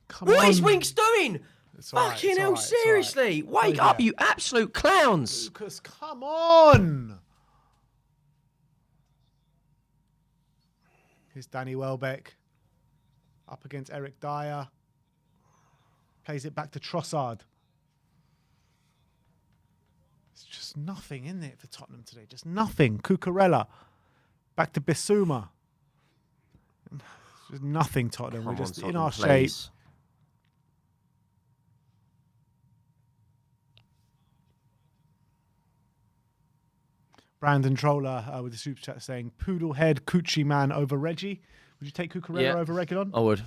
Come What on. is Winks doing? It's all right, Fucking it's hell, all right, it's all right. seriously. Wake up, you absolute clowns. Lucas, come on. Here's Danny Welbeck. Up against Eric Dyer. Plays it back to Trossard. It's just nothing in it for Tottenham today. Just nothing. Cucurella. Back to Bissouma. Just nothing, Tottenham. Come We're just on, in our Tottenham, shape. please. Brandon Troller with the super chat saying, Poodle head Coochie man over Reggie. Would you take Cucurella Yeah. over Reguilon? I would.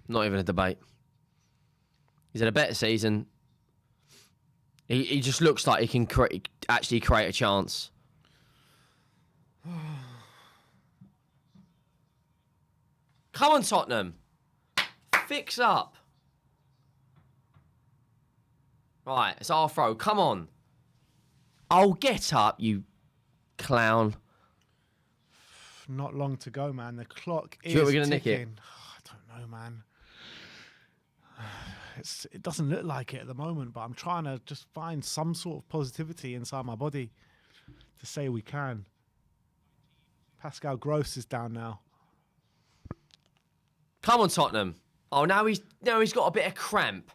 Not even a debate. He's had a better season. He just looks like he can actually create a chance. Come on, Tottenham. Fix up. Right, it's our throw. Come on. Oh, get up, you clown. Not long to go, man. The clock is you think we're gonna nick it? ticking. I don't know, man. It doesn't look like it at the moment, but I'm trying to just find some sort of positivity inside my body to say we can. Pascal Gross is down now. Come on, Tottenham. Oh, now he's got a bit of cramp.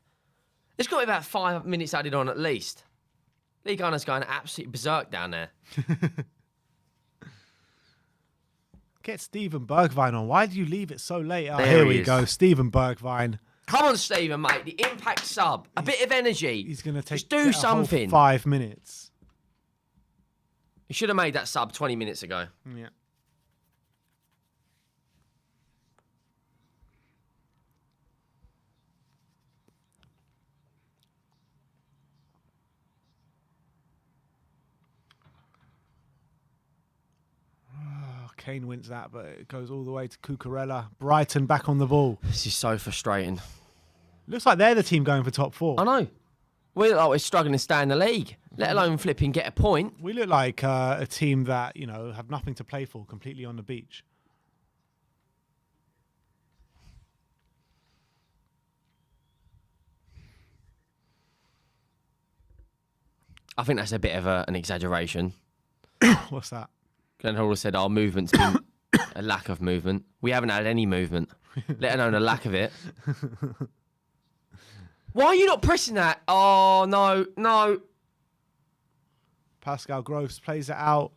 There's got to be about 5 minutes added on at least. Lee Gunner's going absolutely berserk down there. Get Steven Bergwijn on. Why do you leave it so late? Oh, There here he we is. go. Steven Bergwijn. Come on, Stephen, mate. The impact sub. A bit of energy. He's going to take Just do get a whole something. 5 minutes. He should have made that sub 20 minutes ago. Yeah. Kane wins that, but it goes all the way to Cucurella. Brighton back on the ball. This is so frustrating. Looks like they're the team going for top 4. I know. We're struggling to stay in the league, let alone flipping get a point. We look like a team that, you know, have nothing to play for, completely on the beach. I think that's a bit of an exaggeration. What's that? Glenn Hall said our movement's been a lack of movement. We haven't had any movement, let alone a lack of it. Why are you not pressing that? Oh, no. Pascal Gross plays it out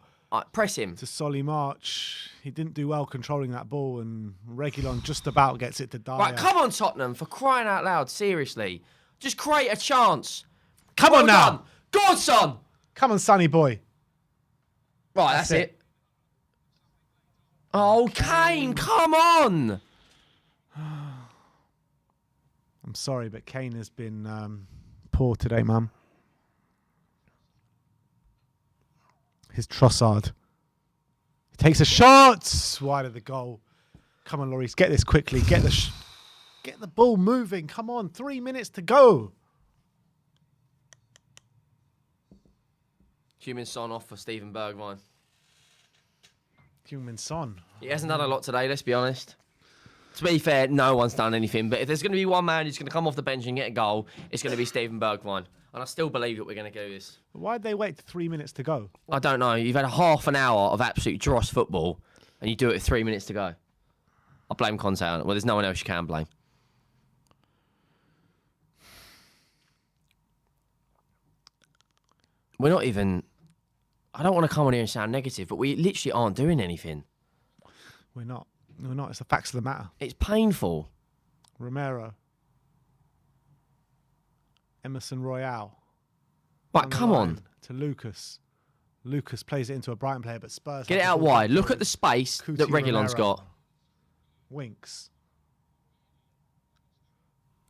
Press him. to Solly March. He didn't do well controlling that ball, and Reguilon just about gets it to Dyer. Right, come on, Tottenham, for crying out loud, seriously. Just create a chance. Come Well on now. done. Go on, son. Come on, Sonny boy. Right, that's it. Oh, Kane, come on. I'm sorry, but Kane has been poor today, man. His Trossard. He takes a shot. Wide of the goal. Come on, Lloris, get this quickly. Get the ball moving. Come on, 3 minutes to go. Human Son off for Steven Bergwijn. Human Son. He hasn't done a lot today, let's be honest. To be fair, no one's done anything. But if there's going to be one man who's going to come off the bench and get a goal, it's going to be Steven Bergwijn. And I still believe that we're going to do this. Why'd they wait 3 minutes to go? I don't know. You've had a half an hour of absolute dross football, and you do it with 3 minutes to go. I blame Conte on it. Well, there's no one else you can blame. We're not even... I don't want to come on here and sound negative, but we literally aren't doing anything. We're not. We're not. It's the facts of the matter. It's painful. Romero. Emerson Royale. Right, On the come line on. To Lucas. Lucas plays it into a Brighton player, but Spurs... Get have it the out ball wide. back Look for at the space Cuti that Reguilon's Romero. got. Winks.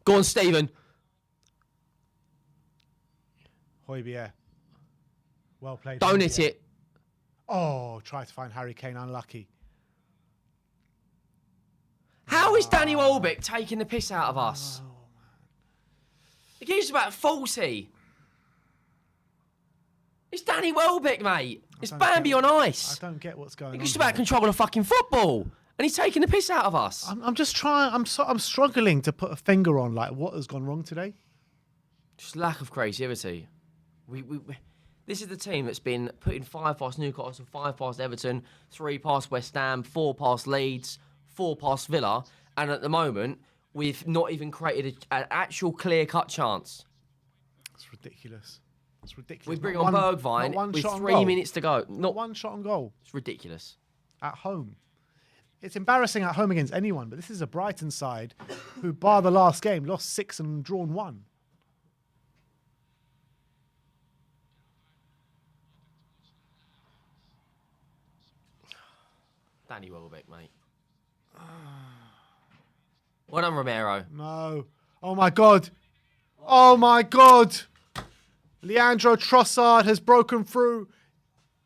Go on, Steven. Højbjerg. Well played. Don't Højbjerg. hit it. Oh, try to find Harry Kane unlucky. How is Danny Welbeck taking the piss out of us? The game's about 40. It's Danny Welbeck, mate. It's Bambi on ice. I don't get what's going on. It's just about controlling fucking football. And he's taking the piss out of us. I'm just trying. I'm struggling to put a finger on like what has gone wrong today. Just lack of creativity. This is the team that's been putting 5 past Newcastle, 5 past Everton, 3 past West Ham, 4 past Leeds, 4 past Villa, and at the moment we've not even created an actual clear-cut chance. It's ridiculous. It's ridiculous. We bring on Bergwijn with 3 minutes to go. Not one shot on goal. It's ridiculous. At home. It's embarrassing at home against anyone, but this is a Brighton side who, bar the last game, lost 6 and drawn 1. Danny Welbeck, mate. Well done, Romero. No. Oh, my God. Oh, my God. Leandro Trossard has broken through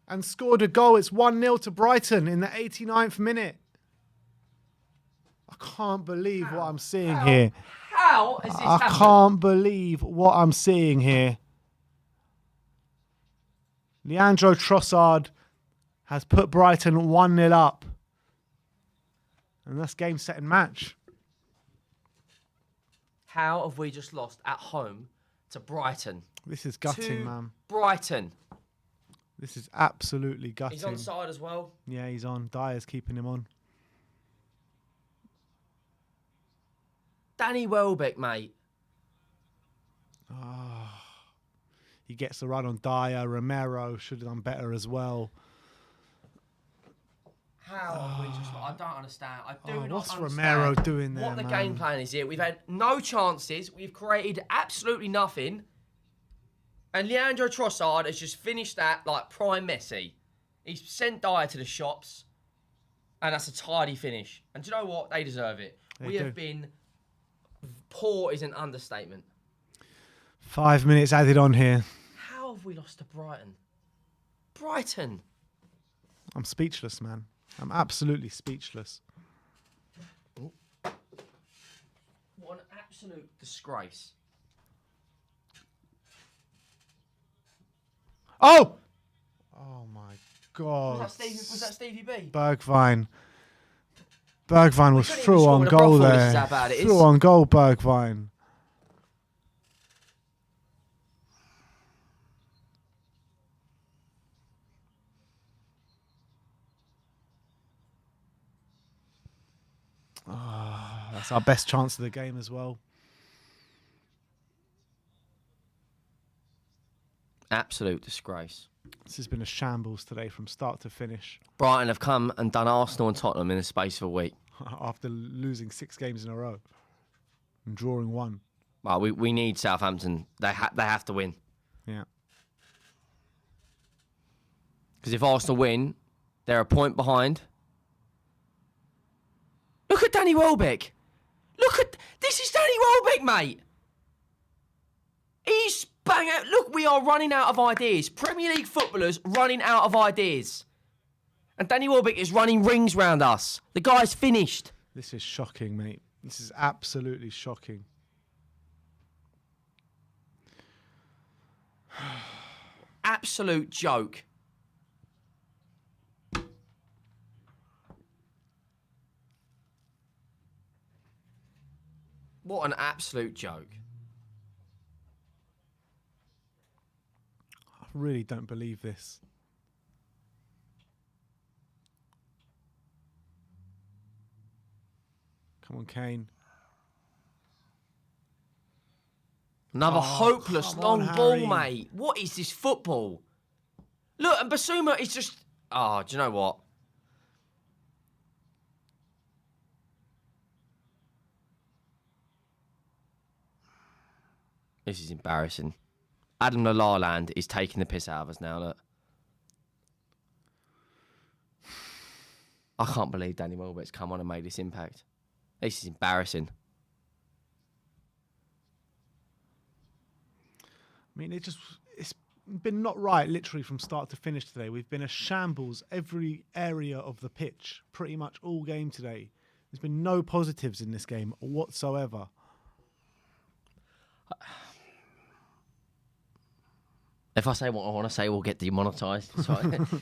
and scored a goal. It's 1-0 to Brighton in the 89th minute. I can't believe what I'm seeing here. How has this happened? I can't believe what I'm seeing here. Leandro Trossard has put Brighton 1-0 up. And that's game, set, and match. How have we just lost at home to Brighton? This is gutting, man. Brighton. This is absolutely gutting. He's on side as well. Yeah, he's on. Dyer's keeping him on. Danny Welbeck, mate. He gets the run on Dyer. Romero should have done better as well. How have we just... I don't understand. I do not what's understand Romero doing there, what the man? game plan is here. We've had no chances. We've created absolutely nothing. And Leandro Trossard has just finished that like prime Messi. He's sent Dyer to the shops. And that's a tidy finish. And do you know what? They deserve it. We have been... Poor is an understatement. 5 minutes added on here. How have we lost to Brighton? Brighton. I'm speechless, man. I'm absolutely speechless. What an absolute disgrace. Oh! Oh, my God. Was that Stevie B? Bergwijn. Bergwijn was couldn't even through score on with a goal brothel, this there. is how bad it is. Through on goal, Bergwijn. That's our best chance of the game as well. Absolute disgrace. This has been a shambles today from start to finish. Brighton have come and done Arsenal and Tottenham in the space of a week. After losing 6 games in a row and drawing 1. Well, we need Southampton. They have to win. Yeah. Because if Arsenal win, they're a point behind. Look at Danny Welbeck. This is Danny Welbeck, mate. He's bang out. Look, we are running out of ideas. Premier League footballers running out of ideas. And Danny Welbeck is running rings round us. The guy's finished. This is shocking, mate. This is absolutely shocking. Absolute joke. What an absolute joke. I really don't believe this. Come on, Kane. Another hopeless come long on, ball, Harry. mate. What is this football? Look, and Basuma is just... Oh, do you know what? This is embarrassing. Adam Lallana is taking the piss out of us now, look. I can't believe Danny Welbeck's come on and made this impact. This is embarrassing. mean, it's been not right literally from start to finish today. We've been a shambles every area of the pitch, pretty much all game today. There's been no positives in this game whatsoever. If I say what I want to say, we'll get demonetised. So,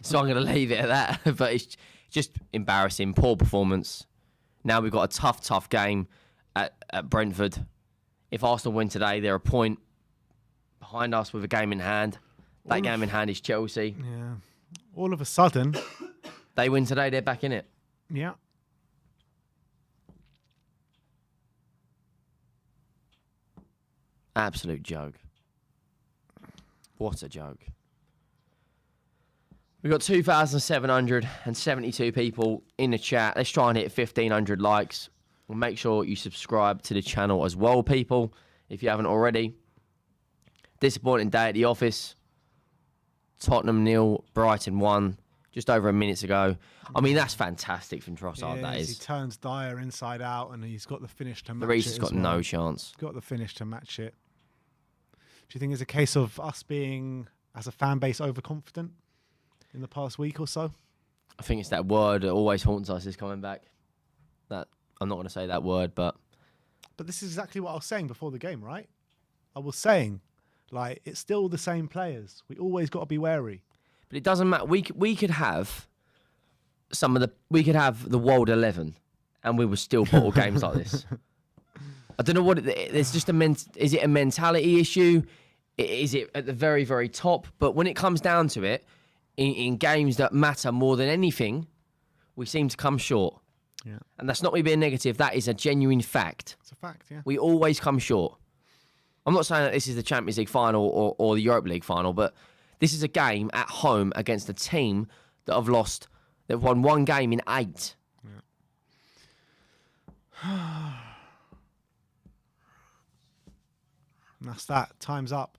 so I'm going to leave it at that. But it's just embarrassing. Poor performance. Now we've got a tough game at Brentford. If Arsenal win today, they're a point behind us with a game in hand. That game in hand is Chelsea. Yeah. All of a sudden. They win today, they're back in it. Yeah. Absolute joke. What a joke. We've got 2,772 people in the chat. Let's try and hit 1,500 likes. And make sure you subscribe to the channel as well, people, if you haven't already. Disappointing day at the office. Tottenham 0, Brighton 1, just over a minute ago. I mean, that's fantastic from Trossard, that is. He turns Dyer inside out and he's got the finish to match it. Reece has got no chance. He's got the finish to match it. Do you think it's a case of us being, as a fan base, overconfident in the past week or so? I think it's that word that always haunts us is coming back. That I'm not going to say that word, but this is exactly what I was saying before the game, right? I was saying, like, it's still the same players. We always got to be wary. But it doesn't matter. We could have we could have the World 11, and we would still bottle games like this. I don't know what there's just is it a mentality issue? Is it at the very, very top? But when it comes down to it, in games that matter more than anything, we seem to come short. Yeah. And that's not me being negative. That is a genuine fact. It's a fact, yeah. We always come short. I'm not saying that this is the Champions League final or the Europa League final, but this is a game at home against a team that have lost. They've won one game in 8. Yeah. And that's that. Time's up.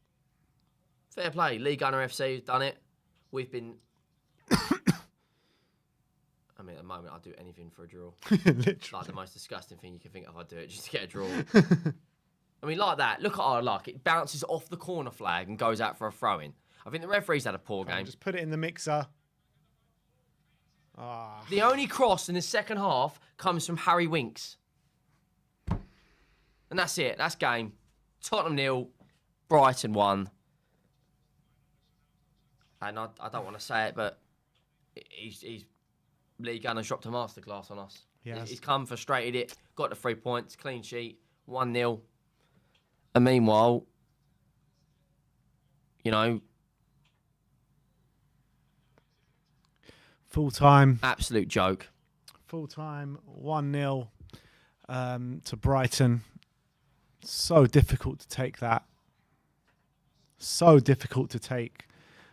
Fair play. League Gunner FC has done it. We've been... I mean, at the moment, I'd do anything for a draw. Literally. Like the most disgusting thing you can think of, I'd do it just to get a draw. I mean, like that. Look at our luck. It bounces off the corner flag and goes out for a throw-in. I think the referee's had a poor game. Just put it in the mixer. Ah. The only cross in the second half comes from Harry Winks. And that's it. That's game. Tottenham 0, Brighton 1. And I don't want to say it, but he's League Gunner's dropped a masterclass on us. Yes. He's come, frustrated it, got the 3 points, clean sheet, 1-0. And meanwhile, you know... Full time. Absolute joke. Full time, 1-0 to Brighton. So difficult to take that. So difficult to take.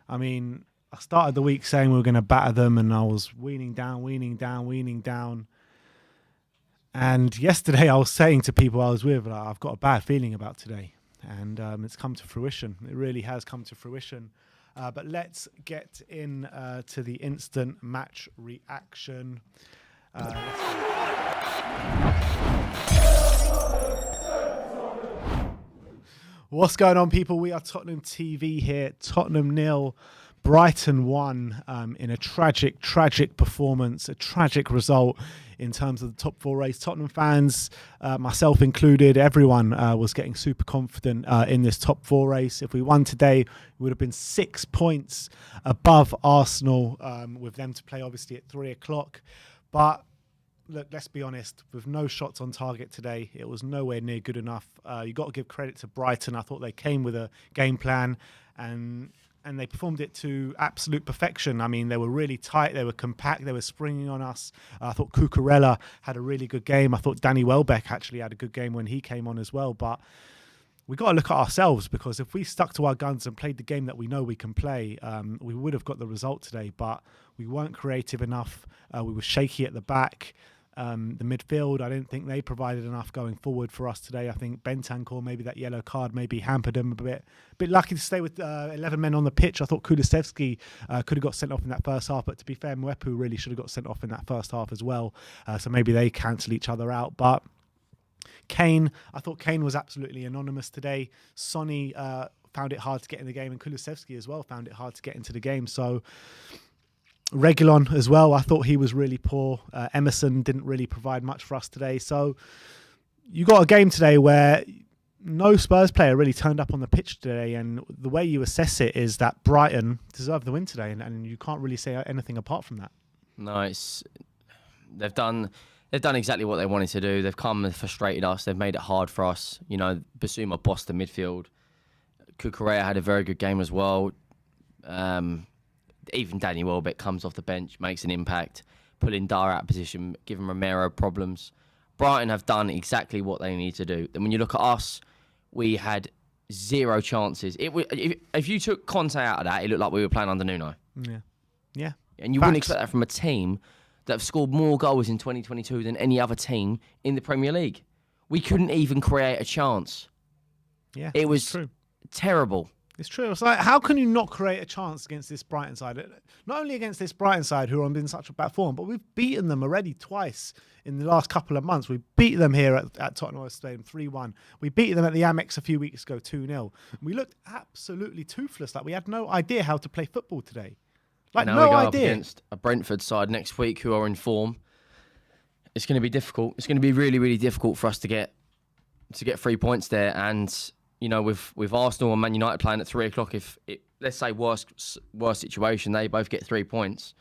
I mean, I started the week saying we were going to batter them and I was weaning down. And yesterday I was saying to people I was with, like, I've got a bad feeling about today. And it's come to fruition. It really has come to fruition. But let's get in to the instant match reaction. What's going on, people? We are Tottenham TV here. Tottenham 0, Brighton 1 in a tragic performance, a tragic result in terms of the top 4 race. Tottenham fans, myself included, everyone was getting super confident in this top 4 race. If we won today, we would have been 6 points above Arsenal, with them to play obviously at 3 o'clock. But look, let's be honest, with no shots on target today, it was nowhere near good enough. You got to give credit to Brighton. I thought they came with a game plan and they performed it to absolute perfection. I mean, they were really tight, they were compact, they were springing on us. I thought Cucurella had a really good game. I thought Danny Welbeck actually had a good game when he came on as well. But we got to look at ourselves, because if we stuck to our guns and played the game that we know we can play, we would have got the result today. But we weren't creative enough. We were shaky at the back. The midfield, I didn't think they provided enough going forward for us today. I think Bentancur, maybe that yellow card maybe hampered him a bit. A bit lucky to stay with 11 men on the pitch. I thought Kulusevski could have got sent off in that first half, but to be fair, Mwepu really should have got sent off in that first half as well. So maybe they cancel each other out. But Kane, I thought Kane was absolutely anonymous today. Sonny, found it hard to get in the game, and Kulusevski as well found it hard to get into the game. So Reguilon as well, I thought he was really poor. Emerson didn't really provide much for us today. So you got a game today where no Spurs player really turned up on the pitch today, and the way you assess it is that Brighton deserved the win today, and you can't really say anything apart from that. No, they've done exactly what they wanted to do. They've come and frustrated us. They've made it hard for us. You know, Basuma bossed the midfield. Cucurella had a very good game as well. Even Danny Welbeck comes off the bench, makes an impact, pulling Dyer out of position, giving Romero problems. Brighton have done exactly what they need to do. Then when you look at us, we had 0 chances. If you took Conte out of that, it looked like we were playing under Nuno. Yeah. And you wouldn't expect that from a team that have scored more goals in 2022 than any other team in the Premier League. We couldn't even create a chance. Yeah, it was true. Terrible. It's true. It's like, how can you not create a chance against this Brighton side? Not only against this Brighton side, who are in such a bad form, but we've beaten them already twice in the last couple of months. We beat them here at Tottenham Stadium 3-1. We beat them at the Amex a few weeks ago 2-0. We looked absolutely toothless. Like, we had no idea how to play football today. Like, now no we go idea. Up against a Brentford side next week who are in form. It's going to be difficult. It's going to be really, really difficult for us to get 3 points there. And you know, with Arsenal and Man United playing at 3 o'clock, if it, let's say worst situation, they both get 3 points,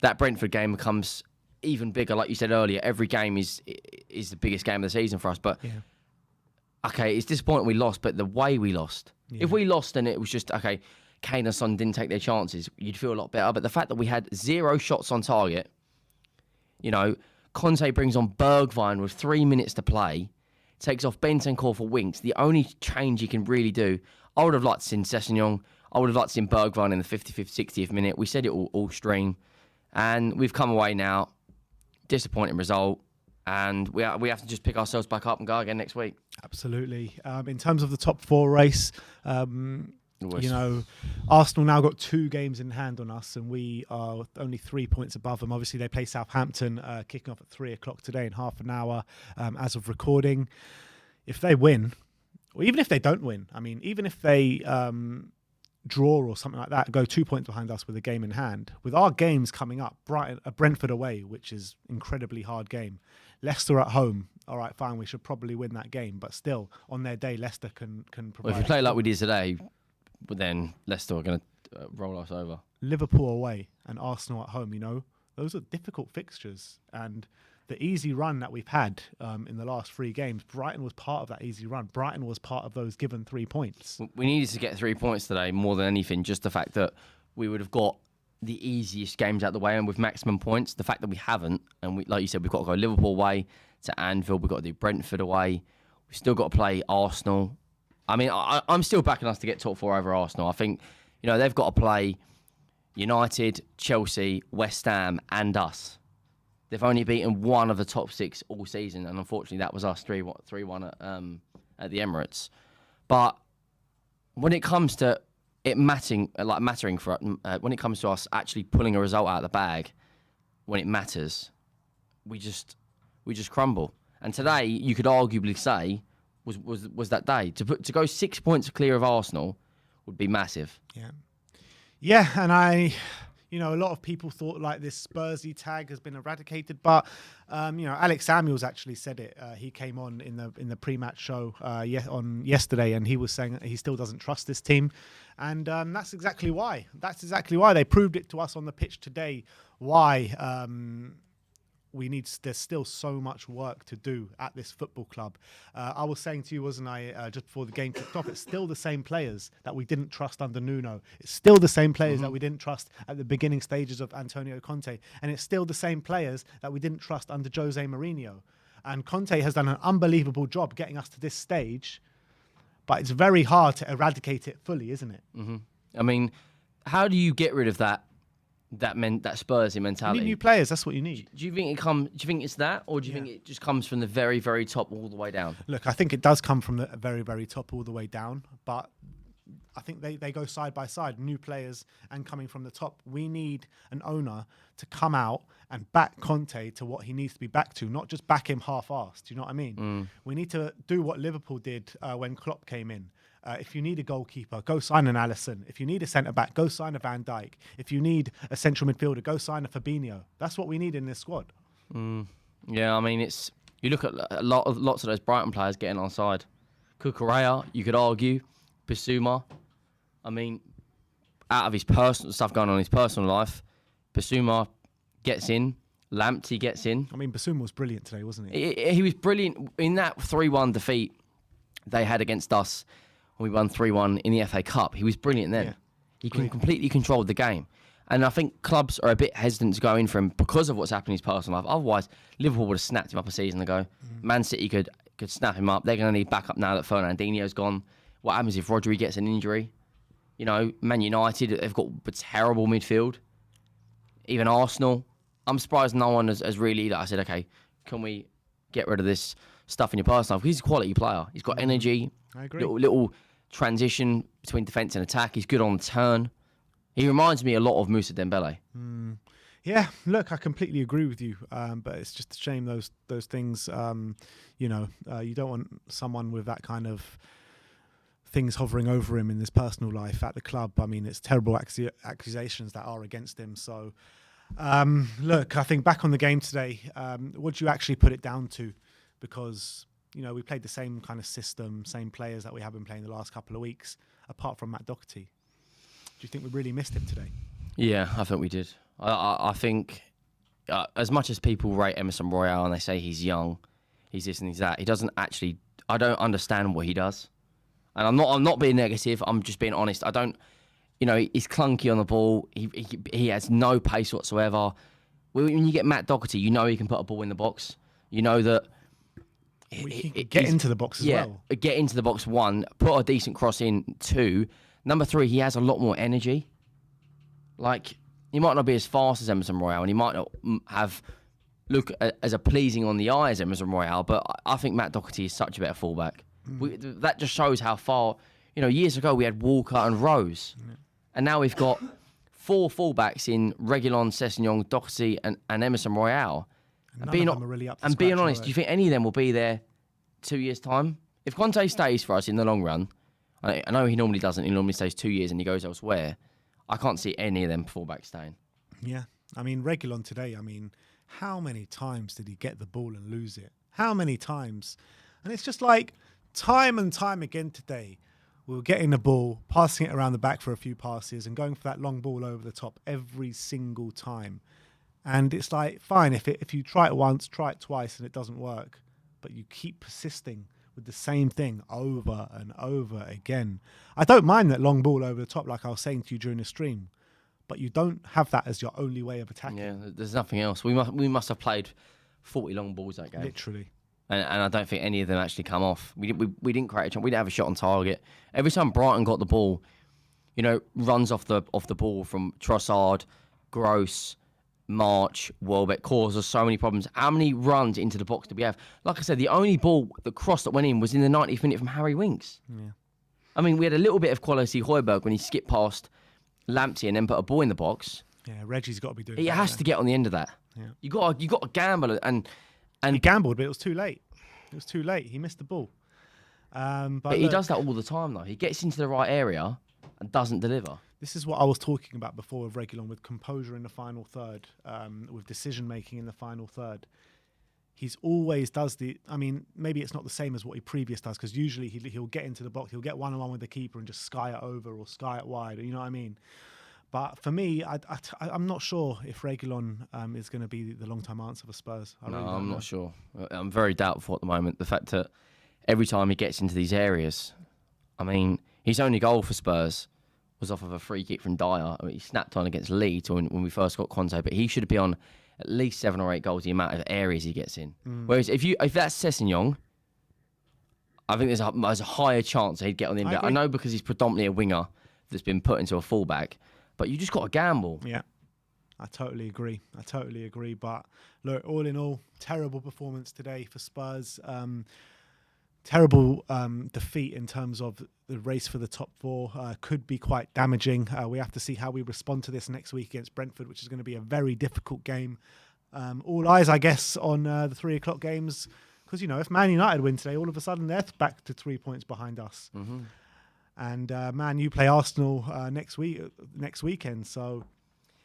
that Brentford game becomes even bigger. Like you said earlier, every game is the biggest game of the season for us. But okay, it's disappointing we lost, but the way we lost. Yeah. If we lost and it was just okay, Kane and Son didn't take their chances, you'd feel a lot better. But the fact that we had 0 shots on target, you know, Conte brings on Bergwijn with 3 minutes to play, takes off Bentancur for Winks, the only change he can really do. I would have liked to see Sessegnon. I would have liked to see Bergwijn in the 55th, 60th minute. We said it all stream. And we've come away now. Disappointing result. And we have to just pick ourselves back up and go again next week. Absolutely. In terms of the top 4 race, you know, Arsenal now got 2 games in hand on us, and we are only 3 points above them. Obviously, they play Southampton, kicking off at 3 o'clock today in half an hour as of recording. If they win, or even if they don't win, I mean, even if they draw or something like that, go 2 points behind us with a game in hand, with our games coming up, Brentford away, which is incredibly hard game, Leicester at home, all right, fine, we should probably win that game, but still, on their day, Leicester can provide. Well, if we play like we did today, but then Leicester are going to roll us over. Liverpool away and Arsenal at home, you know, those are difficult fixtures. And the easy run that we've had in the last 3 games, Brighton was part of that easy run. Brighton was part of those given 3 points. We needed to get 3 points today more than anything, just the fact that we would have got the easiest games out of the way and with maximum points. The fact that we haven't, and we, like you said, we've got to go Liverpool away to Anfield, we've got to do Brentford away, we've still got to play Arsenal. I mean, I'm still backing us to get top 4 over Arsenal. I think, you know, they've got to play United, Chelsea, West Ham, and us. They've only beaten one of the top 6 all season, and unfortunately, that was us 3-1 at the Emirates. But when it comes to it mattering for when it comes to us actually pulling a result out of the bag, when it matters, we just crumble. And today, you could arguably say, was that day. To go 6 points clear of Arsenal would be massive. Yeah, and you know, a lot of people thought like this Spursy tag has been eradicated, but you know, Alex Samuels actually said it. He came on in the pre-match show on yesterday, and he was saying that he still doesn't trust this team, and that's exactly why. That's exactly why they proved it to us on the pitch today. Why there's still so much work to do at this football club. I was saying to you, wasn't I, just before the game kicked off, it's still the same players that we didn't trust under Nuno. It's still the same players that we didn't trust at the beginning stages of Antonio Conte. And it's still the same players that we didn't trust under Jose Mourinho. And Conte has done an unbelievable job getting us to this stage, but it's very hard to eradicate it fully, isn't it? Mm-hmm. I mean, how do you get rid of that Spursy mentality? You need new players. That's what you need. Do you think it's that, or do you think it just comes from the very, very top all the way down? Look, I think it does come from the very, very top all the way down. But I think they go side by side, new players and coming from the top. We need an owner to come out and back Conte to what he needs to be back to, not just back him half-assed. Do you know what I mean? We need to do what Liverpool did when Klopp came in. If you need a goalkeeper, go sign an Alisson. If you need a centre-back, go sign a Van Dijk. If you need a central midfielder, go sign a Fabinho. That's what we need in this squad. Yeah, I mean, you look at lots of those Brighton players getting on side. Cucurella, you could argue. Bissouma. I mean, out of his personal stuff going on in his personal life, Bissouma gets in. Lamptey gets in. I mean, Bissouma was brilliant today, wasn't he? He was brilliant in that 3-1 defeat they had against us when we won 3-1 in the FA Cup. He was brilliant then. Yeah. He completely controlled the game. And I think clubs are a bit hesitant to go in for him because of what's happened in his personal life. Otherwise, Liverpool would have snapped him up a season ago. Man City could snap him up. They're going to need backup now that Fernandinho's gone. What happens if Rodri gets an injury? You know, Man United, they've got a terrible midfield. Even Arsenal. I'm surprised no one has really, I said, okay, can we get rid of this stuff in your personal life? He's a quality player. He's got energy. I agree. Little transition between defence and attack. He's good on the turn. He reminds me a lot of Moussa Dembele. Yeah, look, I completely agree with you. But it's just a shame those things, you don't want someone with that kind of things hovering over him in his personal life at the club. I mean, it's terrible accusations that are against him. So, look, I think back on the game today, what do you actually put it down to? Because, we played the same kind of system, same players that we have been playing the last couple of weeks, apart from Matt Doherty. Do you think we really missed him today? Yeah, I think we did. I think as much as people rate Emerson Royale and they say he's young, he's this and he's that, he doesn't actually. I don't understand what he does, and I'm not being negative. I'm just being honest. I don't. He's clunky on the ball. He has no pace whatsoever. When you get Matt Doherty, he can put a ball in the box. You know that. He can get into the box as well. Get into the box, 1, put a decent cross in, 2. Number 3, he has a lot more energy. Like, he might not be as fast as Emerson Royale, and he might not look as a pleasing on the eye as Emerson Royale, but I think Matt Doherty is such a better fullback. That just shows how far, years ago we had Walker and Rose, and now we've got 4 fullbacks in Reguilon, Sessegnon, Doherty, and Emerson Royale. And being honest, do you think any of them will be there 2 years' time? If Conte stays for us in the long run, I know he normally doesn't. He normally stays 2 years and he goes elsewhere. I can't see any of them fullbacks staying. Yeah. I mean, Reguilon today, how many times did he get the ball and lose it? How many times? And it's just like time and time again today, we were getting the ball, passing it around the back for a few passes and going for that long ball over the top every single time. And it's like, fine, if you try it once, try it twice and it doesn't work, but you keep persisting with the same thing over and over again. I don't mind that long ball over the top, like I was saying to you during the stream, but you don't have that as your only way of attacking. Yeah, there's nothing else. We must have played 40 long balls that game. Literally. And I don't think any of them actually come off. We didn't create a chance. We didn't have a shot on target. Every time Brighton got the ball, runs off the ball from Trossard, Gross, March, Welbeck, caused us so many problems. How many runs into the box did we have? Like I said, the only ball, the cross that went in was in the 90th minute from Harry Winks. Yeah. I mean, we had a little bit of quality Højbjerg when he skipped past Lamptey and then put a ball in the box. Yeah, Reggie's got to be doing that. He has to get on the end of that. Yeah. You got to gamble and he gambled, but it was too late. It was too late. He missed the ball. But he does that all the time, though. He gets into the right area and doesn't deliver. This is what I was talking about before with Reguilon, with composure in the final third, with decision-making in the final third. He's always does maybe it's not the same as what he previous does, because usually he'll get into the box, he'll get one-on-one with the keeper and just sky it over or sky it wide, you know what I mean? But for me, I'm not sure if Reguilon is going to be the long-term answer for Spurs. I'm not sure. I'm very doubtful at the moment. The fact that every time he gets into these areas, his only goal for Spurs was off of a free kick from Dyer. He snapped on against Leeds when we first got Conte, but he should be on at least 7 or 8 goals the amount of areas he gets in. Whereas if that's Sessegnon, I think there's a higher chance he'd get on the end. I know because he's predominantly a winger that's been put into a fullback, but you just got to gamble. Yeah, I totally agree. But look, all in all, terrible performance today for Spurs. terrible defeat in terms of the race for the top four. Could be quite damaging. We have to see how we respond to this next week against Brentford, which is going to be a very difficult game. All eyes, I guess, on the 3 o'clock games, because, you know, if Man United win today, all of a sudden they're back to 3 points behind us. Mm-hmm. And Man U play Arsenal next weekend. So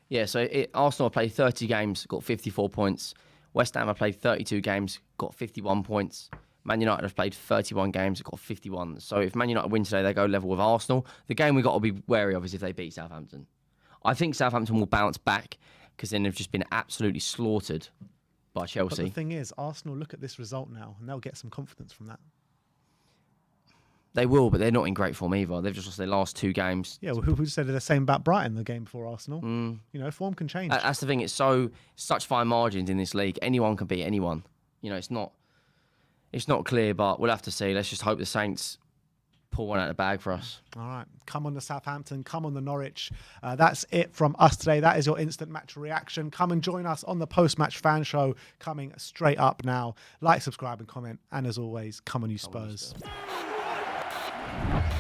yeah, so Arsenal have played 30 games, got 54 points. West Ham have played 32 games, got 51 points. Man United have played 31 games, got 51. So if Man United win today, they go level with Arsenal. The game we've got to be wary of is if they beat Southampton. I think Southampton will bounce back because then they've just been absolutely slaughtered by Chelsea. But the thing is, Arsenal look at this result now and they'll get some confidence from that. They will, but they're not in great form either. They've just lost their last 2 games. Yeah, well, who said the same about Brighton the game before Arsenal? You know, form can change. That's the thing. It's such fine margins in this league. Anyone can beat anyone. You know, it's not clear, but we'll have to see. Let's just hope the Saints pull one out of the bag for us. All right. Come on the Southampton. Come on the Norwich. That's it from us today. That is your instant match reaction. Come and join us on the post-match fan show coming straight up now. Like, subscribe and comment. And as always, come on you Spurs. Come on, you Spurs.